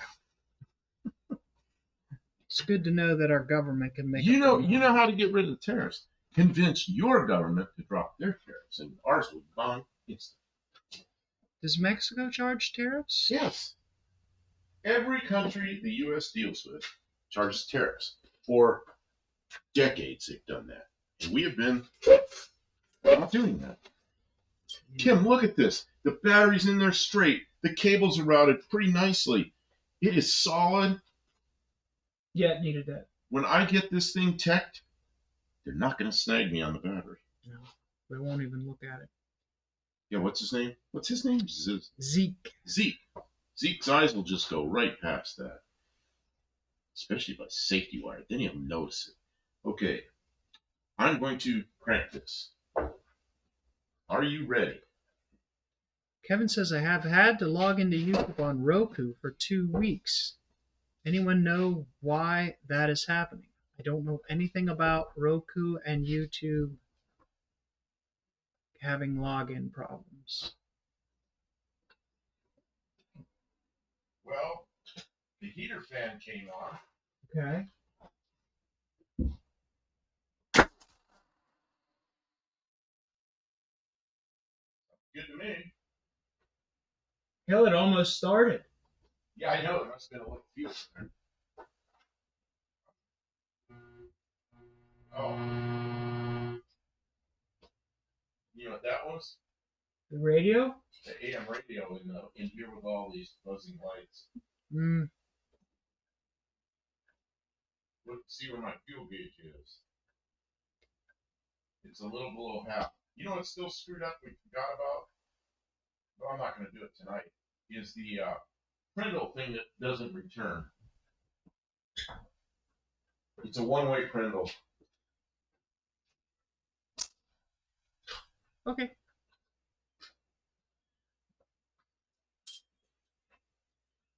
It's good to know that our government can make up their You know mind. how to get rid of the tariffs. Convince your government to drop their tariffs, and ours will be gone instantly. Does Mexico charge tariffs? Yes, every country the U.S. deals with charges tariffs. For decades, they've done that, and we have been not doing that. Kim, look at this. The battery's in there straight. The cables are routed pretty nicely. It is solid. Yeah, it needed that. When I get this thing teched, they're not going to snag me on the battery. No, they won't even look at it. Yeah, what's his name? What's his name? Zeke. Zeke. Zeke's eyes will just go right past that, especially by safety wire. Then he'll notice it. Okay, I'm going to crank this. Are you ready? Kevin says I have had to log into YouTube on Roku for 2 weeks. Anyone know why that is happening? I don't know anything about Roku and YouTube having login problems. Well, the heater fan came on. Okay. Good to me. Hell, it almost started. Yeah, I know. It must have been a little fuel there. Oh. You know what that was? The radio? The AM radio in here with all these buzzing lights. Hmm. Look, see where my fuel gauge is. It's a little below half. You know what's still screwed up we forgot about? But I'm not going to do it tonight. Is the Prindle thing that doesn't return. It's a one-way Prindle. Okay.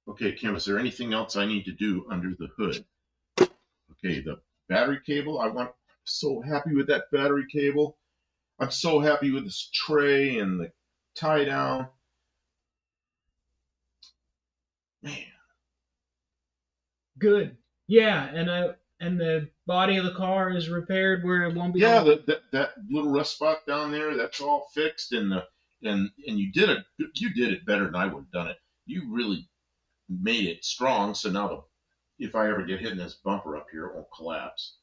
Okay, Kim, is there anything else I need to do under the hood? Okay, the battery cable. So happy with that battery cable. I'm so happy with this tray and the tie down. Man. Good. Yeah, and the body of the car is repaired where it won't be. Yeah, that little rust spot down there, that's all fixed, and you did it better than I would have done it. You really made it strong, so now if I ever get hit in this bumper up here, it won't collapse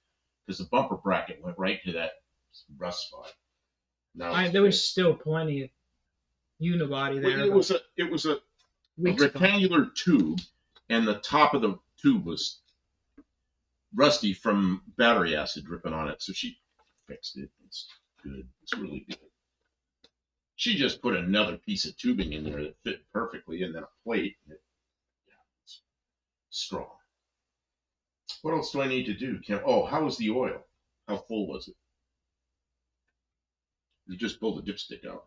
because the bumper bracket went right to that rust spot. Now There was still plenty of unibody there. It was a rectangular tube, and the top of the tube was rusty from battery acid dripping on it. So she fixed it. It's good. It's really good. She just put another piece of tubing in there that fit perfectly, and then a plate. It's strong. What else do I need to do, Kim? Oh, how was the oil? How full was it? You just pulled the dipstick out.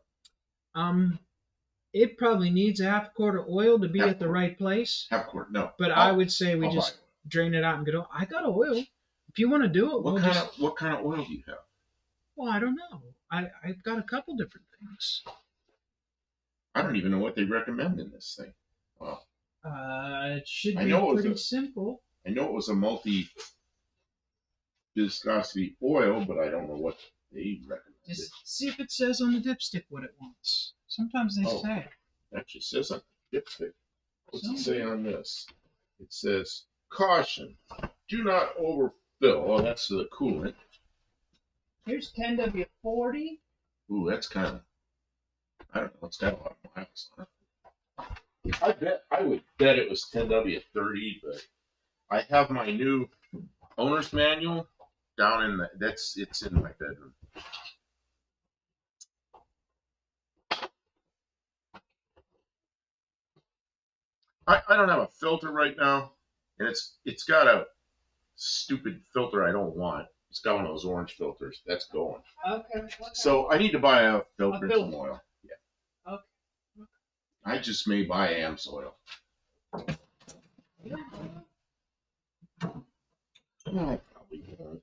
It probably needs a half quart of oil to be Half at the quart. right place. Half quart, no. But I would say we I'll just buy drain it out and get oil. I got oil. If you want to do it, what kind of oil do you have? Well, I don't know. I've got a couple different things. I don't even know what they recommend in this thing. Wow. It should be pretty simple. I know it was a multi viscosity oil, but I don't know what they recommend. Just see if it says on the dipstick what it wants. Sometimes they say. It actually says on the dipstick. What's it say on this? It says, caution, do not overfill. Oh, that's the coolant. Here's 10W40. Ooh, that's kind of, I don't know, it's got a lot of miles on it. I would bet it was 10W30, but I have my new owner's manual down in it's in my bedroom. I don't have a filter right now. and it's got a stupid filter I don't want. It's got one of those orange filters. That's going. Okay. Okay. So I need to buy a filter and some filter. oil. Yeah. Okay. I just may buy AMS oil. Yeah. I probably won't.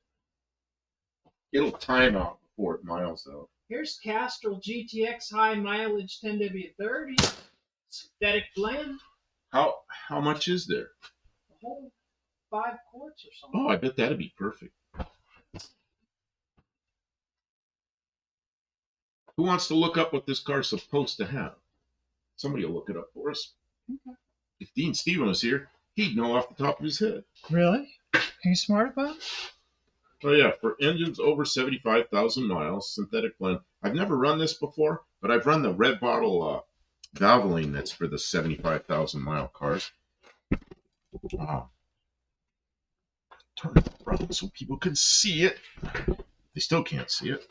It'll time out before it miles out. Here's Castrol GTX high mileage 10W30 synthetic blend. How much is there? A whole 5 quarts or something. Oh, I bet that'd be perfect. Who wants to look up what this car's supposed to have? Somebody will look it up for us. Okay. If Dean Steven was here, he'd know off the top of his head. Really? Are you smart about it? Oh yeah, for engines over 75,000 miles, synthetic blend. I've never run this before, but I've run the red bottle Valvoline that's for the 75,000 mile cars. Wow. Turn it around so people can see it. They still can't see it.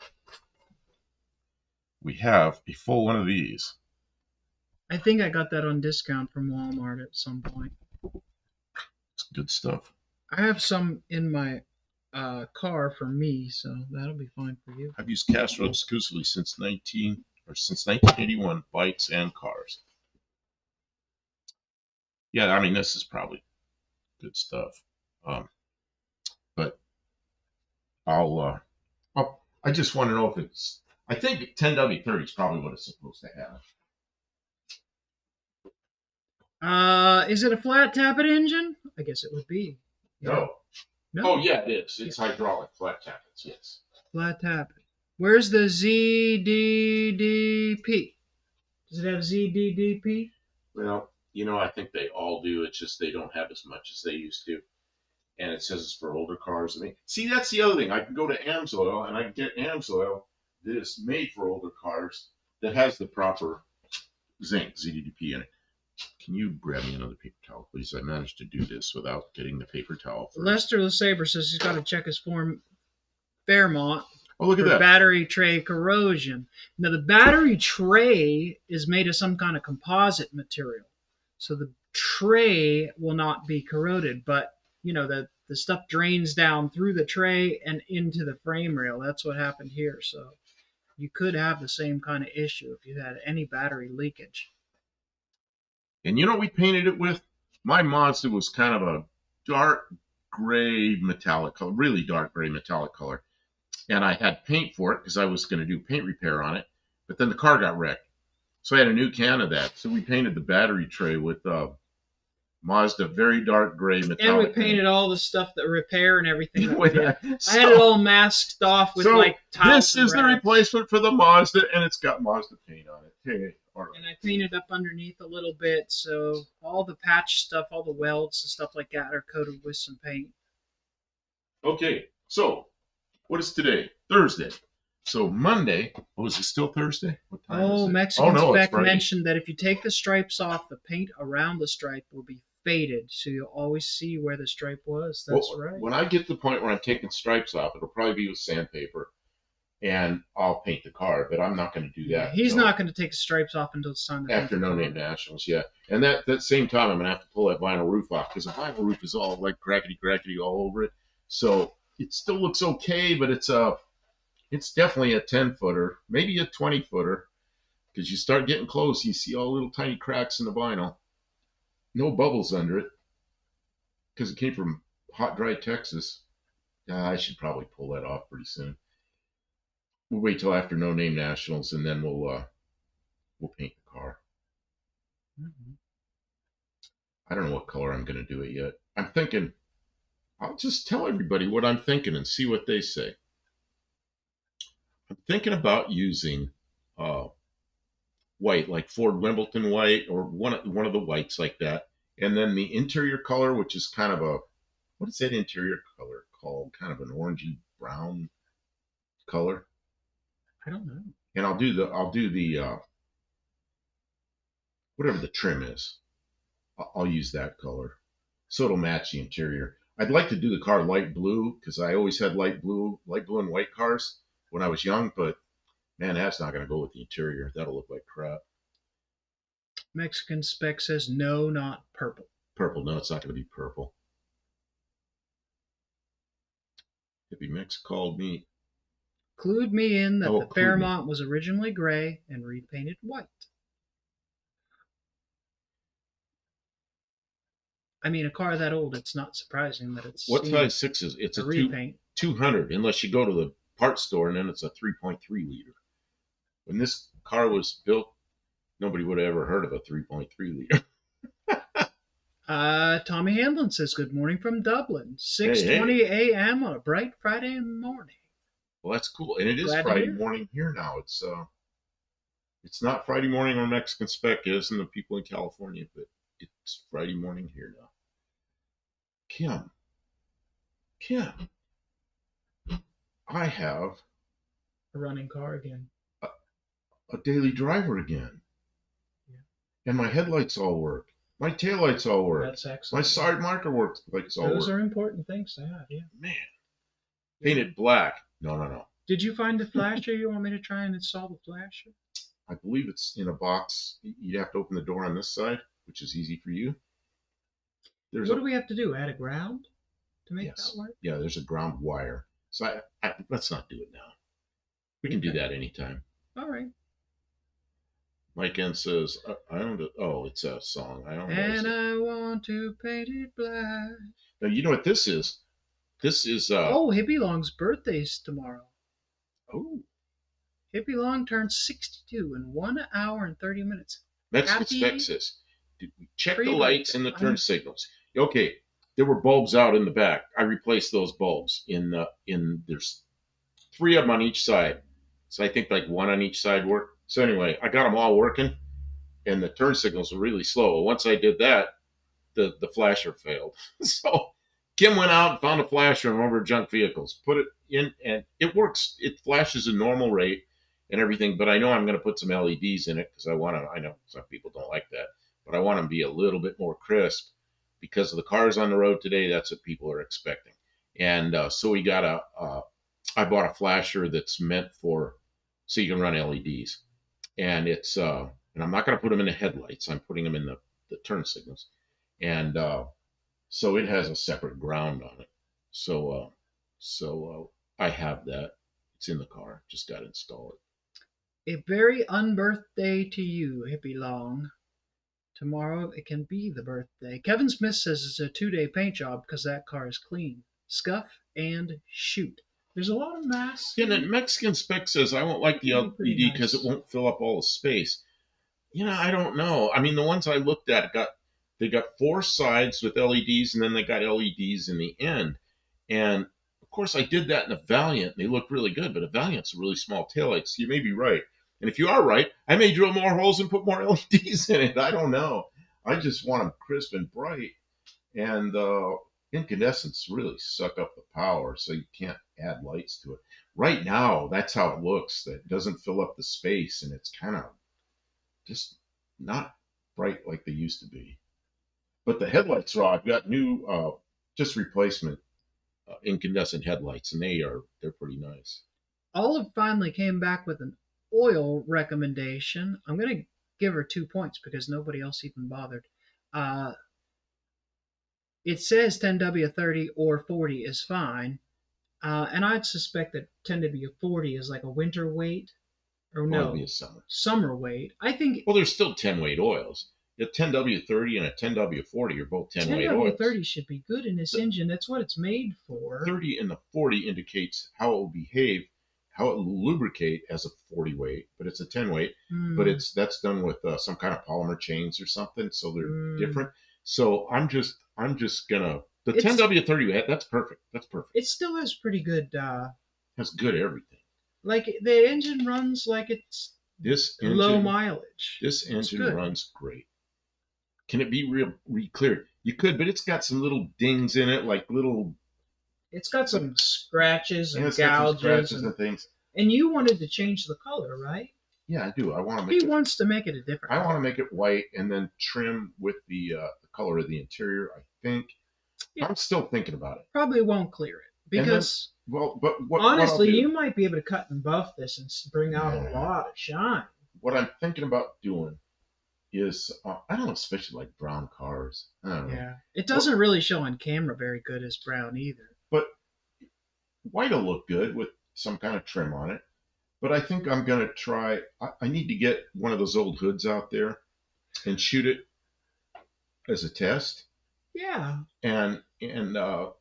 We have a full one of these. I think I got that on discount from Walmart at some point. It's good stuff. I have some in my car for me, so that'll be fine for you. I've used Castrol exclusively since 1981, bikes and cars. Yeah, I mean this is probably good stuff. But I just want to know if it's. I think 10W30 is probably what it's supposed to have. Is it a flat tappet engine? I guess it would be. No. No. Oh yeah, it is. It's hydraulic flat tappets. Yes. Flat tappet. Where's the ZDDP? Does it have ZDDP? Well, I think they all do. It's just they don't have as much as they used to. And it says it's for older cars. I mean, see, that's the other thing. I can go to AMSOIL and I can get AMSOIL that is made for older cars that has the proper zinc, ZDDP in it. Can you grab me another paper towel, please? I managed to do this without getting the paper towel first. Lester LeSabre says he's got to check his form Fairmont Oh, look at for that. battery tray corrosion. Now, the battery tray is made of some kind of composite material. So the tray will not be corroded, but the stuff drains down through the tray and into the frame rail. That's what happened here. So you could have the same kind of issue if you had any battery leakage. And you know what we painted it with? My Mazda was kind of a dark gray metallic color, really dark gray metallic color. And I had paint for it because I was going to do paint repair on it. But then the car got wrecked. So I had a new can of that. So we painted the battery tray with Mazda very dark gray metallic. And we painted all the stuff that repair and everything. I had it all masked off with tiles. This is the replacement for the Mazda, and it's got Mazda paint on it. Hey, all right. And I painted up underneath a little bit, so all the patch stuff, all the welds and stuff like that are coated with some paint. Okay, so what is today? Thursday. So Monday, is it still Thursday? What time is it? Mexican Spec mentioned that if you take the stripes off, the paint around the stripe will be faded, so you'll always see where the stripe was. That's right. When I get to the point where I'm taking stripes off, it'll probably be with sandpaper, and I'll paint the car, but I'm not going to do that. He's not going to take the stripes off until it's time to after No Name Nationals, yeah. And that same time, I'm going to have to pull that vinyl roof off, because the vinyl roof is all like crackety all over it. So it still looks okay, but it's definitely a 10-footer, maybe a 20-footer, because you start getting close, you see all little tiny cracks in the vinyl. No bubbles under it, because it came from hot, dry Texas. I should probably pull that off pretty soon. We'll wait till after No Name Nationals, and then we'll paint the car. Mm-hmm. I don't know what color I'm going to do it yet. I'm thinking, I'll just tell everybody what I'm thinking and see what they say. I'm thinking about using white, like Ford Wimbledon white, or one of the whites like that. And then the interior color, which is kind of what is that interior color called? Kind of an orangey brown color. I don't know. And I'll do the whatever the trim is. I'll use that color, so it'll match the interior. I'd like to do the car light blue, because I always had light blue and white cars when I was young, but man, that's not going to go with the interior. That'll look like crap. Mexican Spec says no, not purple. Purple, no, it's not going to be purple. Hippie Mix called me. Clued me in that Oh, the clued me. Fairmont was originally gray and repainted white. I mean, a car that old, it's not surprising that it's What seen size 6 is? It's a a repaint. 200, unless you go to the parts store and then it's a 3.3 liter. When this car was built, nobody would have ever heard of a 3.3 liter. Tommy Hamlin says, "Good morning from Dublin, Hey, hey. 6:20 a.m. on a bright Friday morning." Well, that's cool. And it is Glad to Friday hear. morning here now. It's not Friday morning on Mexican Spec is and the people in California, but it's Friday morning here now. Kim, Kim, I have A running car again. a, a daily driver again. Yeah. And my headlights all work. My taillights all work. That's My excellent. side marker works. Lights all Those work. are important things to have. Yeah. Man, painted black. No, no, no. Did you find the flasher? You want me to try and install the flasher? I believe it's in a box. You have to open the door on this side, which is easy for you. There's What a do we have to do? Add a ground to make yes, that work? yeah. There's a ground wire. So let's not do it now. We can do Okay. that anytime. All right. Mike N says, I don't. Oh, it's a song. I don't know. And I want to paint it black. Now you know what this is. This is Oh, Hippie Long's birthday's tomorrow. oh, Hippie Long turns 62 in 1 hour and 30 minutes. Mexican Spec Happy says, check the lights pre-birthday. and the turn signals. Okay, there were bulbs out in the back. I replaced those bulbs in there's 3 of them on each side. So I think like 1 on each side worked. So anyway, I got them all working, and the turn signals were really slow. Once I did that, the flasher failed. So Kim went out and found a flasher in one of her junk vehicles, put it in, and it works. It flashes a normal rate and everything, but I know I'm going to put some LEDs in it because I know some people don't like that, but I want them to be a little bit more crisp because of the cars on the road today. That's what people are expecting. And so I bought a flasher that's meant for, so you can run LEDs. And and I'm not going to put them in the headlights. I'm putting them in the turn signals. And so it has a separate ground on it. So I have that. It's in the car. Just got to install it. A very unbirthday to you, Hippie Long. Tomorrow it can be the birthday. Kevin Smith says it's a 2-day paint job because that car is clean. Scuff and shoot. There's a lot of masks. Yeah, and Mexican Spec says I won't like the LED because it won't fill up all the space. I don't know. I mean, the ones I looked at they got 4 sides with LEDs, and then they got LEDs in the end. And of course, I did that in a Valiant. And they look really good, but a Valiant's a really small taillight, so you may be right. And if you are right, I may drill more holes and put more LEDs in it. I don't know. I just want them crisp and bright. And incandescents really suck up the power, so you can't add lights to it. Right now, that's how it looks. That doesn't fill up the space, and it's kind of just not bright like they used to be. But the headlights are. I've got new, just replacement incandescent headlights, and they're pretty nice. Olive finally came back with an oil recommendation. I'm going to give her 2 points because nobody else even bothered. Uh, it says 10W30 or 40 is fine. And I'd suspect that 10W40 is like a winter weight. Or Well, it'd be no, a summer. summer weight. I think Well, there's still 10 weight oils. A 10W30 and a 10W40 are both 10 weight oils. 10W30 should be good in this engine. That's what it's made for. 30 and the 40 indicates how it will behave, how it will lubricate as a 40 weight, but it's a 10 weight. But that's done with some kind of polymer chains or something, so they're different. So I'm just gonna the 10W30. That's perfect. That's perfect. It still has pretty good. Has good everything. Like the engine runs like it's low mileage. This engine runs great. Can it be re-cleared? You could, but it's got some little dings in it, like little. It's got some scratches and gouges and things. And you wanted to change the color, right? Yeah, I do. I want to make. He wants to make it a different. I want to make it white and then trim with the color of the interior. I think. Yeah. I'm still thinking about it. Probably won't clear it because. Honestly, you might be able to cut and buff this and bring out a lot of shine. What I'm thinking about doing is, I don't know, especially like brown cars. I don't know. Yeah, it doesn't really show on camera very good as brown either. But white will look good with some kind of trim on it. But I think I'm gonna try. I need to get one of those old hoods out there and shoot it as a test, Yeah, and do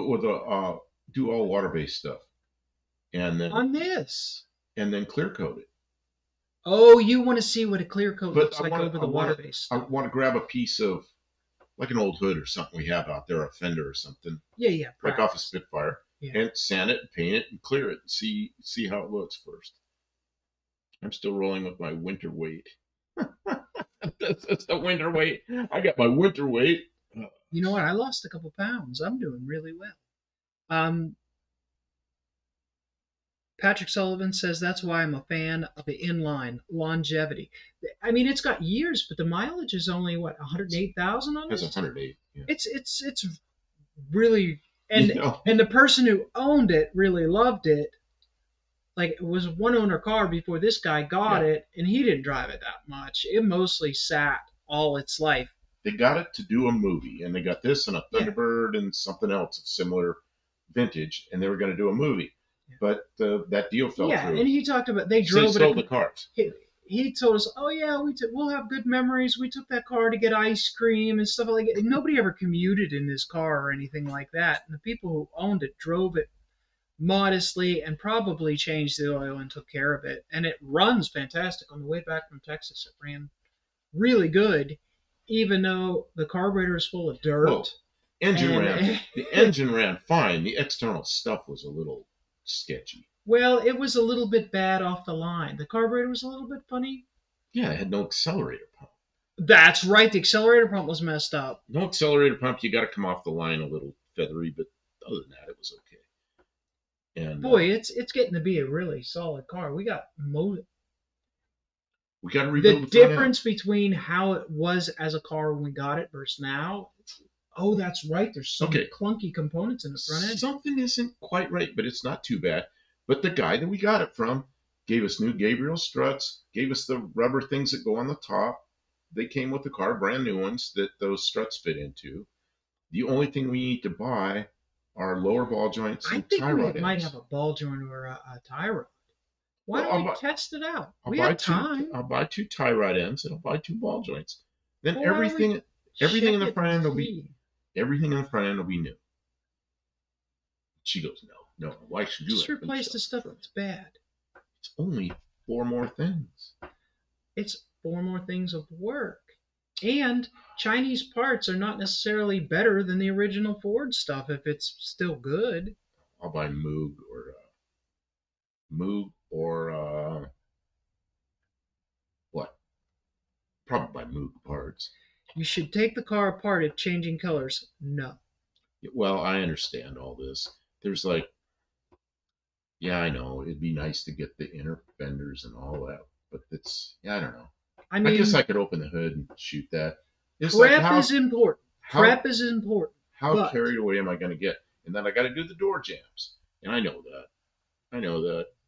it with a do all water based stuff, and then on this. clear coat it. Oh, you want to see what a clear coat But looks like over the water-based I stuff? want to grab a piece of like an old hood or something we have out there, a fender or something, Yeah, yeah, like off a practice. Spitfire, Yeah. and sand it, and paint it, and clear it, and see how it looks first. I'm still rolling with my winter weight. That's the winter weight. I got my winter weight. You know what? I lost a couple pounds. I'm doing really well. Um, Patrick Sullivan says that's why I'm a fan of the inline longevity. I mean, it's got years, but the mileage is only what 108,000 on Has it. 108. Yeah. It's really You and know, and the person who owned it really loved it. Like it was a one owner car before this guy got yeah. it, and he didn't drive it that much. It mostly sat all its life. They got it to do a movie, and they got this and a Yeah, Thunderbird and something else of similar vintage, and they were going to do a movie, yeah, but that deal fell yeah. through. And he talked about they So they drove sold it. the cars. He told us, "Oh yeah, we'll have good memories. We took that car to get ice cream and stuff like that." Nobody ever commuted in this car or anything like that. And the people who owned it drove it modestly and probably changed the oil and took care of it. And it runs fantastic. On the way back from Texas, it ran really good, even though the carburetor is full of Well, dirt. engine ran. And The engine ran fine. The external stuff was a little sketchy. well, it was a little bit bad off the line. The carburetor was a little bit funny. Yeah, it had no accelerator pump. That's right. The accelerator pump was messed up. No accelerator pump. You got to come off the line a little feathery, but other than that, it was okay. And Boy, it's getting to be a really solid car. We got we got to the rebuild the front end. difference between how it was as a car when we got it versus now. Oh, that's right. There's some Okay. clunky components in the front end. Something isn't quite right, but it's not too bad. But the guy that we got it from gave us new Gabriel struts, gave us the rubber things that go on the top. They came with the car, brand new ones that those struts fit into. The only thing we need to buy are lower ball joints I and think tie we rod might ends. have a ball joint or a tie rod. Why Well, don't we test it out? I'll We buy have time. I'll buy two tie rod ends and I'll buy two ball joints. Then Well, why don't we everything in check the it front end and will be see? everything in the front end will be new. She goes, no, why should you do Just that? replace the stuff that's bad. It's only 4 more things. It's 4 more things of work. And Chinese parts are not necessarily better than the original Ford stuff if it's still good. I'll buy Moog or what? Probably buy Moog parts. You should take the car apart if changing colors. No. Well, I understand all this. There's like, yeah, I know it'd be nice to get the inner fenders and all that, but I don't know. I I guess mean, I could open the hood and shoot that. It's like prep is important. how Prep is important. how But carried away am I going to get? And then I got to do the door jams, and I know that,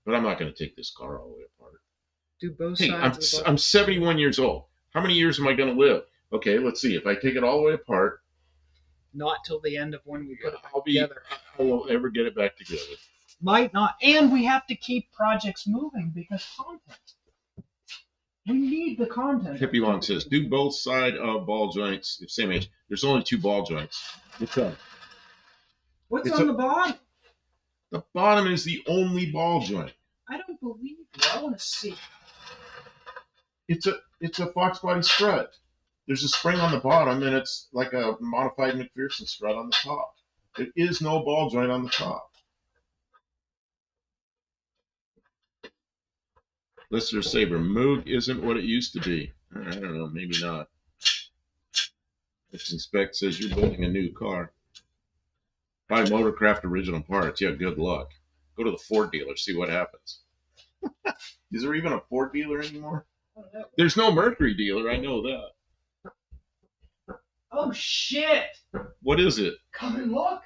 but I'm not going to take this car all the way apart. do both Hey, sides of the bucket. I'm 71 years old. How many years am I going to live? Okay, let's see. If I take it all the way apart, Not till the end of when we put it back I'll be. together. I won't ever get it back together. Might not. And we have to keep projects moving because content. We need the content. Hippie Long says, do both side of ball joints. It's same age. There's only 2 ball joints. What's it's on a- the bottom? The bottom is the only ball joint. I don't believe you. I want to see. It's a Fox body strut. There's a spring on the bottom, and it's like a modified McPherson strut on the top. There is no ball joint on the top. Listener Saber, Moog isn't what it used to be. I don't know, maybe not. This inspect says you're building a new car. Buy Motorcraft original parts. Yeah, good luck. Go to the Ford dealer, see what happens. Is there even a Ford dealer anymore? There's no Mercury dealer, I know that. Oh shit! What is it? Come and look.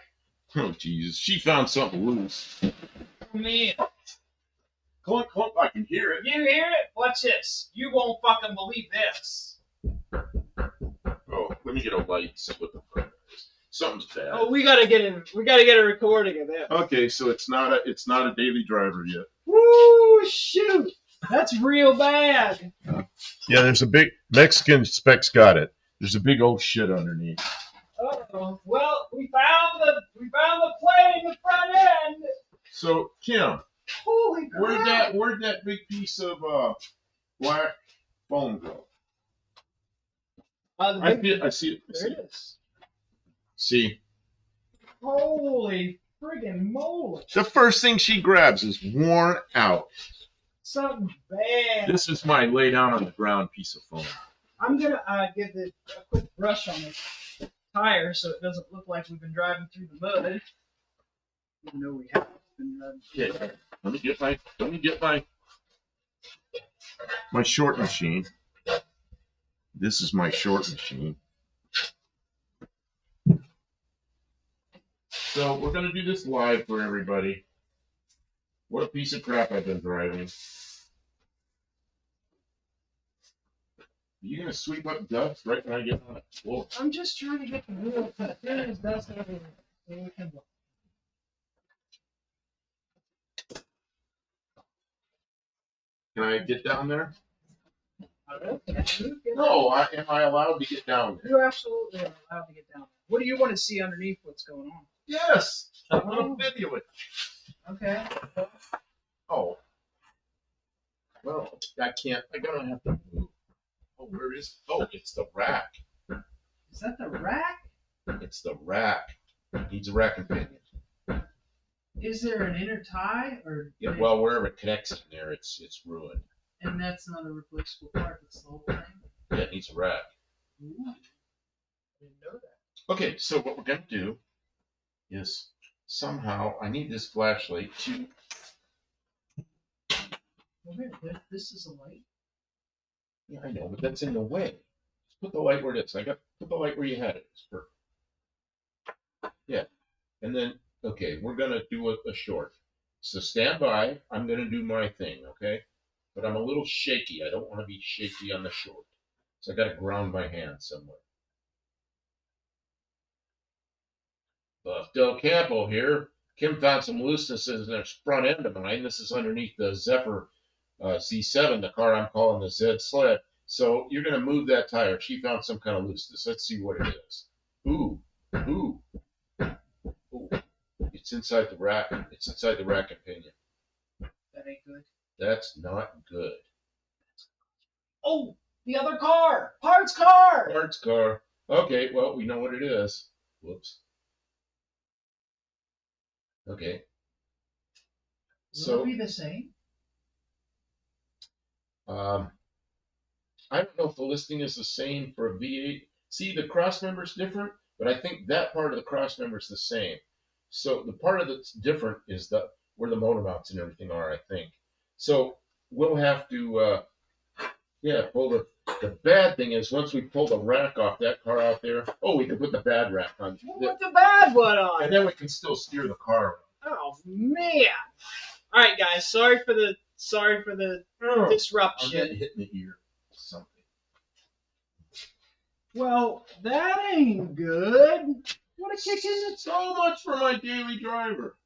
Oh, Jesus. She found something loose. Man, Clunk, clunk, I can hear it. you hear it? Watch this. You won't fucking believe this. Oh, let me get a light. See what the front is. Something's bad. Oh, we gotta get it. We gotta get a recording of that. Okay, so it's not a daily driver yet. Woo! Shoot, that's real bad. Yeah, there's a big Mexican specs got it. There's a big old shit underneath. Uh-oh. Well, we found the plate in the front end. So Kim, Holy crap! where'd that big piece of black foam go? I see it. There it is. See, Holy friggin' moly! the first thing she grabs is worn out. Something bad. This is my lay down on the ground piece of foam. I'm gonna give it a quick brush on the tire so it doesn't look like we've been driving through the mud. Even though we haven't been driving through the mud. Let me get my short machine. This is my short machine. So we're gonna do this live for everybody. What a piece of crap I've been driving. Are you gonna sweep up dust right when I get on it? Whoa. I'm just trying to get the wheel cut. There is dust everywhere. So we can look. Can I get down there? No, No, am I allowed to get down there? you absolutely are allowed to get down there. What do you want to see underneath what's going on? Yes, I want to video it. Okay. Oh, well, I can't. I'm gonna have to move. Oh, where is? Oh, it's the rack. Is that the rack? It's the rack. It needs a rack and pinion. Is there an inner tie or? Yeah, well, wherever it connects in there, it's ruined. And that's not a replaceable part. It's the whole thing. Yeah, it needs a rack. Ooh, I didn't know that. Okay, so what we're gonna do is somehow I need this flashlight to. Well, here, this is a light. Yeah, I know, but that's in the way. Just put the light where it is. Put the light where you had it. It's perfect. Yeah, and then okay, we're gonna do a short. So stand by. I'm gonna do my thing, okay? But I'm a little shaky. I don't want to be shaky on the short, so I got to ground my hand somewhere. Del Campo here. Kim found some loosenesses in the front end of mine. This is underneath the Zephyr Z7, the car I'm calling the Z sled. So you're going to move that tire. She found some kind of looseness. Let's see what it is. Ooh, ooh, ooh. It's inside the rack. It's inside the rack and pinion. That ain't good. That's not good. Oh, the other car. Parts car. Parts car. Okay, well, we know what it is. Whoops. Okay. Will it be the same? I don't know if the listing is the same for a V8. See, the cross member is different, but I think that part of the cross member is the same. So the part of that's different is where the motor mounts and everything are, I think. So we'll have to, pull the bad thing is once we pull the rack off that car out there, we can put the bad rack on. We'll put the bad one on. And then we can still steer the car around. Oh man! All right, guys. Sorry for the disruption. I'm hitting the ear. Something. Well, that ain't good. What a kick in the So much for my daily driver.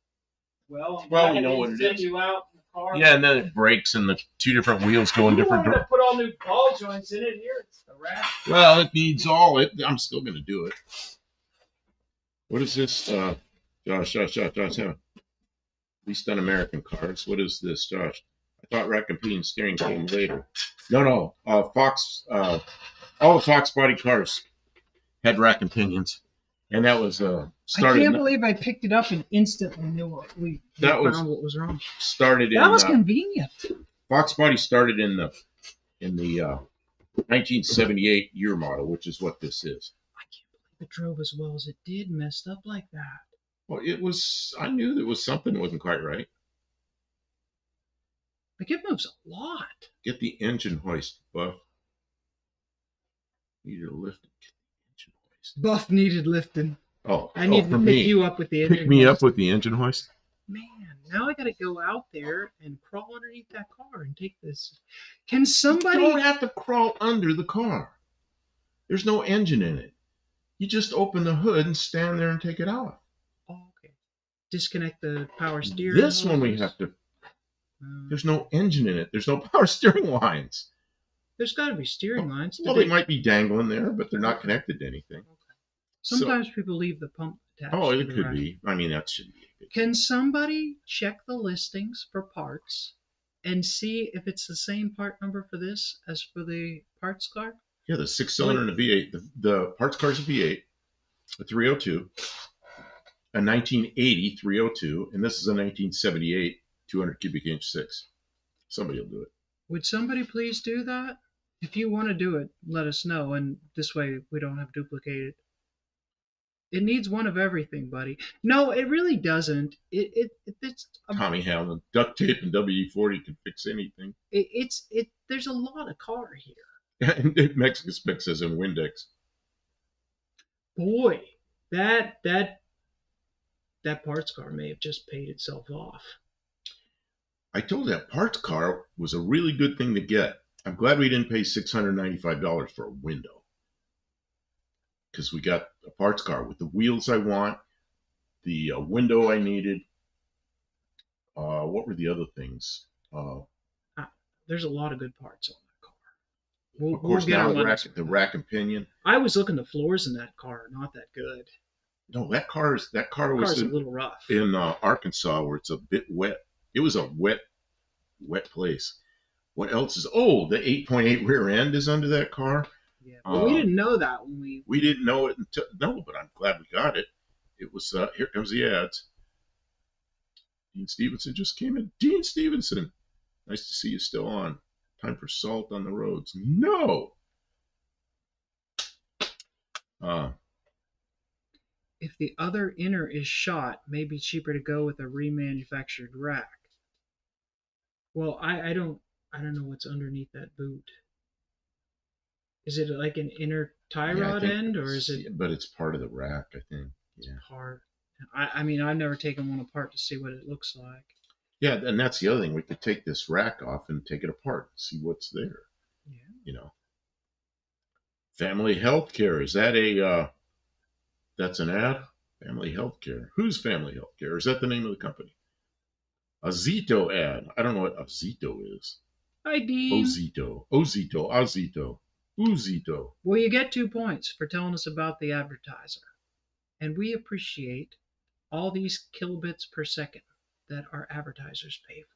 Well, we know what it is. You out in the car. Yeah, and then it breaks, and the two different wheels go in different directions. Put all new ball joints in it. Here, it's the rack. Well, it needs all it. I'm still gonna do it. What is this? Josh. At least on American cars. What is this, Josh? I thought rack and pinion steering came later. No. Fox. All the Fox body cars had rack and pinions, and that was started. I can't believe I picked it up and instantly knew what what was wrong. That was convenient. Fox body started in the 1978 year model, which is what this is. I can't believe it drove as well as it did, messed up like that. Well, it was. I knew there was something that wasn't quite right. Like it moves a lot. Get the engine hoist, Buff. Need to lift it. Get the engine hoist. Buff needed lifting. I need to pick you up with the engine hoist. Pick me up with the engine hoist? Man, now I got to go out there and crawl underneath that car and take this. Can somebody... You don't have to crawl under the car. There's no engine in it. You just open the hood and stand there and take it out. Oh, okay. Disconnect the power steering This one we hoses. have to. There's Okay. no engine in it. There's no power steering lines. There's got to be steering Well, lines. Did well, they they? might be dangling there, but they're not Okay. connected to anything. Okay. So, Sometimes people leave the pump oh, attached to it the could rack. be. I mean, that should be a big Can deal. somebody check the listings for parts and see if it's the same part number for this as for the parts car? Yeah, the six-cylinder Would and a V8. The parts car's a V8, a 302, a 1980 302, and this is a 1978 200 cubic inch six. Somebody will do it. would somebody please do that? If you want to do it, let us know, and this way we don't have duplicated. It needs one of everything, buddy. No, it really doesn't. It's Tommy Hamlin, duct tape and WD-40 can fix anything. it. There's a lot of car here. And Mexican Spec says in Windex. Boy, that that that parts car may have just paid itself off. I told you that parts car was a really good thing to get. I'm glad we didn't pay $695 for a window because we got a parts car with the wheels I want, the window I needed. What were the other things? There's a lot of good parts on that car. We'll, Of we'll course, get our now money. the rack and pinion. I was looking the floors in that car, not that good. No, that car was Car's a little rough. in Arkansas where it's a bit wet. It was a wet place. What else is? Oh, the 8.8 rear end is under that car. Yeah, but we Um, didn't know that when we. we didn't know it until no, but I'm glad we got it. It was here comes the ads. Dean Stevenson just came in. Dean Stevenson, nice to see you still on. Time for salt on the roads. No. Uh, If the other inner is shot, maybe cheaper to go with a remanufactured rack. Well, I don't know what's underneath that boot. Is it like an inner tie yeah, I rod think, end, or is it but it's part of the rack, I think. Yeah. part? I mean, I've never taken one apart to see what it looks like. Yeah, and that's the other thing. We could take this rack off and take it apart and see what's there. Yeah. You know, family health care. Is that that's an ad? Family health care. Who's family health care? Is that the name of the company? A Zito ad. I don't know what a Zito is. Hi, Dean. Ozito. Ozito. Azito. Uzito. Well, you get 2 points for telling us about the advertiser. And we appreciate all these kilobits per second that our advertisers pay for.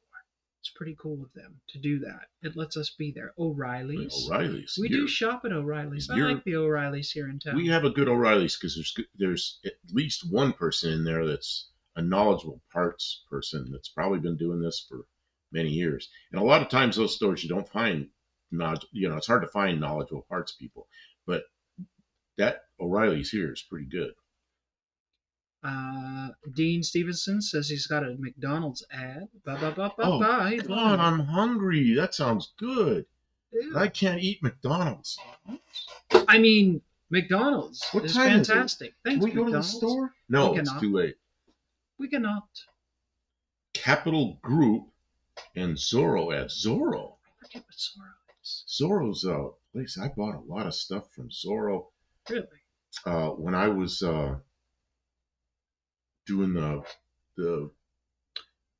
It's pretty cool of them to do that. It lets us be there. O'Reilly's. O'Reilly's. We do shop at O'Reilly's. I like the O'Reilly's here in town. We have a good O'Reilly's because there's at least one person in there that's a knowledgeable parts person that's probably been doing this for many years. And a lot of times those stores you don't find it's hard to find knowledgeable parts people. But that O'Reilly's here is pretty good. Dean Stevenson says he's got a McDonald's ad. Oh, God, I'm hungry. That sounds good. Yeah. I can't eat McDonald's. I mean, McDonald's What is time is it? fantastic. Thanks, Can we go to the McDonald's. store? No, We it's cannot. too late. We cannot. Capital Group and Zorro ad. Zorro. I forget what Zorro is. Zorro's a place. I bought a lot of stuff from Zorro Really? when I was doing the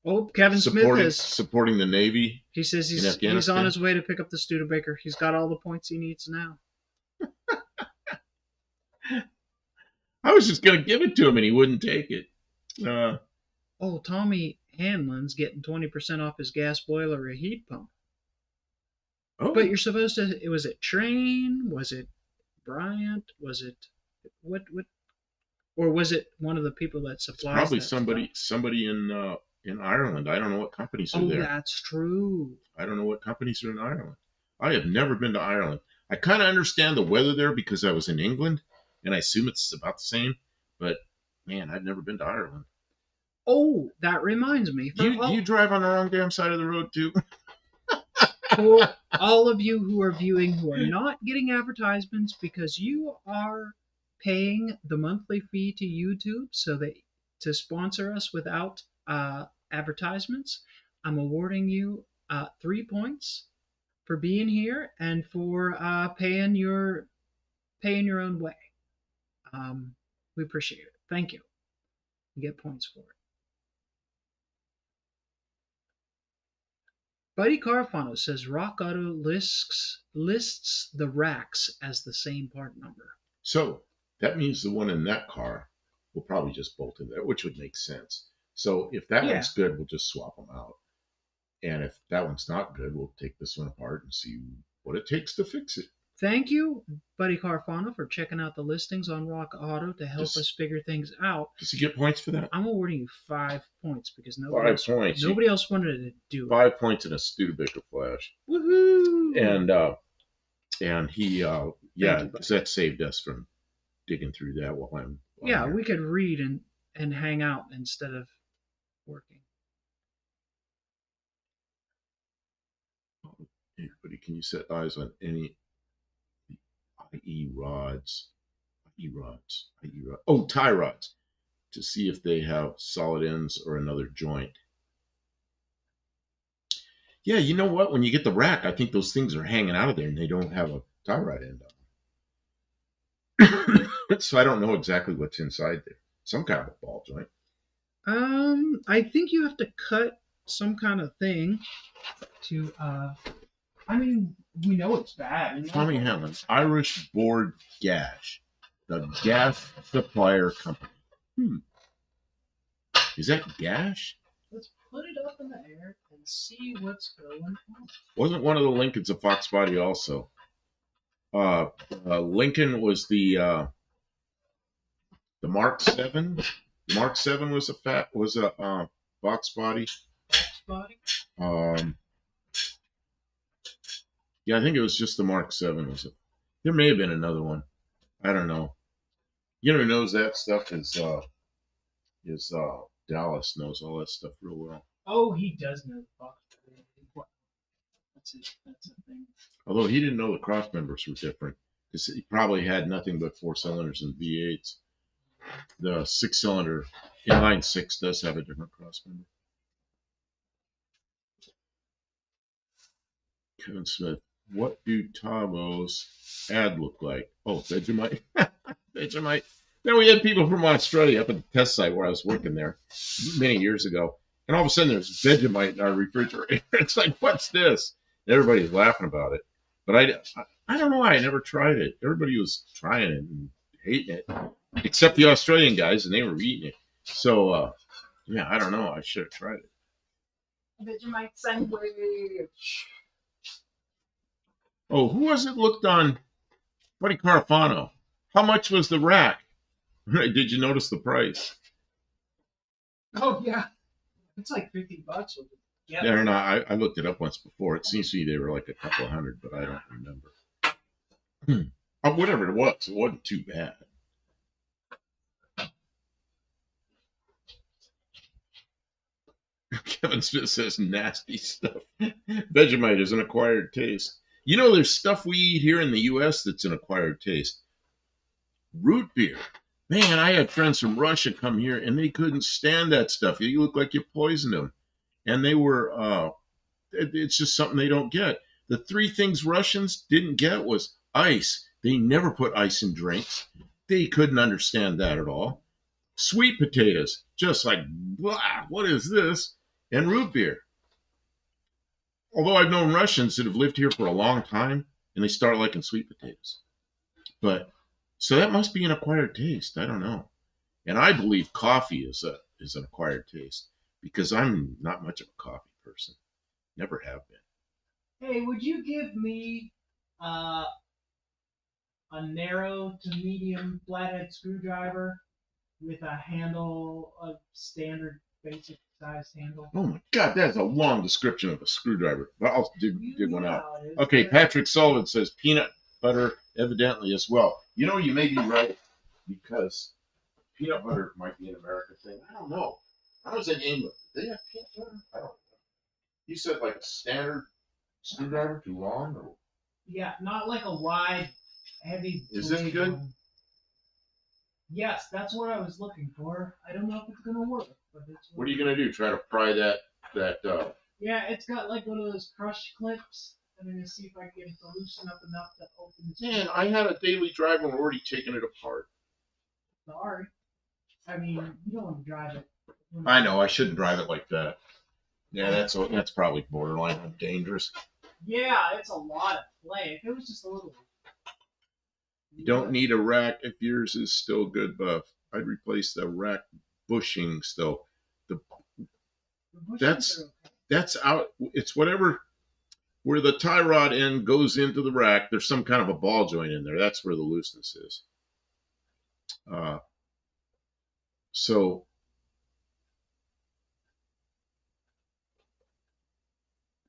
Oh, Kevin Smith is. supporting the Navy. He says in he's Afghanistan. on his way to pick up the Studebaker. He's got all the points he needs now. I was just gonna give it to him and he wouldn't take it. Oh, Tommy Hanlon's getting 20% off his gas boiler or heat pump. Oh, But you're supposed to. Was it Train? Was it Bryant? Was it what? Or was it one of the people that supplies? probably that somebody in Ireland. I don't know what companies are Oh, there. that's true. I don't know what companies are in Ireland. I have never been to Ireland. I kind of understand the weather there because I was in England, and I assume it's about the same. But man, I've never been to Ireland. Oh, that reminds me. You drive on the wrong damn side of the road too. For all of you who are viewing who are not getting advertisements because you are paying the monthly fee to YouTube so that to sponsor us without advertisements, I'm awarding you 3 points for being here and for paying your own way. We appreciate it. Thank you. You get points for it. Buddy Carfano says Rock Auto lists the racks as the same part number. So that means the one in that car will probably just bolt in there, which would make sense. So if that Yeah. one's good, we'll just swap them out. And if that one's not good, we'll take this one apart and see what it takes to fix it. Thank you, Buddy Carfano, for checking out the listings on Rock Auto to help us figure things out. Does he get points for that? I'm awarding you 5 points because nobody else wanted to do it. 5 points in a Studebaker flash. Woohoo! And he, because that saved us from digging through that while I'm. Yeah, we could read and hang out instead of working. Hey, buddy, can you set eyes on any IE rods? Oh, tie rods to see if they have solid ends or another joint. Yeah, you know what? When you get the rack, I think those things are hanging out of there and they don't have a tie rod end on them. So I don't know exactly what's inside there. Some kind of a ball joint. I think you have to cut some kind of thing to. I mean, we know it's bad. Tommy Hamlin's Irish Board Gash, the gas supplier company. Is that Gash? Let's put it up in the air and see what's going on. Wasn't one of the Lincolns a Fox body also? Lincoln was the Mark 7. The Mark 7 was a Fox body. Fox body? Yeah, I think it was just the Mark 7. There may have been another one. I don't know. You know who knows that stuff is Dallas knows all that stuff real well. Oh, he does know the Fox body. That's a thing. Although he didn't know the cross members were different because he probably had nothing but 4 cylinders and V8s. The 6-cylinder inline 6 does have a different cross member. Kevin Smith, what do Tavo's ad look like? Oh, Vegemite. Vegemite. Then we had people from Australia up at the test site where I was working there many years ago. And all of a sudden there's Vegemite in our refrigerator. It's like, what's this? And everybody's laughing about it. But I don't know why I never tried it. Everybody was trying it and hating it, except the Australian guys, and they were eating it. So, yeah, I don't know. I should have tried it. Vegemite sandwich. Oh, who was it looked on? Buddy Carfano. How much was the rack? Did you notice the price? Oh, yeah. It's like $50. Yeah, they're not. I looked it up once before. It seems to me they were like a couple of hundred, but I don't remember. Whatever it wasn't too bad. Kevin Smith says nasty stuff. Vegemite is an acquired taste. You know, there's stuff we eat here in the U.S. that's an acquired taste. Root beer. Man, I had friends from Russia come here, and they couldn't stand that stuff. You look like you poisoned them. And they were, it's just something they don't get. The 3 things Russians didn't get was ice. They never put ice in drinks. They couldn't understand that at all. Sweet potatoes, just like, blah, what is this? And root beer. Although I've known Russians that have lived here for a long time, and they start liking sweet potatoes. But, so that must be an acquired taste. I don't know. And I believe coffee is an acquired taste, because I'm not much of a coffee person. Never have been. Hey, would you give me a narrow to medium flathead screwdriver with a handle of standard basic size handle? Oh my God, that's a long description of a screwdriver. But I'll dig one out. Okay, Patrick Sullivan says peanut butter evidently as well. You know, you may be right, because peanut butter might be an American thing. I don't know. How was that England? Did they have peanut butter? I don't know. You said like a standard screwdriver, too long? Or? Yeah, not like a wide, heavy. Is this good? One. Yes, that's what I was looking for. I don't know if it's gonna work, but it's. What are you gonna do? Try to pry that? Yeah, it's got like one of those crush clips. I'm gonna see if I can get it to loosen up enough to open this. Man, I had a daily driver and we're already taking it apart. Sorry. I mean, you don't want to drive it. I know I shouldn't drive it like that. Yeah, that's probably borderline dangerous. Yeah, it's a lot of play. If it was just a little. You don't need a rack if yours is still good buff. I'd replace the rack bushings though. The that's that's out. It's whatever where the tie rod end goes into the rack. There's some kind of a ball joint in there. That's where the looseness is. Uh, so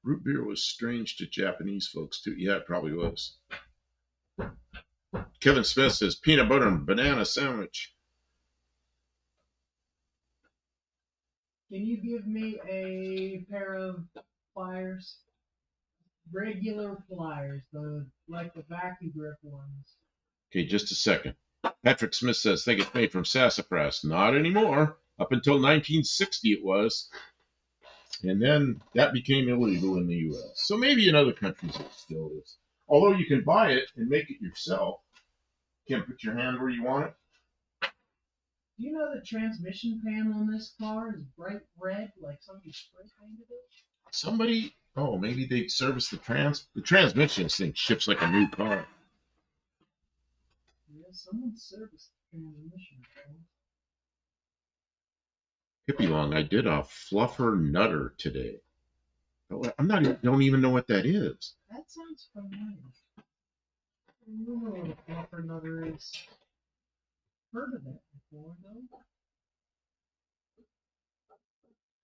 root beer was strange to Japanese folks too. Yeah, it probably was. Kevin Smith says peanut butter and banana sandwich. Can you give me a pair of pliers? Regular pliers, like the vacuum grip ones. Okay, just a second. Patrick Smith says think it's made from sassafras. Not anymore. Up until 1960 it was. And then that became illegal in the U.S. So maybe in other countries it still is. Although you can buy it and make it yourself. You can put your hand where you want it. Do you know the transmission panel on this car is bright red, like somebody spray painted it? Somebody, oh, maybe they service the transmission thing shifts like a new car. Yeah, someone serviced the transmission panel. Hippie Long, I did a fluffer nutter today. Don't even know what that is. That sounds familiar. I don't know what a fluffer nutter is. Heard of it before, though.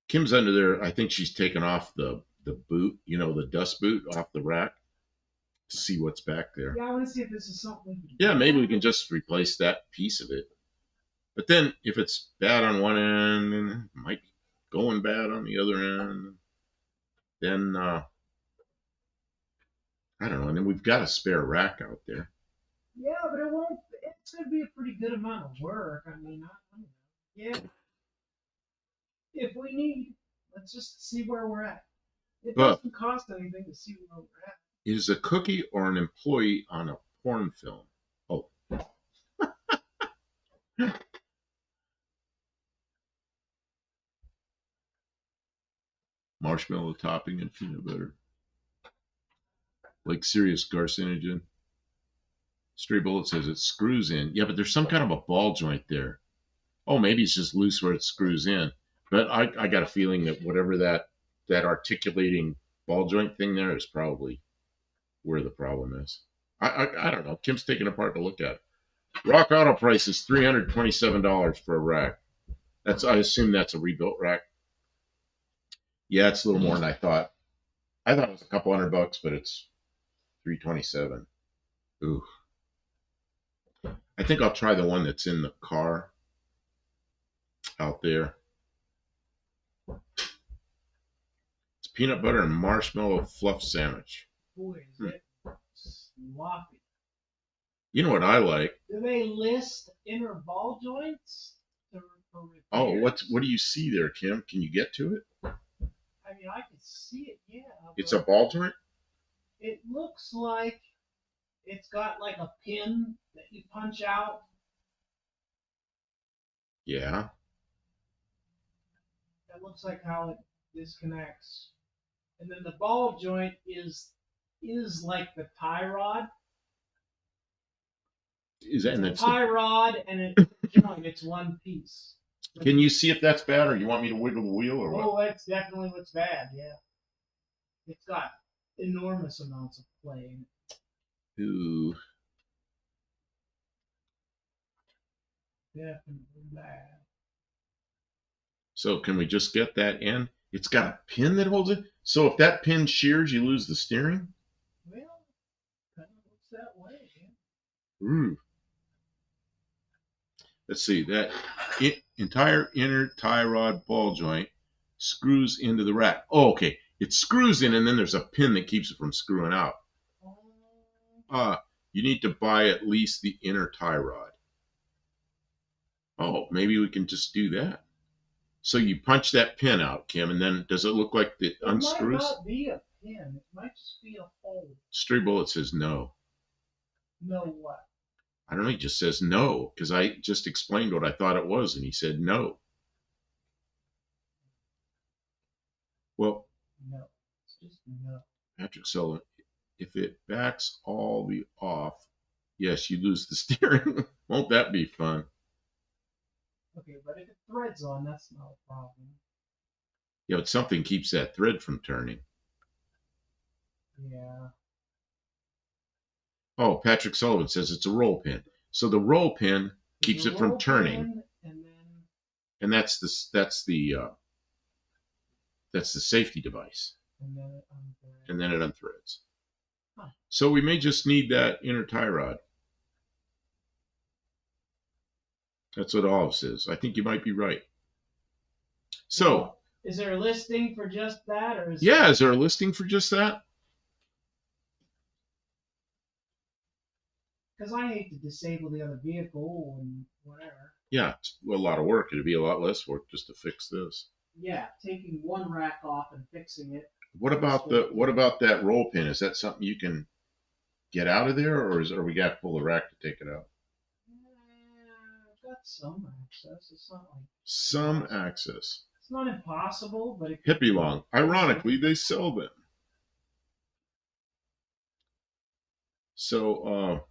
Kim's under there. I think she's taken off the boot, the dust boot off the rack to see what's back there. Yeah, I want to see if this is something we can do. Yeah, maybe we can just replace that piece of it. But then if it's bad on one end and it might be going bad on the other end, then I don't know. And then we've got a spare rack out there. Yeah, but it won't. It's going to be a pretty good amount of work. I mean, I don't know. Yeah. If we need, let's just see where we're at. It doesn't cost anything to see where we're at. Is a cookie or an employee on a porn film? Oh. Marshmallow topping and peanut butter. Like serious carcinogen. Stray Bullet says it screws in. Yeah, but there's some kind of a ball joint there. Oh, maybe it's just loose where it screws in. But I got a feeling that whatever that articulating ball joint thing there is probably where the problem is. I don't know. Kim's taking apart to look at it. Rock Auto price is $327 for a rack. I assume that's a rebuilt rack. Yeah, it's a little more than I thought. I thought it was a couple $100, but it's $327. Ooh. I think I'll try the one that's in the car out there. It's peanut butter and marshmallow fluff sandwich. Boy, is it sloppy. You know what I like? Do they list inner ball joints? Oh, what do you see there, Kim? Can you get to it? I mean, I can see it, yeah. It's a ball joint? It looks like it's got like a pin that you punch out. Yeah. That looks like how it disconnects. And then the ball joint is like the tie rod. Is that it's a tie rod and it's a joint. It's one piece. Can you see if that's bad, or you want me to wiggle the wheel, or what? Oh, that's definitely what's bad. Yeah. It's got enormous amounts of play in it. Ooh. Definitely bad. So can we just get that in? It's got a pin that holds it. So if that pin shears, you lose the steering? Well, kind of looks that way. Yeah. Ooh. Let's see. That entire inner tie rod ball joint screws into the rack. Oh, okay. It screws in, and then there's a pin that keeps it from screwing out. You need to buy at least the inner tie rod. Oh, maybe we can just do that. So you punch that pin out, Kim, and then does it look like it unscrews? It might not be a pin. It might just be a hole. Stray Bullet says no. No what? I don't know. He just says no because I just explained what I thought it was, and he said no. Well, No. It's just no. Patrick Sullivan, if it backs all the off, yes, you lose the steering. Won't that be fun? Okay, but if it threads on, that's not a problem. Yeah, but something keeps that thread from turning. Yeah. Oh, Patrick Sullivan says it's a roll pin. So the roll pin keeps it from turning, and that's the safety device, and then it unthreads. Huh. So we may just need that inner tie rod. That's what Olive says. I think you might be right. So, well, is there a listing for just that, or is there a listing for just that? Because I hate to disable the other vehicle and whatever. Yeah, it's a lot of work. It'd be a lot less work just to fix this. Yeah, taking one rack off and fixing it. What about that roll pin? Is that something you can get out of there, or we got to pull the rack to take it out? I've got some access. It's not like some access. It's not impossible, but it Hippie long. Ironically, they sell them. So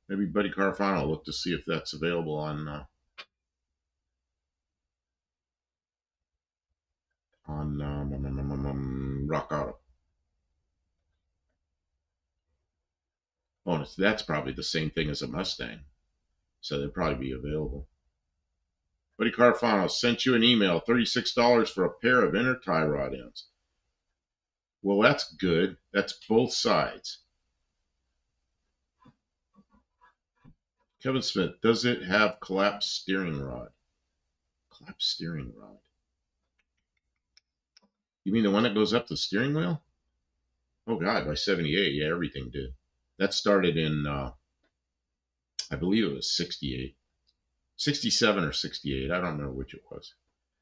maybe Buddy Carfano will look to see if that's available on Rock Auto. Oh, that's probably the same thing as a Mustang, so they'll probably be available. Buddy Carfano sent you an email, $36 for a pair of inner tie rod ends. Well, that's good. That's both sides. Kevin Smith, does it have collapsed steering rod? Collapsed steering rod. You mean the one that goes up the steering wheel? Oh God, by 78, yeah, everything did. That started in, I believe it was 68. 67 or 68, I don't remember which it was.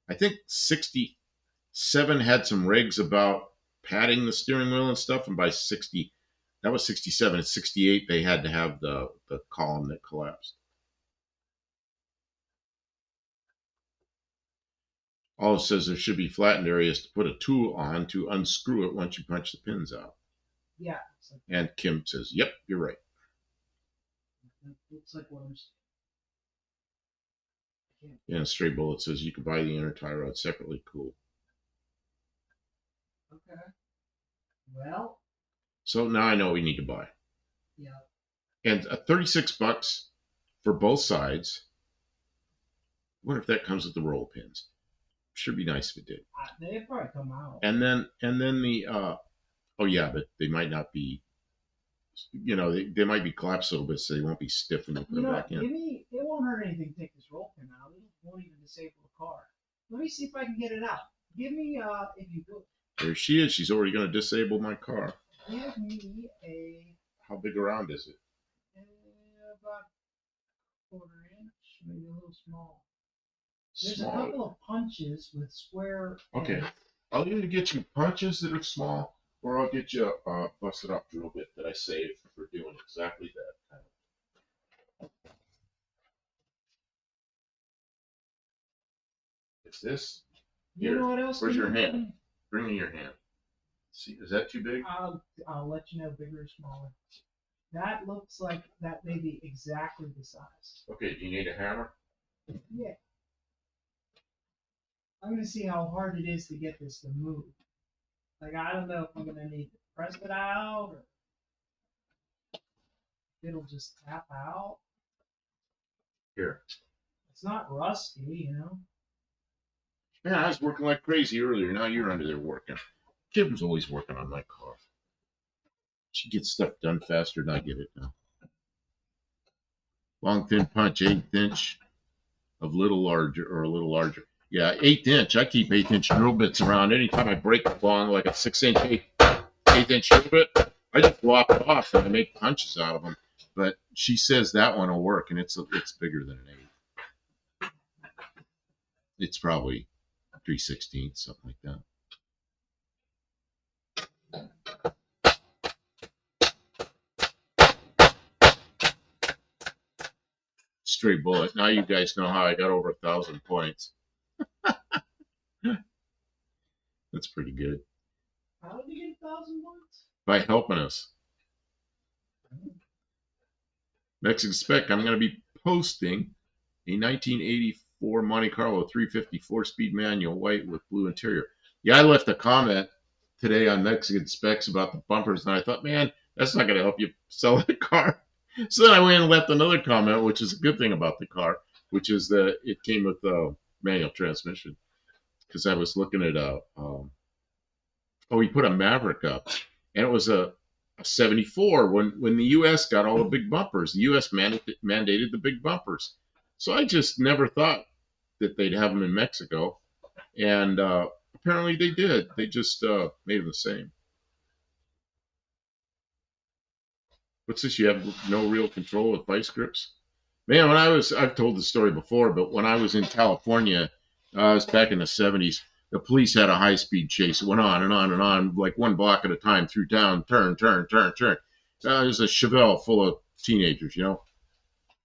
I think 67 had some regs about padding the steering wheel and stuff, and by 60, that was 67. At 68, they had to have the column that collapsed. All it says there should be flattened areas to put a tool on to unscrew it once you punch the pins out. Yeah. And Kim says, yep, you're right. It looks like what I'm saying. Yeah, and Stray Bullet says you can buy the inner tie rod separately. Cool. Okay. Well. So now I know what we need to buy. Yeah. And $36 for both sides. I wonder if that comes with the roll pins. Should be nice if it did. They'd probably come out. And then the oh yeah, but they might not be. They might be collapsed a little bit, so they won't be stiff when you put them back in. It won't hurt anything to take this roll pin out. It won't even disable the car. Let me see if I can get it out. Give me if you would. There she is. She's already going to disable my car. Give me a. How big around is it? About a quarter-inch, maybe a little small. There's Small. a couple of punches with square. Okay. Ends. I'll either get you punches that are small, or I'll get you a busted up drill bit that I saved for doing exactly that. It's this. You know what else? Where's your hand? Bring me your hand. See, is that too big? I'll let you know, bigger or smaller. That looks like that may be exactly the size. Okay, do you need a hammer? Yeah. I'm gonna see how hard it is to get this to move. Like I don't know if I'm gonna need to press it out or it'll just tap out. Here. It's not rusty, Yeah, I was working like crazy earlier. Now you're under there working. Kim's always working on my car. She gets stuff done faster than I get it now. Long thin punch, 1/8 inch of little larger or a little larger. Yeah, 1/8 inch. I keep 1/8 inch drill bits around. Anytime I break a long like a 6-inch, 1/8 inch drill bit, I just walk it off and I make punches out of them. But she says that one will work, and it's bigger than an 1/8. It's probably 3/16, something like that. stray bullet. Now you guys know how I got over 1,000 points. That's pretty good. How did you get 1,000 points? By helping us. Mexican Spec, I'm going to be posting a 1984 Monte Carlo 350 4-speed manual, white with blue interior. Yeah, I left a comment today on Mexican Specs about the bumpers, and I thought, man, that's not going to help you sell the car. So then I went and left another comment, which is a good thing about the car, which is that it came with a manual transmission. Because I was looking at he put a Maverick up, and it was a 74 when the U.S. got all the big bumpers. The U.S. mandated the big bumpers. So I just never thought that they'd have them in Mexico, and apparently they did. They just made them the same. What's this? You have no real control with vice grips? Man, I've told the story before, but when I was in California, I was back in the 70s, the police had a high-speed chase. It went on and on and on, like one block at a time through town, turn, turn, turn, turn. There's a Chevelle full of teenagers, you know.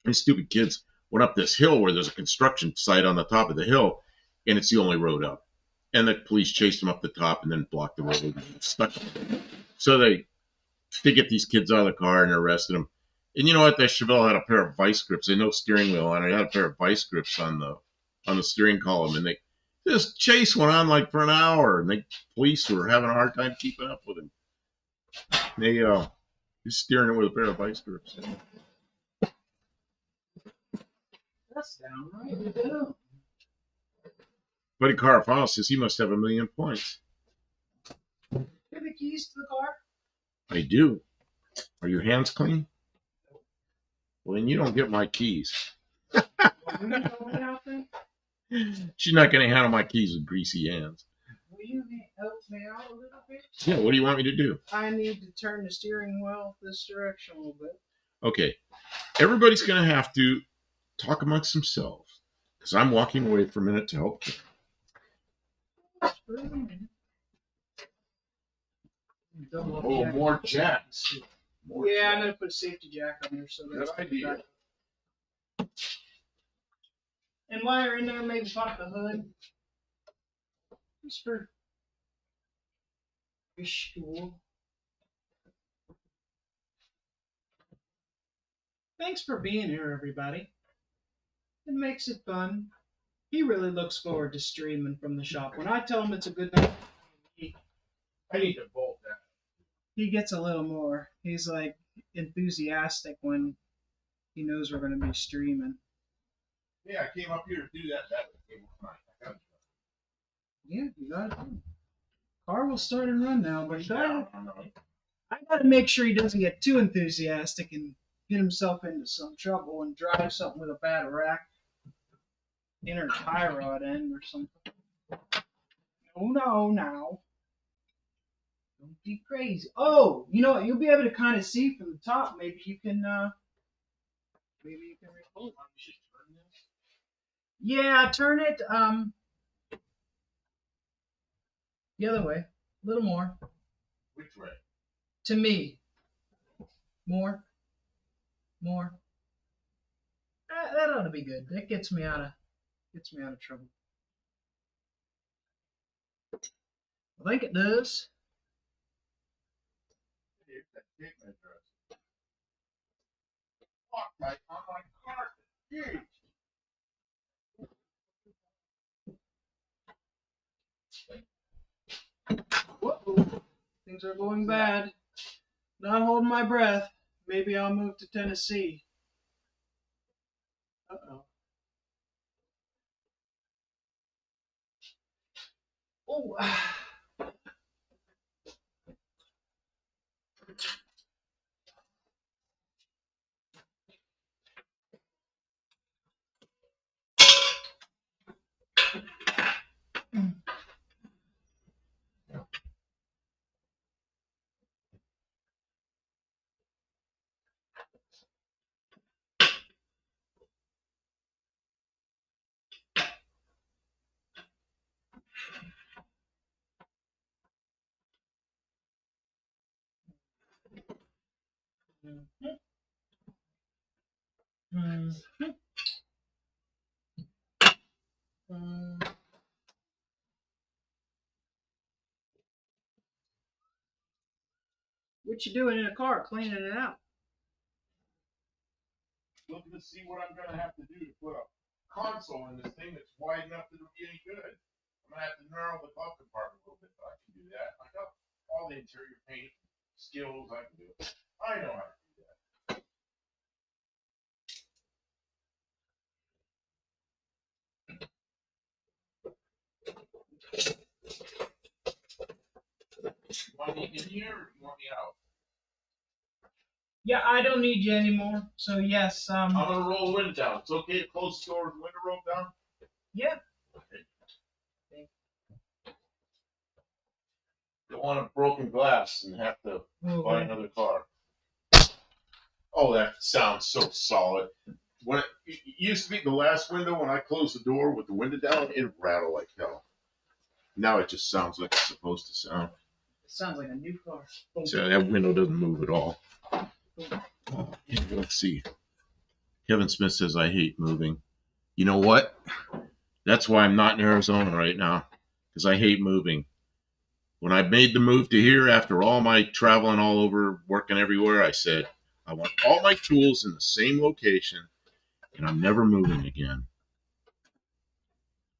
These stupid kids went up this hill where there's a construction site on the top of the hill, and it's the only road up. And the police chased them up the top and then blocked the road and stuck them. So they get these kids out of the car and arrested them. And you know what? That Chevelle had a pair of vice grips. They had no steering wheel on it. It had a pair of vice grips on the steering column. And this chase went on like for an hour, and the police were having a hard time keeping up with him. They he's steering it with a pair of vice grips. That's downright dumb. Buddy Carafano says he must have 1 million points. You have the keys to the car? I do. Are your hands clean? Well, then you don't get my keys. She's not going to handle my keys with greasy hands. Will you help me out a little bit? Yeah, what do you want me to do? I need to turn the steering wheel this direction a little bit. Okay. Everybody's going to have to talk amongst themselves because I'm walking away for a minute to help. Oh, more jacks. I'm going to put a safety jack on there. So Good idea. And while you're in there, maybe pop the hood. Just for visual. Thanks for being here, everybody. It makes it fun. He really looks forward to streaming from the shop. When I tell him it's a good night, I need to bolt that. he gets a little more. He's like enthusiastic when he knows we're going to be streaming. Yeah, I came up here to do that. Yeah, you got it. Car will start and run now, but I got to make sure he doesn't get too enthusiastic and get himself into some trouble and drive something with a bad rack, inner tie rod end or something. No. Don't be crazy. Oh, you know what? You'll be able to kind of see from the top. Maybe you can record. Yeah, turn it the other way. A little more. Which way? To me. More. That ought to be good. That gets me out of trouble. I think it does. Whoa. Things are going bad. Not holding my breath. Maybe I'll move to Tennessee. Uh-oh. Oh. What you doing in a car? Cleaning it out. Looking to see what I'm gonna have to do to put a console in this thing that's wide enough that it'll be any good. I'm gonna have to narrow the glove compartment a little bit, but I can do that. I got all the interior paint skills. I can do it. I know how to do that. You want me in here or do you want me out? Yeah, I don't need you anymore. So yes, I'm gonna roll the window down. It's okay to close the door with the window rolled down? yeah. Okay. Don't want a broken glass and have to buy another car. Oh, that sounds so solid. When it used to be the last window, when I closed the door with the window down, it'd rattle like hell. Now it just sounds like it's supposed to sound. It sounds like a new car. So that window doesn't move at all. Let's see. Kevin Smith says, I hate moving. You know what? That's why I'm not in Arizona right now, because I hate moving. When I made the move to here, after all my traveling all over, working everywhere, I said, I want all my tools in the same location, and I'm never moving again.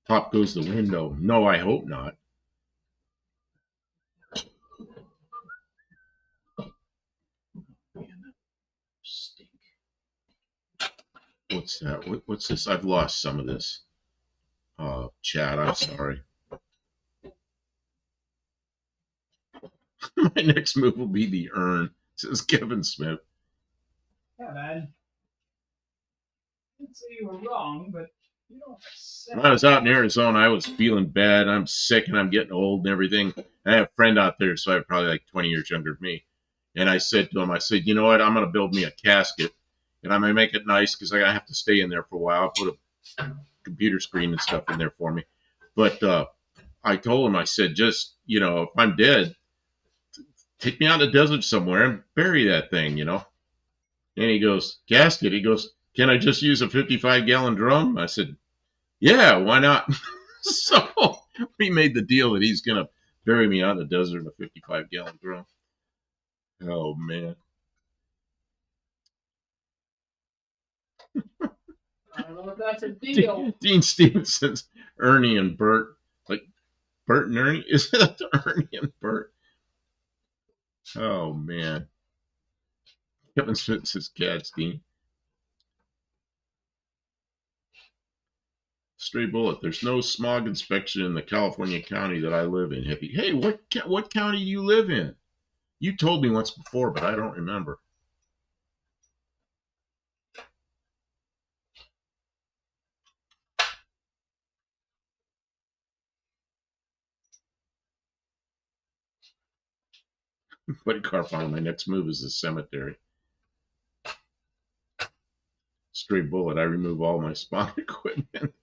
Pop goes the window. No, I hope not. Stink. What's that? What's this? I've lost some of this. Chad, I'm sorry. My next move will be the urn, says Kevin Smith. Yeah, man. I didn't say you were wrong, but you don't accept. When I was out in Arizona, I was feeling bad. I'm sick and I'm getting old and everything. I have a friend out there, so I'm probably like 20 years younger than me. And I said to him, I said, you know what? I'm going to build me a casket, and I'm going to make it nice because I have to stay in there for a while. I'll put a computer screen and stuff in there for me. But I told him, I said, just, if I'm dead, take me out in the desert somewhere and bury that thing, And he goes, casket? He goes, can I just use a 55-gallon drum? I said, yeah, why not? So we made the deal that he's going to bury me out in the desert in a 55-gallon drum. Oh, man. I don't know if that's a deal. Dean Stevenson's Ernie and Bert. Like, Bert and Ernie? Is that Ernie and Bert? Oh, man. Kevin Smith says cats, Dean. Stray bullet. There's no smog inspection in the California county that I live in. Hey, what county do you live in? You told me once before, but I don't remember. But Carpon, my next move is the cemetery. Stray bullet. I remove all my smog equipment.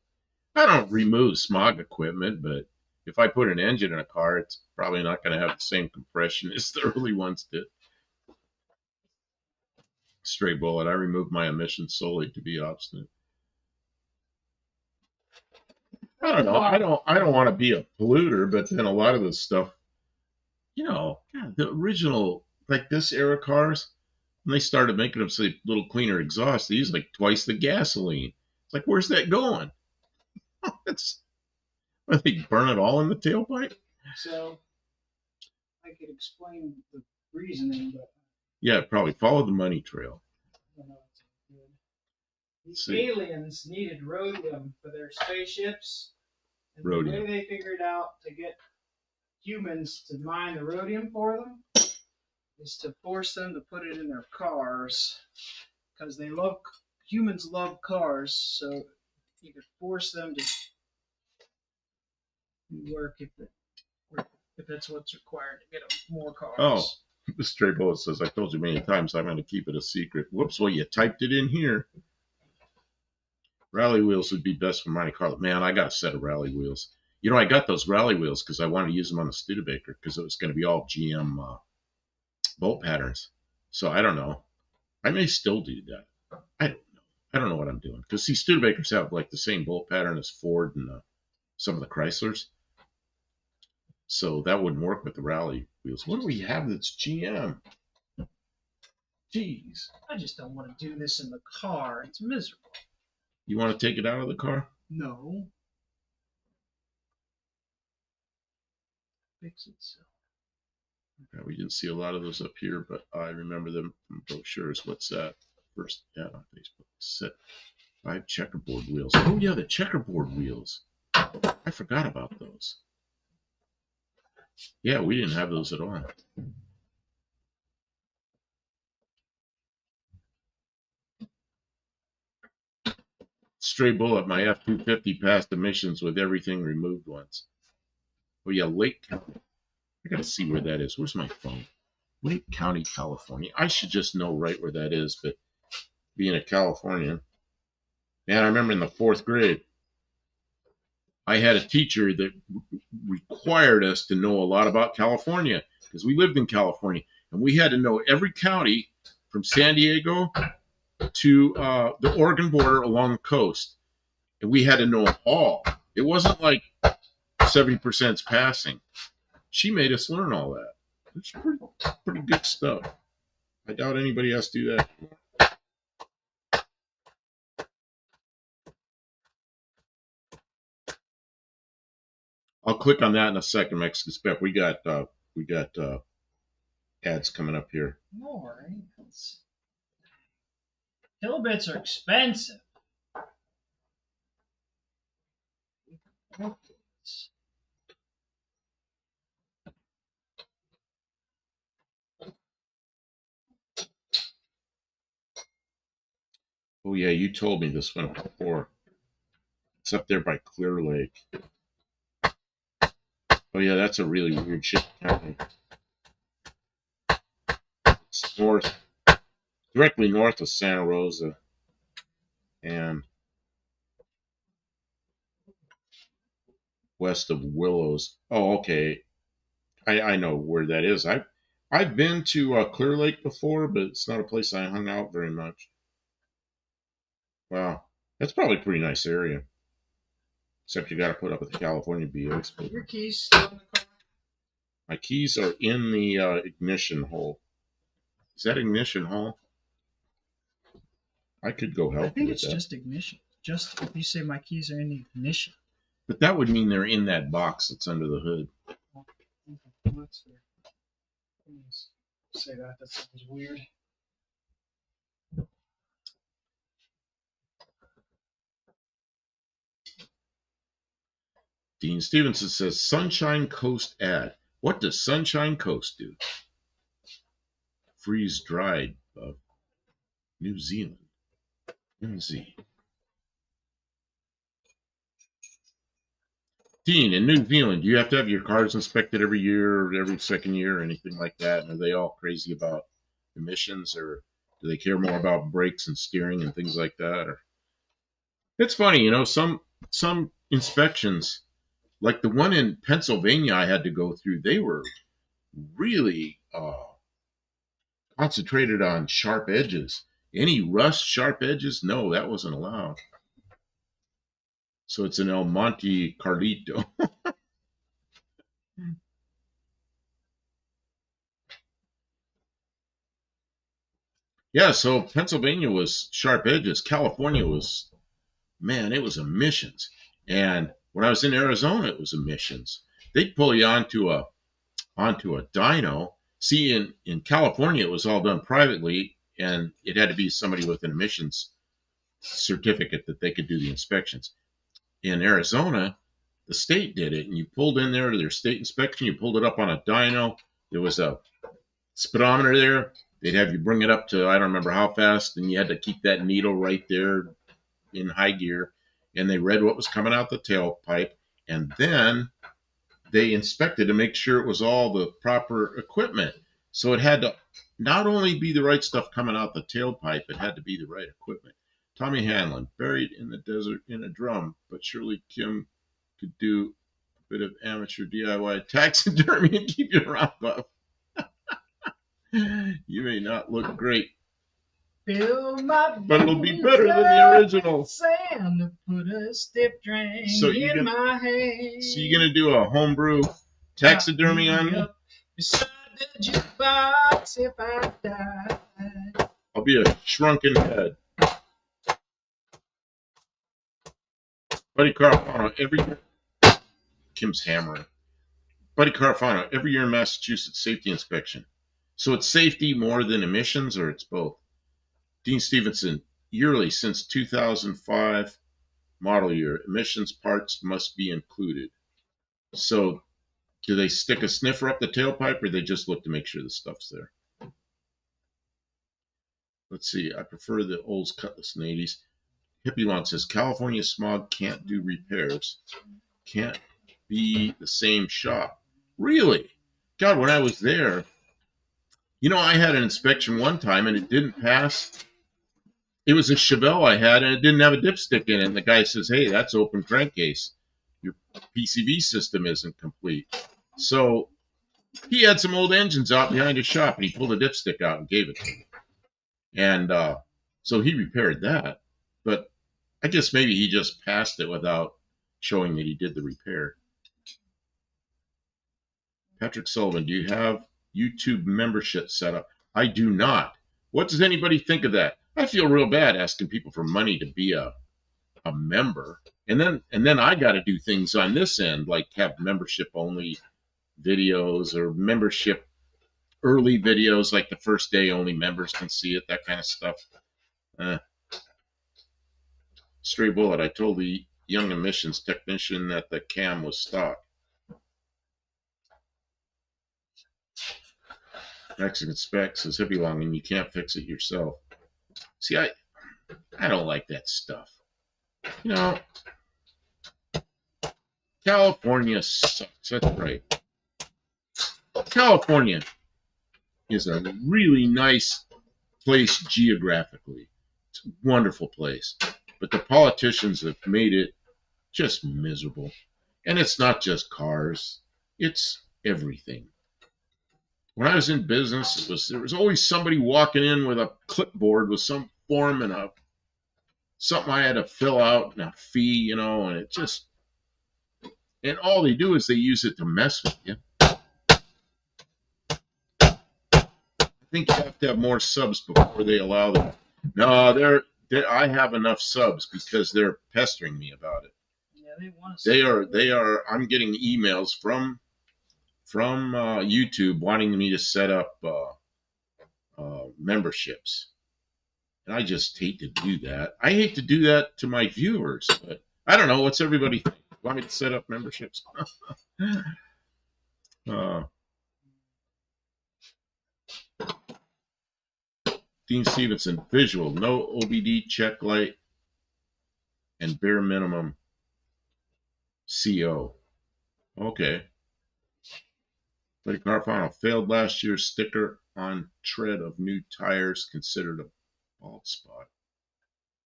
I don't remove smog equipment, but if I put an engine in a car, it's probably not going to have the same compression as the early ones did. Stray bullet. I remove my emissions solely to be obstinate. I don't know. I don't want to be a polluter, but then a lot of this stuff, God, the original like this era cars, when they started making them say little cleaner exhaust, they use like twice the gasoline. It's like, where's that going? It's they burn it all in the tailpipe. So I could explain the reasoning, but Yeah, probably follow the money trail. I don't know if it's good. The aliens needed rhodium for their spaceships, and Rhodium. the way they figured out to get humans to mine the rhodium for them is to force them to put it in their cars, because humans love cars, so you could force them to work if that's what's required to get them more cars. Oh, the stray bullet says, I told you many times I'm going to keep it a secret. Whoops, well, you typed it in here. Rally wheels would be best for Monte Carlo. Man, I got a set of rally wheels. I got those rally wheels because I wanted to use them on the Studebaker because it was going to be all GM bolt patterns. So I don't know. I may still do that. I don't know. I don't know what I'm doing. Because see, Studebakers have like the same bolt pattern as Ford and some of the Chryslers. So that wouldn't work with the rally wheels. What do we have that's GM? Jeez. I just don't want to do this in the car. It's miserable. You want to take it out of the car? No. Fix it so. Yeah, we didn't see a lot of those up here, but I remember them from brochures. What's that? First ad on Facebook. Set 5 checkerboard wheels. Oh yeah, the checkerboard wheels. I forgot about those. Yeah, we didn't have those at all. Stray bullet, my F-250 passed emissions with everything removed once. Oh yeah, Lake County. I gotta see where that is. Where's my phone? Lake County, California. I should just know right where that is, but being a Californian. Man, I remember in the 4th grade, I had a teacher that required us to know a lot about California because we lived in California, and we had to know every county from San Diego to the Oregon border along the coast, and we had to know them all. It wasn't like 70% passing. She made us learn all that. It's pretty good stuff. I doubt anybody else do that. I'll click on that in a second, Mexican Spec. We got ads coming up here. All right. Kilobits are expensive. Oh yeah, you told me this one before. It's up there by Clear Lake. Oh yeah, that's a really weird shit county. It's north, directly north of Santa Rosa, and west of Willows. Oh, okay. I know where that is. I've been to Clear Lake before, but it's not a place I hung out very much. Wow, that's probably a pretty nice area. Except you got to put up with the California BS. Your keys still in the car? My keys are in the ignition hole. Is that ignition hole? I could go help I think you it's with that. just ignition. Just if you say my keys are in the ignition. But that would mean they're in that box that's under the hood. Let's say that. That sounds weird. Dean Stevenson says Sunshine Coast ad. What does Sunshine Coast do? Freeze dried of New Zealand. NZ. Dean, in New Zealand, do you have to have your cars inspected every year or every second year or anything like that? And are they all crazy about emissions, or do they care more about brakes and steering and things like that? Or it's funny, you know, some inspections, like the one in Pennsylvania I had to go through, they were really concentrated on sharp edges. Any rust, sharp edges, no, that wasn't allowed. So it's an El Monte Carlito. Yeah, so Pennsylvania was sharp edges. California was, man, it was emissions. And when I was in Arizona, it was emissions. They'd pull you onto a dyno. See, in California, it was all done privately, and it had to be somebody with an emissions certificate that they could do the inspections. In Arizona, the state did it, and you pulled in there to their state inspection, you pulled it up on a dyno. There was a speedometer there. They'd have you bring it up to, I don't remember how fast, and you had to keep that needle right there in high gear. And they read what was coming out the tailpipe, and then they inspected to make sure it was all the proper equipment. So it had to not only be the right stuff coming out the tailpipe, it had to be the right equipment. Tommy Hanlon, buried in the desert in a drum, but surely Kim could do a bit of amateur DIY taxidermy and keep your round buff. You may not look great, but it'll be better than the original. Sand, put a stiff drink in my hand. So you're gonna do a homebrew taxidermy on me? Beside the jukebox if I die. I'll be a shrunken head. Buddy Carfano, every year. Kim's hammering. Buddy Carfano, every year in Massachusetts safety inspection. So it's safety more than emissions, or it's both? Dean Stevenson, yearly since 2005 model year, emissions parts must be included. So do they stick a sniffer up the tailpipe, or they just look to make sure the stuff's there? Let's see. I prefer the Olds Cutlass in the 80s. Hippie Long says California smog can't do repairs. Can't be the same shop. Really? God, when I was there, I had an inspection one time and it didn't pass. It was a Chevelle I had and it didn't have a dipstick in it. And the guy says, hey, that's open crankcase. Your PCV system isn't complete. So he had some old engines out behind his shop and he pulled a dipstick out and gave it to me. And so he repaired that. But I guess maybe he just passed it without showing that he did the repair. Patrick Sullivan, do you have YouTube membership set up? I do not. What does anybody think of that? I feel real bad asking people for money to be a member. And then I got to do things on this end, like have membership only videos or membership early videos, like the first day only members can see it, that kind of stuff. Stray bullet, I told the young emissions technician that the cam was stock. Mexican spec says hippie long and you can't fix it yourself. See, I don't like that stuff. California sucks. That's right. California is a really nice place geographically. It's a wonderful place. But the politicians have made it just miserable. And it's not just cars. It's everything. When I was in business, there was always somebody walking in with a clipboard with some form and something I had to fill out and a fee, and it just, and all they do is they use it to mess with you. I think you have to have more subs before they allow them. No, I have enough subs because they're pestering me about it. Yeah, they want to. They are. I'm getting emails from YouTube wanting me to set up memberships. And I just hate to do that. I hate to do that to my viewers, but I don't know. What's everybody think? Want me to set up memberships? Dean Stevenson, visual, no OBD check light, and bare minimum CO. Okay. Buddy Carfano, failed last year's sticker on tread of new tires considered a bald spot.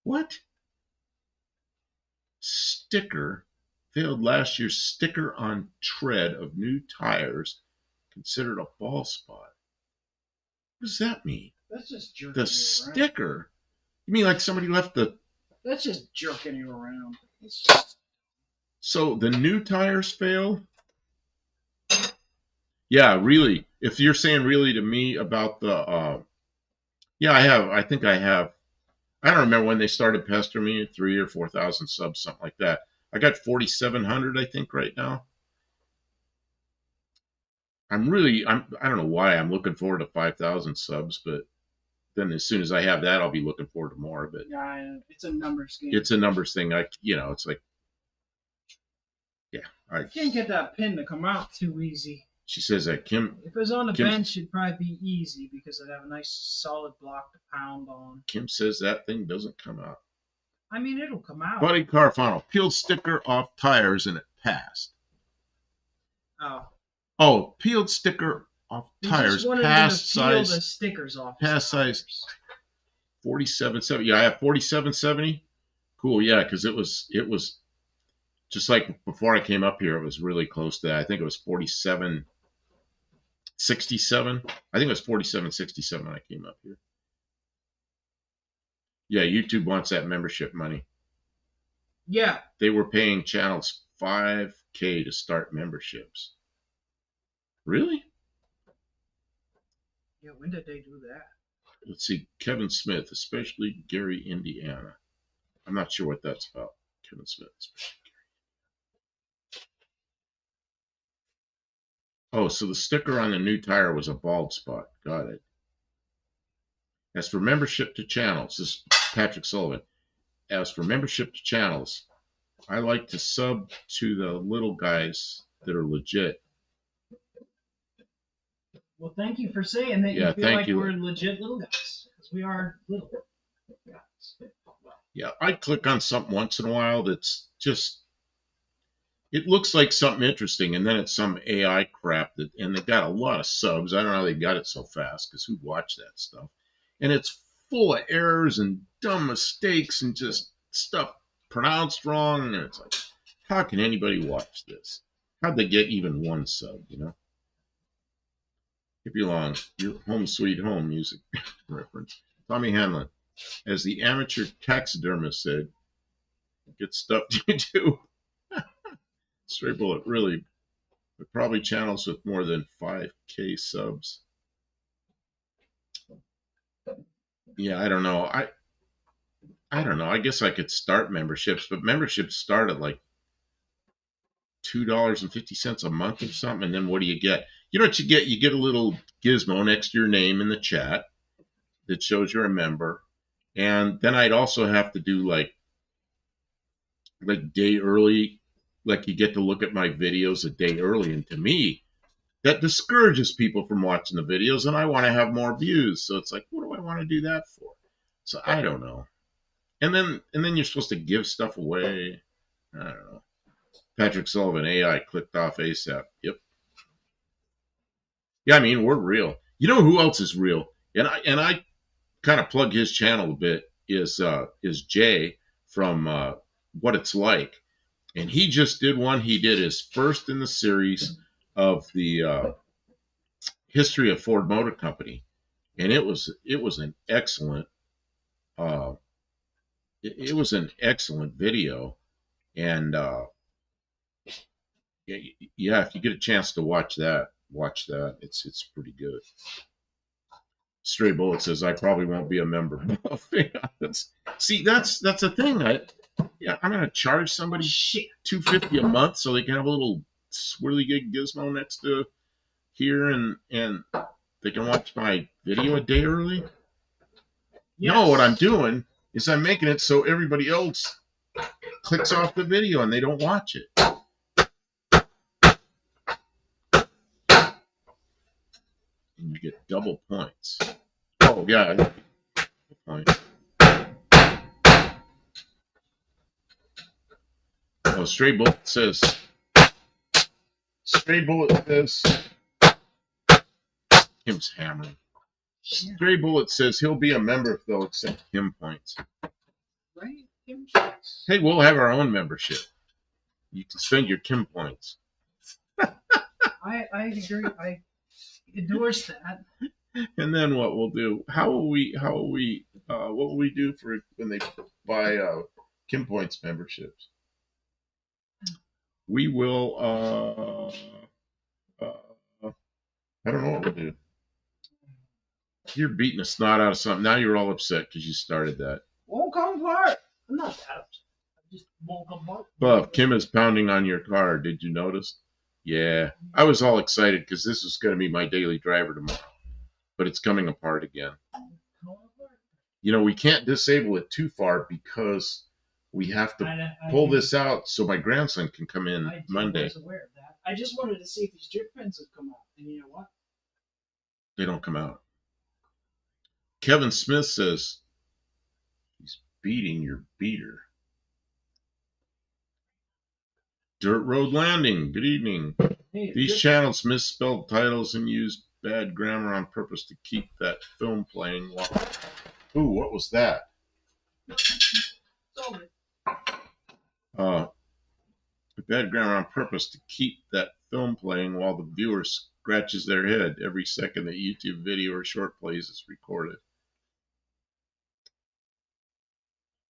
What? Sticker failed last year's sticker on tread of new tires considered a bald spot. What does that mean? That's just jerking the you sticker around. You mean like somebody left the That's just jerking you around. So the new tires failed? Yeah, really. If you're saying really to me about the yeah, I think I have. I don't remember when they started pestering me, 3,000 or 4,000 subs, something like that. I got 4,700, I think, right now. I don't know why I'm looking forward to 5,000 subs, but then as soon as I have that, I'll be looking forward to more. But yeah, it's a numbers game. It's a numbers thing. It's like, yeah. I can't get that pin to come out too easy. She says that Kim. If it was on the bench, it'd probably be easy because I'd have a nice solid block to pound on. Kim says that thing doesn't come out. I mean, it'll come out. Buddy Carfano, peeled sticker off tires and it passed. Oh, peeled sticker off tires, past size. The stickers off. Past size. 4770. Yeah, I have 4770. Cool. Yeah, because it was just like before I came up here. It was really close to that. I think it was 4767. I think it was 4767 when I came up here. Yeah, YouTube wants that membership money. Yeah. They were paying channels $5,000 to start memberships. Really? Yeah, when did they do that? Let's see, Kevin Smith, especially Gary, Indiana. I'm not sure what that's about. Kevin Smith. Oh, so the sticker on the new tire was a bald spot. Got it. As for membership to channels, this is Patrick Sullivan. As for membership to channels, I like to sub to the little guys that are legit. Well, thank you for saying that. Yeah, you feel thank like you. We're legit little guys, because we are little guys. Yeah, I click on something once in a while that's just, it looks like something interesting, and then it's some AI crap that, and they got a lot of subs. I don't know how they got it so fast, because who'd watch that stuff? And it's full of errors and dumb mistakes and just stuff pronounced wrong, and it's like, how can anybody watch this? How'd they get even one sub, you know? If you long, your home sweet home music reference. Tommy Hanlon, as the amateur taxidermist said, get stuff you do. Stray Bullet, really, but probably channels with more than 5K subs. Yeah, I don't know. I don't know. I guess I could start memberships, but memberships start at like $2.50 a month or something. And then what do you get? You know what you get? You get a little gizmo next to your name in the chat that shows you're a member. And then I'd also have to do like day early, like you get to look at my videos a day early. And to me, that discourages people from watching the videos, and I want to have more views. So it's like, what do I want to do that for? So I don't know. And then you're supposed to give stuff away. I don't know. Patrick Sullivan, AI clicked off ASAP. Yep. Yeah, I mean, we're real. You know who else is real? And I kind of plug his channel a bit is Jay from What It's Like. And he just did one. He did his first in the series of the history of Ford Motor Company, and it was an excellent it was an excellent video. And yeah, if you get a chance to watch that, It's pretty good. Stray Bullet says I probably won't be a member. See, that's a thing. I'm gonna charge somebody $2.50 a month so they can have a little swirly gig gizmo next to here, and they can watch my video a day early. Yes. No, what I'm doing is I'm making it so everybody else clicks off the video and they don't watch it. And you get double points. Oh, yeah. Point. Oh, Stray Bullet says, Kim's hammering. Stray Bullet says he'll be a member if they'll accept Kim points. Right? Hey, we'll have our own membership. You can spend your Kim points. I agree. I endorse that. And then what we'll do? What will we do for when they buy Kim points memberships? We will. I don't know what we'll do. You're beating a snot out of something. Now you're all upset because you started that. Won't come apart. I'm not that upset. I just won't come apart. Buff, Kim is pounding on your car. Did you notice? Yeah. I was all excited because this is going to be my daily driver tomorrow. But it's coming apart again. You know, we can't disable it too far because we have to pull this out so my grandson can come in Monday. I was aware of that. I just wanted to see if these drip pins would come out. And you know what? They don't come out. Kevin Smith says he's beating your beater. Dirt Road Landing, good evening. Hey, these channels misspelled titles and used bad grammar on purpose to keep that film playing while... Ooh, what was that? Bad grammar on purpose to keep that film playing while the viewer scratches their head every second that YouTube video or short plays is recorded.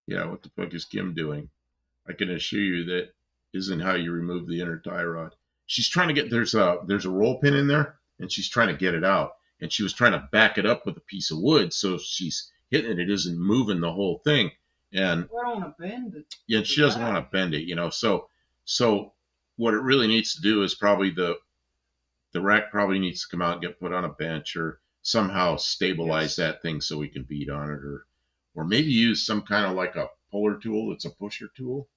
Yeah, what the fuck is Kim doing? I can assure you that isn't how you remove the inner tie rod. She's trying to get there's a roll pin in there, and she's trying to get it out. and she was trying to back it up with a piece of wood, so she's hitting it. It isn't moving the whole thing, and I don't want to bend it. yeah, she doesn't want to bend it, you know. So what it really needs to do is probably the rack probably needs to come out and get put on a bench or somehow stabilize that thing so we can beat on it, or maybe use some kind of like a puller tool that's a pusher tool.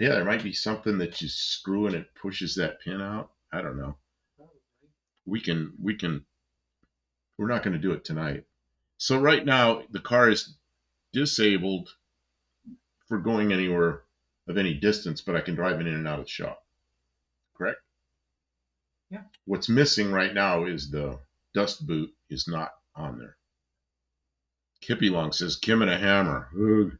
Yeah, there might be something that you screw and it pushes that pin out. I don't know. We're not going to do it tonight. So right now the car is disabled for going anywhere of any distance, but I can drive it in and out of the shop. Correct? Yeah. What's missing right now is the dust boot is not on there. Kippy Long says, Kim and a hammer.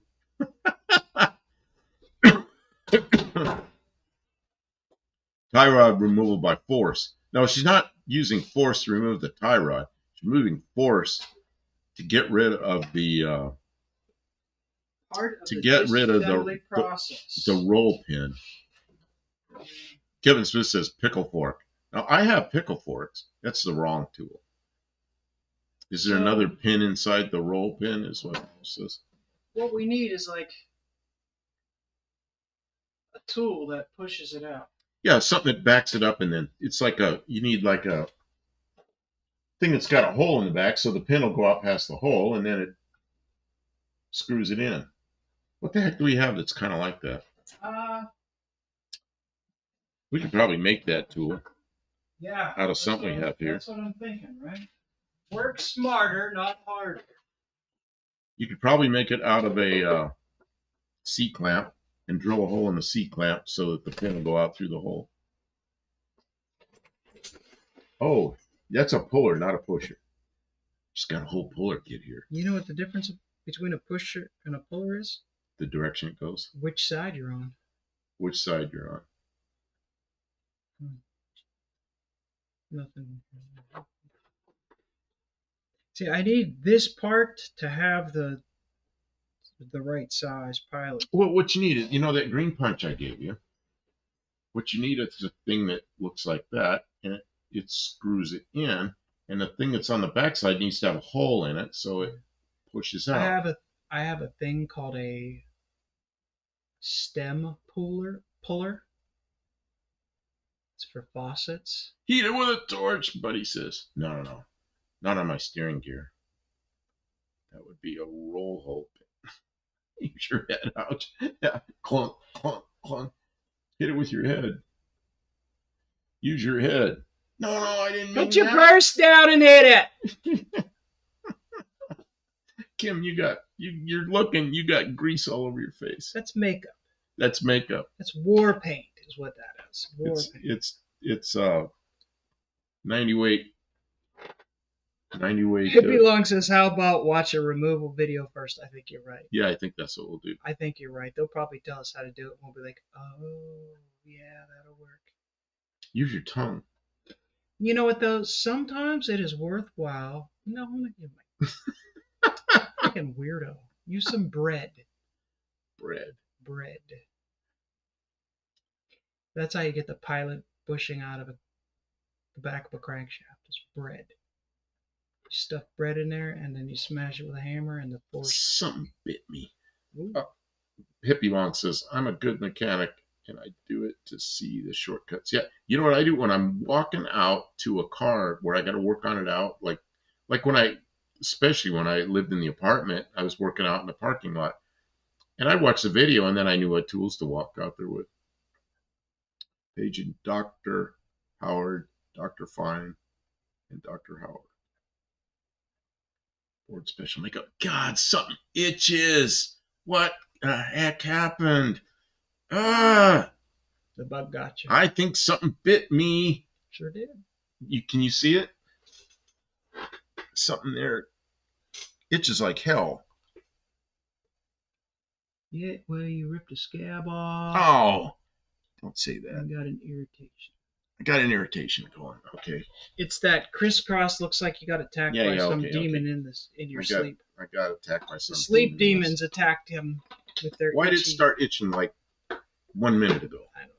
Tie rod removal by force. No, she's not using force to remove the tie rod. She's moving force to get rid of the the roll pin. Kevin Smith says pickle fork. Now I have pickle forks. That's the wrong tool. Is there another pin inside the roll pin? Is what it says. What we need is like a tool that pushes it out. Yeah, something that backs it up, and then it's like you need like a thing that's got a hole in the back, so the pin will go out past the hole, and then it screws it in. What the heck do we have that's kind of like that? We could probably make that tool. Yeah. Out of something we have here. That's what I'm thinking, right? Work smarter, not harder. You could probably make it out of a C-clamp and drill a hole in the C-clamp so that the pin will go out through the hole. Oh, that's a puller, not a pusher. Just got a whole puller kit here. You know what the difference between a pusher and a puller is? The direction it goes. Which side you're on. Which side you're on. Nothing. See, I need this part to have the right size pilot. Well, what you need is, you know, that green punch I gave you. What you need is a thing that looks like that, and it screws it in, and the thing that's on the backside needs to have a hole in it so it pushes out. I have a thing called a stem puller. It's for faucets. Heat it with a torch, Buddy says. No. Not on my steering gear. That would be a roll hole pin. Use your head out. Yeah. Clunk, clunk, clunk. Hit it with your head. Use your head. No, I didn't mean Put your purse down and hit it. Kim, you're looking, you got grease all over your face. That's makeup. That's makeup. That's war paint is what that is. War paint. It's 90 weight. Hippie Long says, how about watch a removal video first? I think you're right. Yeah, I think that's what we'll do. I think you're right. They'll probably tell us how to do it. We'll be like, oh, yeah, that'll work. Use your tongue. You know what, though? Sometimes it is worthwhile. No, I'm going to give my fucking weirdo. Use some bread. Bread. That's how you get the pilot bushing out of the back of a crankshaft. Is bread. You stuff bread in there, and then you smash it with a hammer, and the force. Something bit me. Hippie Long says, I'm a good mechanic, and I do it to see the shortcuts. Yeah, you know what I do when I'm walking out to a car where I got to work on it out, like especially when I lived in the apartment, I was working out in the parking lot, and I watched the video, and then I knew what tools to walk out there with. Paging Dr. Howard, Dr. Fine, and Dr. Howard. Ford Special Makeup. God, something itches. What the heck happened? The bug got you. I think something bit me. Sure did. Can you see it? Something there itches like hell. Yeah, well, you ripped a scab off. Oh, don't say that. I got an irritation. I got an irritation going. Okay. It's that crisscross. Looks like you got attacked by some demon in your sleep. I got attacked by some. The sleep demons attacked him with their. Why did it start itching like 1 minute ago? I don't know.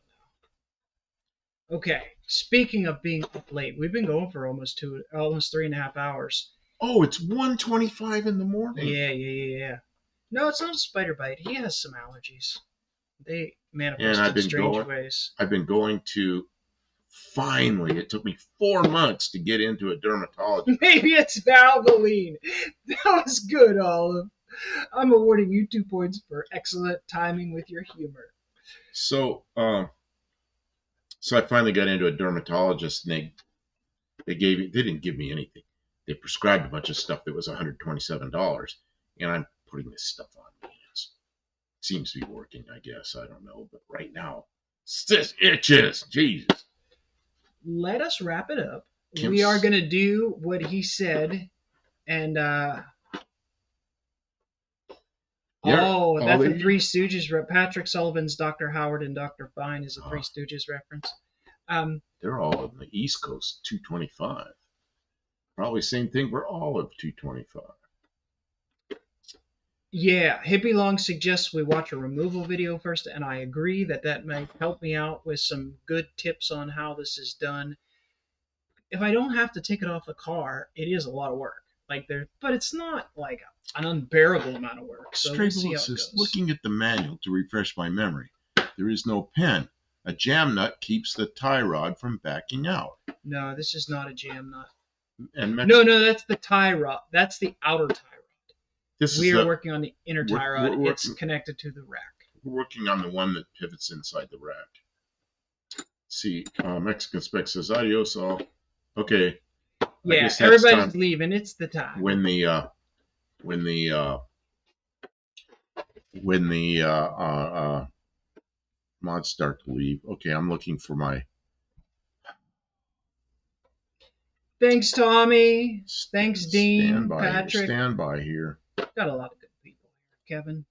Okay. Speaking of being up late, we've been going for almost 3.5 hours. Oh, it's 1:25 in the morning. Yeah. No, it's not a spider bite. He has some allergies. They And manifest in strange ways. I've been going to, finally, it took me 4 months to get into a dermatologist. Maybe it's Valvoline. That was good, Olive. I'm awarding you 2 points for excellent timing with your humor. So, so I finally got into a dermatologist, and they didn't give me anything. They prescribed a bunch of stuff that was $127, and I'm putting this stuff on me. It seems to be working, I guess. I don't know, but right now, this itches. Jesus. Let us wrap it up. We are Kim's, going to do what he said. And, they're oh, all that's a they. Three Stooges. Patrick Sullivan's Dr. Howard and Dr. Fine is a Three Uh, Stooges reference. Um, they're all on the East Coast, 225. Probably same thing for all of 225. yeah, Hippie Long suggests we watch a removal video first, and I agree that that might help me out with some good tips on how this is done. If I don't have to take it off the car, it is a lot of work. But it's not like an unbearable amount of work. So we'll see Strabo how it says, goes. looking at the manual to refresh my memory, there is no pen. A jam nut keeps the tie rod from backing out. No, this is not a jam nut. And No, that's the tie rod. That's the outer tie rod. this is We are the working on the inner tie rod. It's connected to the rack. we're working on the one that pivots inside the rack. See, Mexican Spec says adios all. Okay, I Yeah, guess that's everybody's time. leaving. It's the time. When the when the mods start to leave. Okay, I'm looking for my Thanks, Tommy. Thanks, Dean, standby here. Patrick. Standby here. Got a lot of good people here. Kevin,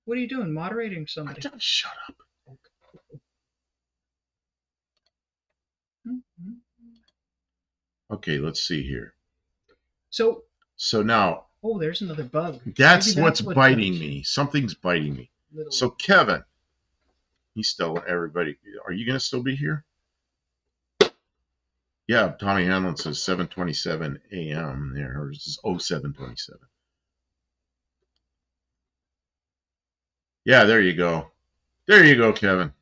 what are you doing? Moderating somebody? Shut up. Mm-hmm. Okay, let's see here. So, So now oh, there's another bug. that's Maybe what's what biting me. Something's biting me. little. So Kevin, he's still everybody. Are you gonna still be here? Yeah, Tommy Hanlon says 7:27 a.m. there, or this is 07:27. Yeah, there you go. There you go, Kevin.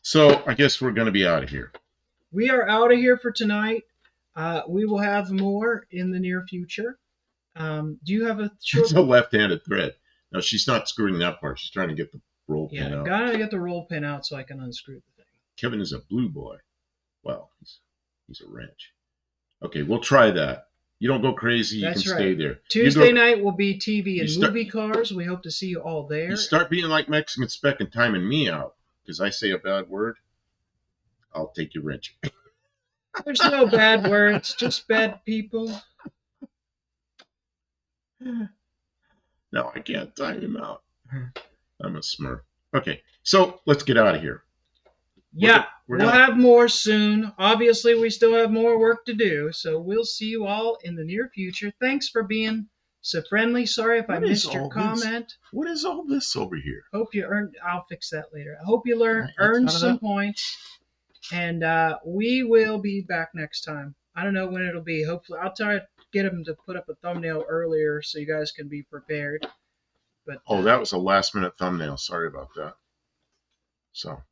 So I guess we're gonna be out of here. We are out of here for tonight. We will have more in the near future. Do you have a It's short? a left-handed thread. Now she's not screwing that part. She's trying to get the roll pin Yeah, out. gotta get the roll pin out so I can unscrew the thing. Kevin is a blue boy. Well, he's a wrench. Okay, we'll try that. You don't go crazy. You can That's stay right. there. Tuesday night will be TV and start, movie cars. We hope to see you all there. You start being like Mexican Spec and timing me out because I say a bad word, I'll take your wrench. There's no bad words, just bad people. No, I can't time him out. I'm a smurf. Okay, so let's get out of here. Yeah, we'll have more soon. Obviously, we still have more work to do, so we'll see you all in the near future. Thanks for being so friendly. Sorry if I missed your comment. What is all this over here? Hope you earned. I'll fix that later. I hope you earned some points, and we will be back next time. I don't know when it'll be. Hopefully, I'll try to get them to put up a thumbnail earlier so you guys can be prepared. But that was a last-minute thumbnail. Sorry about that. So,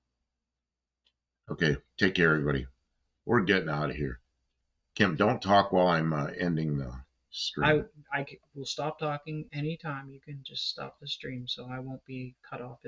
okay, take care, everybody. We're getting out of here. Kim, don't talk while I'm ending the stream. I will stop talking anytime. You can just stop the stream so I won't be cut off.